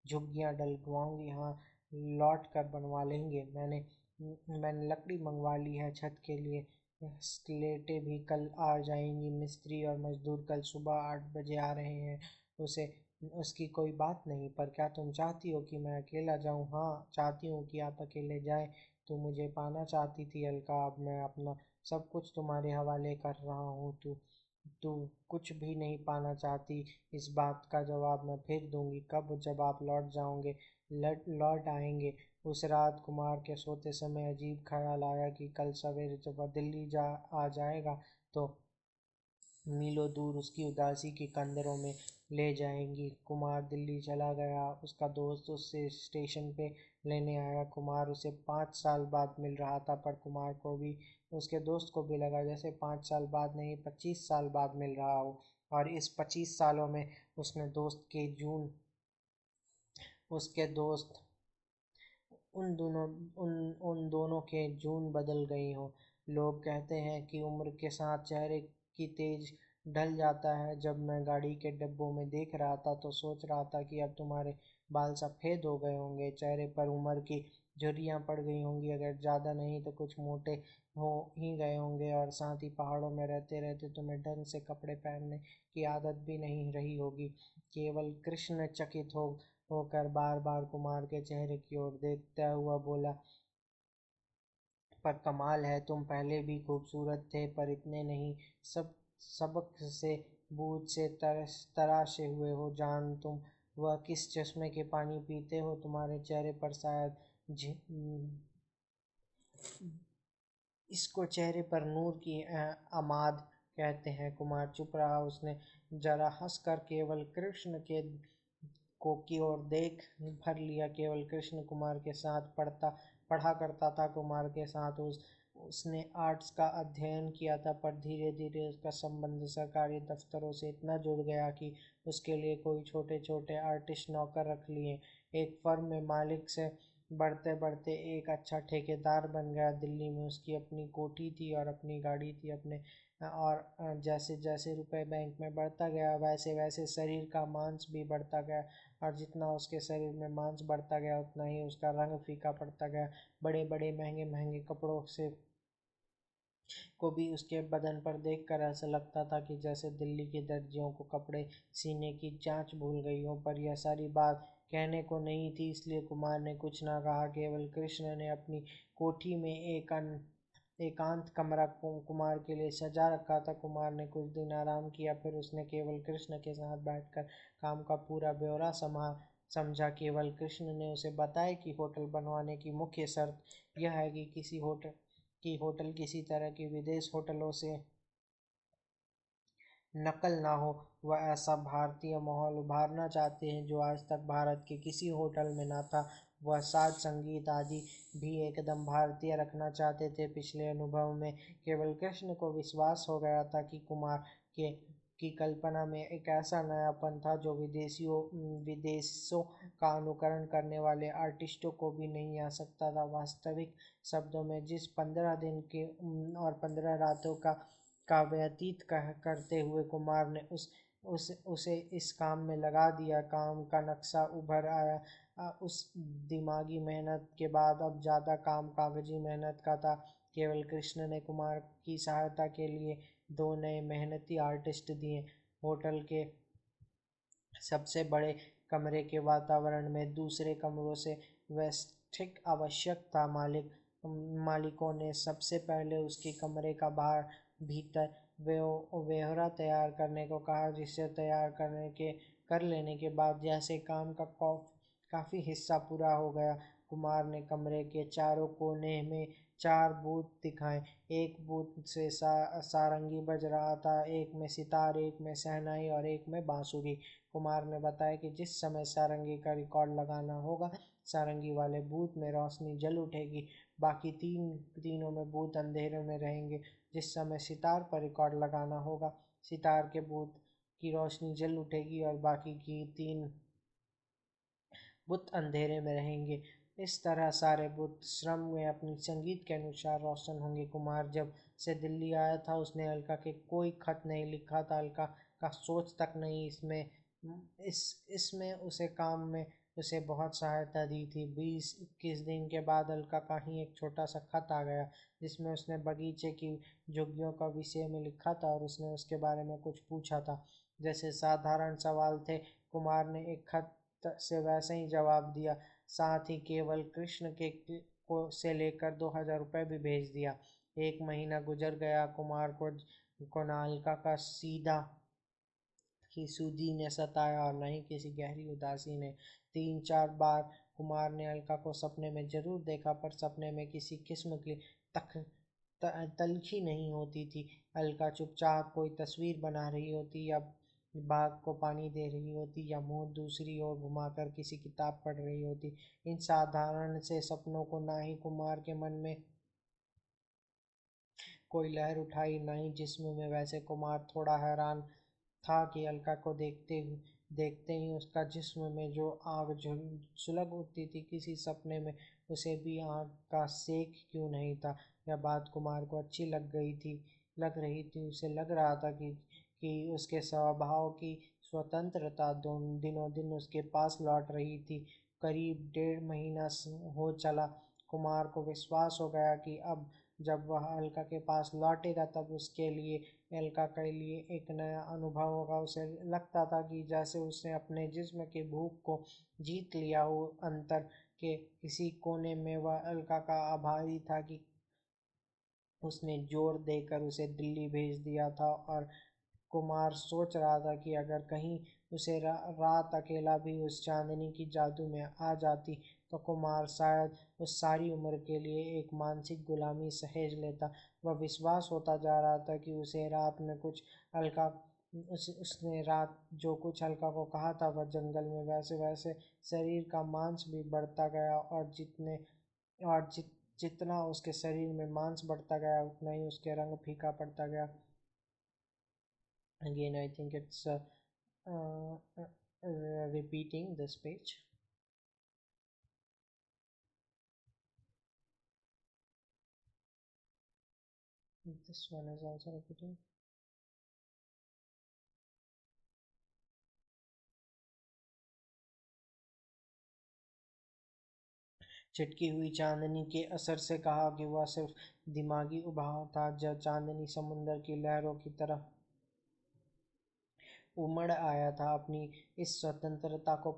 झुग्गियाँ डलवाऊँगी। हाँ, लौट कर बनवा लेंगे। मैंने लकड़ी मंगवा ली है छत के लिए। स्लेटें भी कल आ जाएंगी। मिस्त्री और मजदूर कल सुबह 8 बजे आ रहे हैं। उसे उसकी कोई बात नहीं। पर क्या तुम चाहती हो कि मैं अकेला जाऊं? हाँ, चाहती हूँ कि आप अकेले जाएं। तुम मुझे पाना चाहती थी अलका। अब मैं अपना सब कुछ तुम्हारे हवाले कर रहा हूँ। तू कुछ भी नहीं पाना चाहती। इस बात का जवाब मैं फिर दूंगी। कब? जब आप लौट जाओगे, लौट आएंगे। उस रात कुमार के सोते समय अजीब ख्याल आया कि कल सवेरे जब वह दिल्ली आ जाएगा तो मीलों दूर उसकी उदासी की कंदरों में ले जाएंगी। कुमार दिल्ली चला गया। उसका दोस्त उसे स्टेशन पे लेने आया। कुमार उसे 5 साल बाद मिल रहा था, पर कुमार को भी उसके दोस्त को भी लगा जैसे 5 साल बाद नहीं, 25 साल बाद मिल रहा हो। और इस 25 सालों में उसने दोस्त के जून उसके दोस्त उन दोनों के जून बदल गई हो। लोग कहते हैं कि उम्र के साथ चेहरे की तेज ढल जाता है। जब मैं गाड़ी के डिब्बों में देख रहा था तो सोच रहा था कि अब तुम्हारे बाल सफ़ेद हो गए होंगे, चेहरे पर उम्र की झुर्रियाँ पड़ गई होंगी, अगर ज़्यादा नहीं तो कुछ मोटे हो ही गए होंगे, और साथ ही पहाड़ों में रहते रहते तुम्हें ढंग से कपड़े पहनने की आदत भी नहीं रही होगी। केवल कृष्ण चकित होकर बार बार कुमार के चेहरे की ओर देखता हुआ बोला, पर कमाल है, तुम पहले भी खूबसूरत थे, पर इतने नहीं। सब सबक से बूझ से तराशे हुए हो जान तुम। वह किस चश्मे के पानी पीते हो? तुम्हारे चेहरे पर शायद इसको चेहरे पर नूर की आमाद कहते हैं। कुमार चुप रहा। उसने जरा हंसकर केवल कृष्ण के को की ओर देख भर लिया। केवल कृष्ण कुमार के साथ पढ़ा करता था। कुमार के साथ उसने आर्ट्स का अध्ययन किया था, पर धीरे धीरे उसका संबंध सरकारी दफ्तरों से इतना जुड़ गया कि उसके लिए कोई छोटे छोटे आर्टिस्ट नौकर रख लिए। एक फर्म में मालिक से बढ़ते बढ़ते एक अच्छा ठेकेदार बन गया। दिल्ली में उसकी अपनी कोठी थी और अपनी गाड़ी थी। जैसे जैसे रुपए बैंक में बढ़ता गया, वैसे वैसे शरीर का मांस भी बढ़ता गया, और जितना उसके शरीर में मांस बढ़ता गया उतना ही उसका रंग फीका पड़ता गया। बड़े बड़े महंगे महंगे कपड़ों से को भी उसके बदन पर देखकर ऐसा लगता था कि जैसे दिल्ली के दर्जियों को कपड़े सीने की जांच भूल गई हो। पर यह सारी बात कहने को नहीं थी, इसलिए कुमार ने कुछ ना कहा। केवल कृष्ण ने अपनी कोठी में एकांत कमरा कुमार के लिए सजा रखा था। कुमार ने कुछ दिन आराम किया, फिर उसने केवल कृष्ण के साथ बैठकर काम का पूरा ब्यौरा समझा। केवल कृष्ण ने उसे बताया कि होटल बनवाने की मुख्य शर्त यह है कि होटल किसी तरह की विदेश होटलों से नकल ना हो। वह ऐसा भारतीय माहौल उभारना चाहते हैं जो आज तक भारत के किसी होटल में ना था। वह साज संगीत आदि भी एकदम भारतीय रखना चाहते थे। पिछले अनुभव में केवल कृष्ण को विश्वास हो गया था कि कुमार के की कल्पना में एक ऐसा नयापन था जो विदेशों का अनुकरण करने वाले आर्टिस्टों को भी नहीं आ सकता था। वास्तविक शब्दों में जिस 15 दिन के और 15 रातों का व्यतीत करते हुए कुमार ने उसे इस काम में लगा दिया। काम का नक्शा उभर आया। उस दिमागी मेहनत के बाद अब ज़्यादा काम कागजी मेहनत का था। केवल कृष्ण ने कुमार की सहायता के लिए 2 नए मेहनती आर्टिस्ट दिए। होटल के सबसे बड़े कमरे के वातावरण में दूसरे कमरों से व्यवस्थित आवश्यक था। मालिकों ने सबसे पहले उसके कमरे का बाहर भीतर ब्यौरा तैयार करने को कहा, जिसे तैयार कर लेने के बाद जैसे काम का काफ़ी हिस्सा पूरा हो गया, कुमार ने कमरे के चारों कोने में 4 बूथ दिखाए। एक बूथ से सारंगी बज रहा था, एक में सितार, एक में शहनाई और एक में बांसुरी। कुमार ने बताया कि जिस समय सारंगी का रिकॉर्ड लगाना होगा, सारंगी वाले बूथ में रोशनी जल उठेगी, बाकी तीनों में बूथ अंधेरे में रहेंगे। जिस समय सितार पर रिकॉर्ड लगाना होगा, सितार के बूथ की रोशनी जल उठेगी और बाकी की 3 बुत अंधेरे में रहेंगे। इस तरह सारे बुत श्रम में अपनी संगीत के अनुसार रोशन होंगे। कुमार जब से दिल्ली आया था उसने अलका के कोई खत नहीं लिखा था। अलका का सोच तक नहीं इसमें उसे काम में उसे बहुत सहायता दी थी। 20-21 दिन के बाद अलका का ही एक छोटा सा खत आ गया, जिसमें उसने बगीचे की झुग्गियों का विषय में लिखा था और उसने उसके बारे में कुछ पूछा था। जैसे साधारण सवाल थे, कुमार ने एक खत से वैसे ही जवाब दिया। साथ ही केवल कृष्ण के को से लेकर 2000 रुपये भी भेज दिया। 1 महीना गुजर गया। कुमार को ना अलका का सीधा की सूदी ने सताया और न ही किसी गहरी उदासी ने। 3-4 बार कुमार ने अलका को सपने में जरूर देखा, पर सपने में किसी किस्म की तलखी नहीं होती थी। अलका चुपचाप कोई तस्वीर बना रही होती, या बाग को पानी दे रही होती, या मुंह दूसरी ओर घुमाकर किसी किताब पढ़ रही होती। इन साधारण से सपनों को ना ही कुमार के मन में कोई लहर उठाई, न ही जिस्म में। वैसे कुमार थोड़ा हैरान था कि अलका को देखते ही उसका जिस्म में जो आग सुलग उठती थी, किसी सपने में उसे भी आग का सेक क्यों नहीं था। यह बात कुमार को अच्छी लग रही थी। उसे लग रहा था कि उसके स्वभाव की स्वतंत्रता दिनों दिन उसके पास लौट रही थी। करीब 1.5 महीना हो चला। कुमार को विश्वास हो गया कि अब जब वह अलका के पास लौटेगा तब अलका के लिए एक नया अनुभव होगा। उसे लगता था कि जैसे उसने अपने जिस्म की भूख को जीत लिया हो। अंतर के किसी कोने में वह अलका का आभारी था कि उसने जोर देकर उसे दिल्ली भेज दिया था। और कुमार सोच रहा था कि अगर कहीं उसे रात अकेला भी उस चांदनी की जादू में आ जाती तो कुमार शायद उस सारी उम्र के लिए एक मानसिक गुलामी सहेज लेता। वह विश्वास होता जा रहा था कि उसे रात में कुछ अलका उसने रात जो कुछ अलका को कहा था वह जंगल में वैसे वैसे शरीर का मांस भी बढ़ता गया और जितना उसके शरीर में मांस बढ़ता गया उतना ही उसके रंग फीका पड़ता गया। Again, I think it's repeating this page. This one is also repeating. छिटकी हुई चांदनी के असर से कहा कि वह सिर्फ दिमागी उबाव था। जब चांदनी समुंदर की लहरों की तरह उमड़ आया था अपनी इस स्वतंत्रता को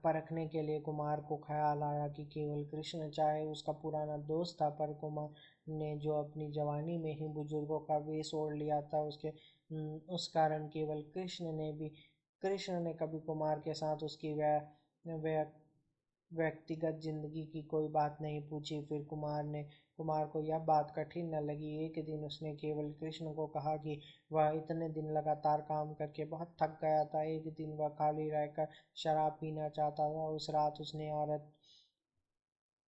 परखने के लिए कुमार को ख्याल आया कि केवल कृष्ण चाहे उसका पुराना दोस्त था, पर कुमार ने जो अपनी जवानी में ही बुजुर्गों का वेश ओढ़ लिया था उस कारण केवल कृष्ण ने कभी कुमार के साथ उसकी वह व्यक्तिगत जिंदगी की कोई बात नहीं पूछी। फिर कुमार को यह बात कठिन न लगी। एक दिन उसने केवल कृष्ण को कहा कि वह इतने दिन लगातार काम करके बहुत थक गया था। एक दिन वह खाली रहकर शराब पीना चाहता था। उस रात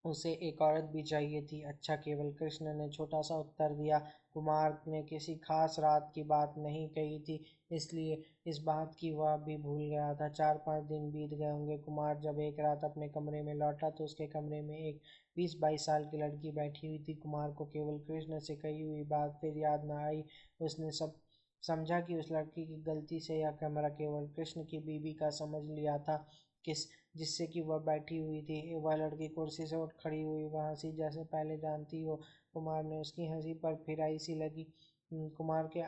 उसे एक औरत भी चाहिए थी। अच्छा, केवल कृष्ण ने छोटा सा उत्तर दिया। कुमार ने किसी खास रात की बात नहीं कही थी, इसलिए इस बात की वह भी भूल गया था। 4-5 दिन बीत गए होंगे। कुमार जब एक रात अपने कमरे में लौटा तो उसके कमरे में एक 20-22 साल की लड़की बैठी हुई थी। कुमार को केवल कृष्ण से कही हुई बात फिर याद न आई। उसने सब समझा कि उस लड़की की गलती से यह कमरा केवल कृष्ण की बीवी का समझ लिया था किस जिससे कि वह बैठी हुई थी। वह लड़की कुर्सी से उठ खड़ी हुई। वह हंसी जैसे पहले जानती हो। कुमार ने उसकी हंसी पर फिराई सी लगी। कुमार के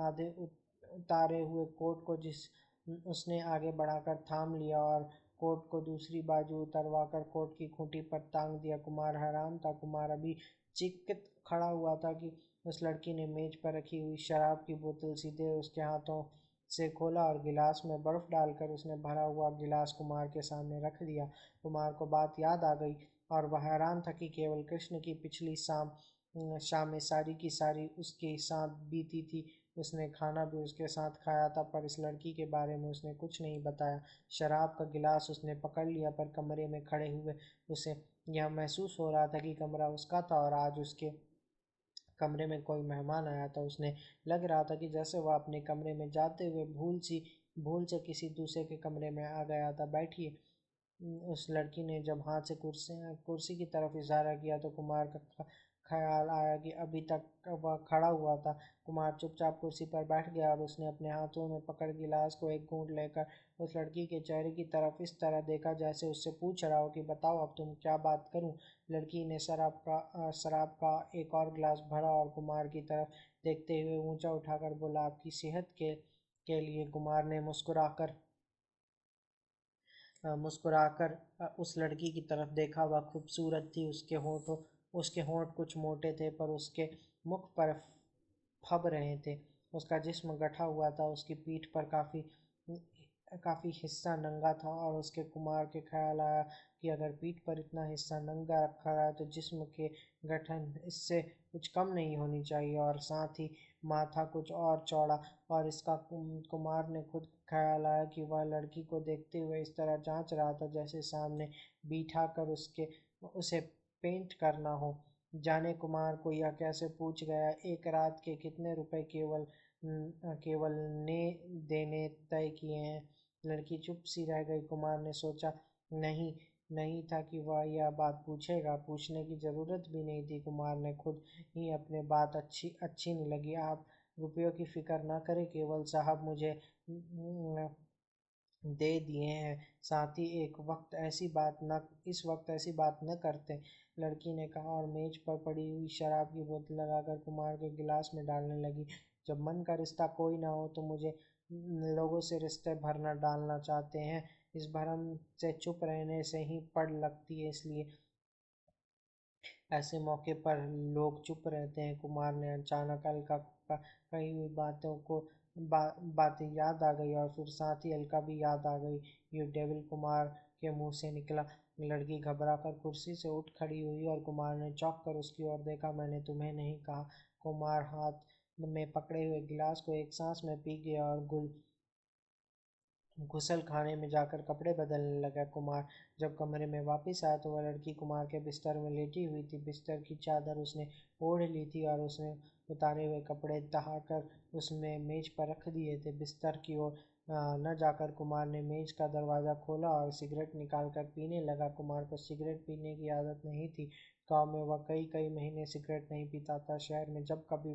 आधे उतारे हुए कोट को उसने आगे बढ़ाकर थाम लिया और कोट को दूसरी बाजू उतरवाकर कोट की खूंटी पर टांग दिया। कुमार हैरान था। कुमार अभी चित खड़ा हुआ था कि उस लड़की ने मेज पर रखी हुई शराब की बोतल सीधे उसके हाथों से खोला और गिलास में बर्फ डालकर उसने भरा हुआ गिलास कुमार के सामने रख दिया। कुमार को बात याद आ गई और वह हैरान था कि केवल कृष्ण की पिछली शामें सारी की सारी उसके साथ बीती थी। उसने खाना भी उसके साथ खाया था, पर इस लड़की के बारे में उसने कुछ नहीं बताया। शराब का गिलास उसने पकड़ लिया, पर कमरे में खड़े हुए उसे यह महसूस हो रहा था कि कमरा उसका था और आज उसके कमरे में कोई मेहमान आया था। उसने लग रहा था कि जैसे वह अपने कमरे में जाते हुए भूल से किसी दूसरे के कमरे में आ गया था। बैठिए। उस लड़की ने जब हाथ से कुर्सी की तरफ इशारा किया तो कुमार का ख्याल आया कि अभी तक वह खड़ा हुआ था। कुमार चुपचाप कुर्सी पर बैठ गया और उसने अपने हाथों में पकड़ गिलास को एक घूंट लेकर उस लड़की के चेहरे की तरफ इस तरह देखा जैसे उससे पूछ रहा हो कि बताओ अब तुम क्या बात करूं। लड़की ने शराब का एक और गिलास भरा और कुमार की तरफ देखते हुए ऊंचा उठाकर बोला, आपकी सेहत के लिए। कुमार ने मुस्कुराकर उस लड़की की तरफ देखा। वह खूबसूरत थी। उसके होंठ कुछ मोटे थे, पर उसके मुख पर फब रहे थे। उसका जिस्म गठा हुआ था। उसकी पीठ पर काफी हिस्सा नंगा था और उसके कुमार के ख्याल आया कि अगर पीठ पर इतना हिस्सा नंगा रखा है तो जिस्म के गठन इससे कुछ कम नहीं होनी चाहिए, और साथ ही माथा कुछ और चौड़ा। और इसका कुमार ने खुद ख्याल आया कि वह लड़की को देखते हुए इस तरह जांच रहा था जैसे सामने बिठा कर उसे पेंट करना हो। जाने कुमार को यह कैसे पूछ गया। एक रात के कितने रुपए केवल ने देने तय किए हैं। लड़की चुप सी रह गई। कुमार ने सोचा नहीं नहीं था कि वह यह बात पूछेगा। पूछने की जरूरत भी नहीं थी। कुमार ने खुद ही अपने बात अच्छी नहीं लगी। आप रुपयों की फिक्र ना करें, केवल साहब मुझे दे दिए हैं। साथ ही इस वक्त ऐसी बात न करते, लड़की ने कहा और मेज पर पड़ी हुई शराब की बोतल लगाकर कुमार के गिलास में डालने लगी। जब मन का रिश्ता कोई ना हो तो मुझे लोगों से रिश्ते भरना डालना चाहते हैं। इस भरम से चुप रहने से ही पड़ लगती है, इसलिए ऐसे मौके पर लोग चुप रहते हैं। कुमार ने अचानक अलका कही हुई बातों को बातें याद आ गई और फिर साथ ही अलका भी याद आ गई। यू डेविल, कुमार के मुंह से निकला। लड़की घबरा कर कुर्सी से उठ खड़ी हुई और कुमार ने चौंक कर उसकी ओर देखा। मैंने तुम्हें नहीं कहा। कुमार हाथ में पकड़े हुए गिलास को एक सांस में पी गया और गुसल खाने में जाकर कपड़े बदलने लगा। कुमार जब कमरे में वापस आया तो वह लड़की कुमार के बिस्तर में लेटी हुई थी। बिस्तर की चादर उसने ओढ़ ली थी और उसने उतारे हुए कपड़े दहाकर उसमें मेज पर रख दिए थे। बिस्तर की ओर न जाकर कुमार ने मेज का दरवाज़ा खोला और सिगरेट निकाल कर पीने लगा। कुमार को सिगरेट पीने की आदत नहीं थी। गांव में वह कई कई महीने सिगरेट नहीं पीता था। शहर में जब कभी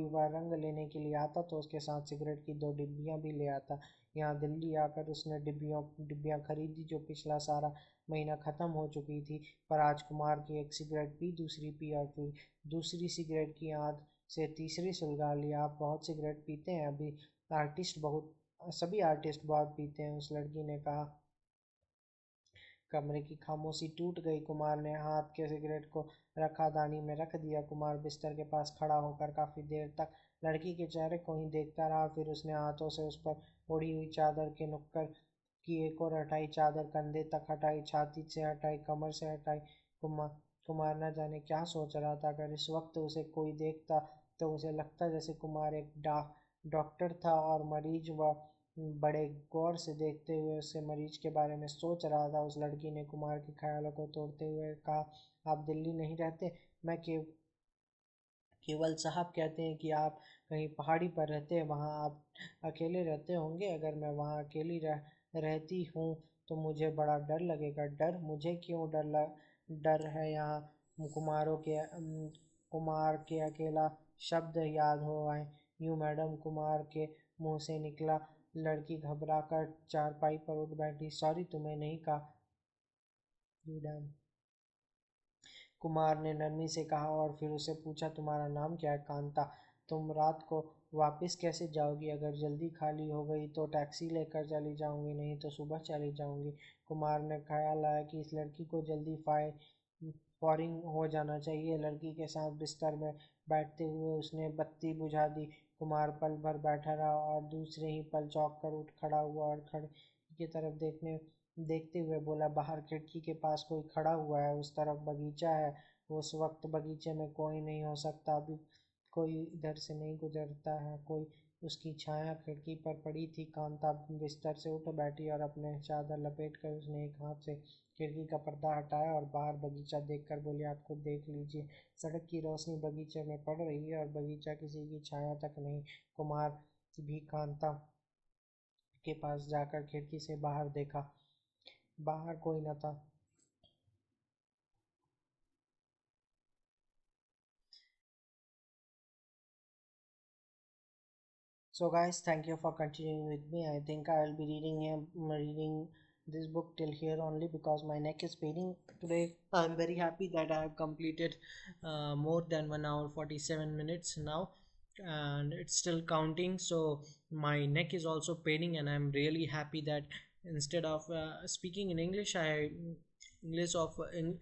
वह रंग लेने के लिए आता तो उसके साथ सिगरेट की 2 डिब्बियाँ भी ले आता। यहाँ दिल्ली आकर उसने डिब्बियाँ खरीदी जो पिछला सारा महीना ख़त्म हो चुकी थी। पर आज कुमार की एक सिगरेट पी, दूसरी पी और फिर दूसरी सिगरेट की आद से तीसरी सुलगा ली। आप बहुत सिगरेट पीते हैं। सभी आर्टिस्ट बहुत पीते हैं, उस लड़की ने कहा। कमरे की खामोशी टूट गई। कुमार ने हाथ के सिगरेट को रखा दानी में रख दिया। कुमार बिस्तर के पास खड़ा होकर काफी देर तक लड़की के चेहरे को ही देखता रहा। फिर उसने हाथों से उस पर ओढ़ी हुई चादर के नुक्कड़ की एक और हटाई। चादर कंधे तक हटाई, छाती से हटाई, कमर से हटाई। कुमार कुमार न जाने क्या सोच रहा था। अगर इस वक्त उसे कोई देखता तो उसे लगता जैसे कुमार एक डॉक्टर था और मरीज व बड़े गौर से देखते हुए उससे मरीज के बारे में सोच रहा था। उस लड़की ने कुमार के ख्यालों को तोड़ते हुए कहा, आप दिल्ली नहीं रहते। मैं केवल साहब कहते हैं कि आप कहीं पहाड़ी पर रहते हैं, वहाँ आप अकेले रहते होंगे। अगर मैं वहाँ अकेली रहती हूँ तो मुझे बड़ा डर लगेगा। डर? मुझे क्यों डर है यहाँ? कुमार के अकेला शब्द याद हो आए। यूं मैडम, कुमार के मुंह से निकला। लड़की घबरा कर चारपाई पर उठ बैठी। सॉरी, तुम्हें नहीं कहा मैडम, कुमार ने नरमी से कहा और फिर उसे पूछा, तुम्हारा नाम क्या है? कांता। तुम रात को वापस कैसे जाओगी? अगर जल्दी खाली हो गई तो टैक्सी लेकर चली जाऊंगी, नहीं तो सुबह चली जाऊंगी। कुमार ने ख्याल आया कि इस लड़की को जल्दी फॉरिंग हो जाना चाहिए। लड़की के साथ बिस्तर में बैठते हुए उसने बत्ती बुझा दी। कुमार पल भर बैठा रहा और दूसरे ही पल चौंक कर उठ खड़ा हुआ और खिड़की की तरफ देखते हुए बोला, बाहर खिड़की के पास कोई खड़ा हुआ है, उस तरफ बगीचा है। उस वक्त बगीचे में कोई नहीं हो सकता, अभी कोई इधर से नहीं गुजरता है। कोई उसकी छाया खिड़की पर पड़ी थी। कांता बिस्तर से उठ बैठी और अपने चादर लपेट कर उसने एक हाथ से खिड़की का पर्दा हटाया और बाहर बगीचा देखकर बोली, आप खुद देख लीजिए, सड़क की रोशनी बगीचे में पड़ रही है और बगीचा किसी की छाया तक नहीं। कुमार भी कांता के पास जाकर खिड़की से बाहर देखा। बाहर कोई न था। So guys, thank you for continuing with me. I think I'll be reading this book till here only because my neck is paining today. I'm very happy that I have completed more than 1 hour 47 minutes now, and it's still counting. So my neck is also paining, and I'm really happy that instead of speaking in English,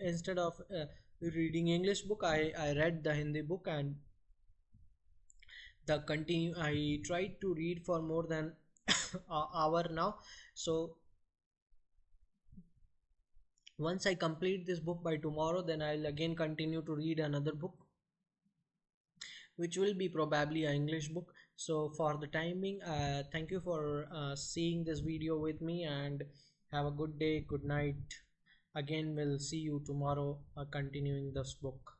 instead of reading English book, I read the Hindi book, and the continue I tried to read for more than an hour now. So once I complete this book by tomorrow, then I'll again continue to read another book, which will be probably an English book. So for the timing, thank you for seeing this video with me, and have a good day, good night. Again, we'll see you tomorrow continuing this book.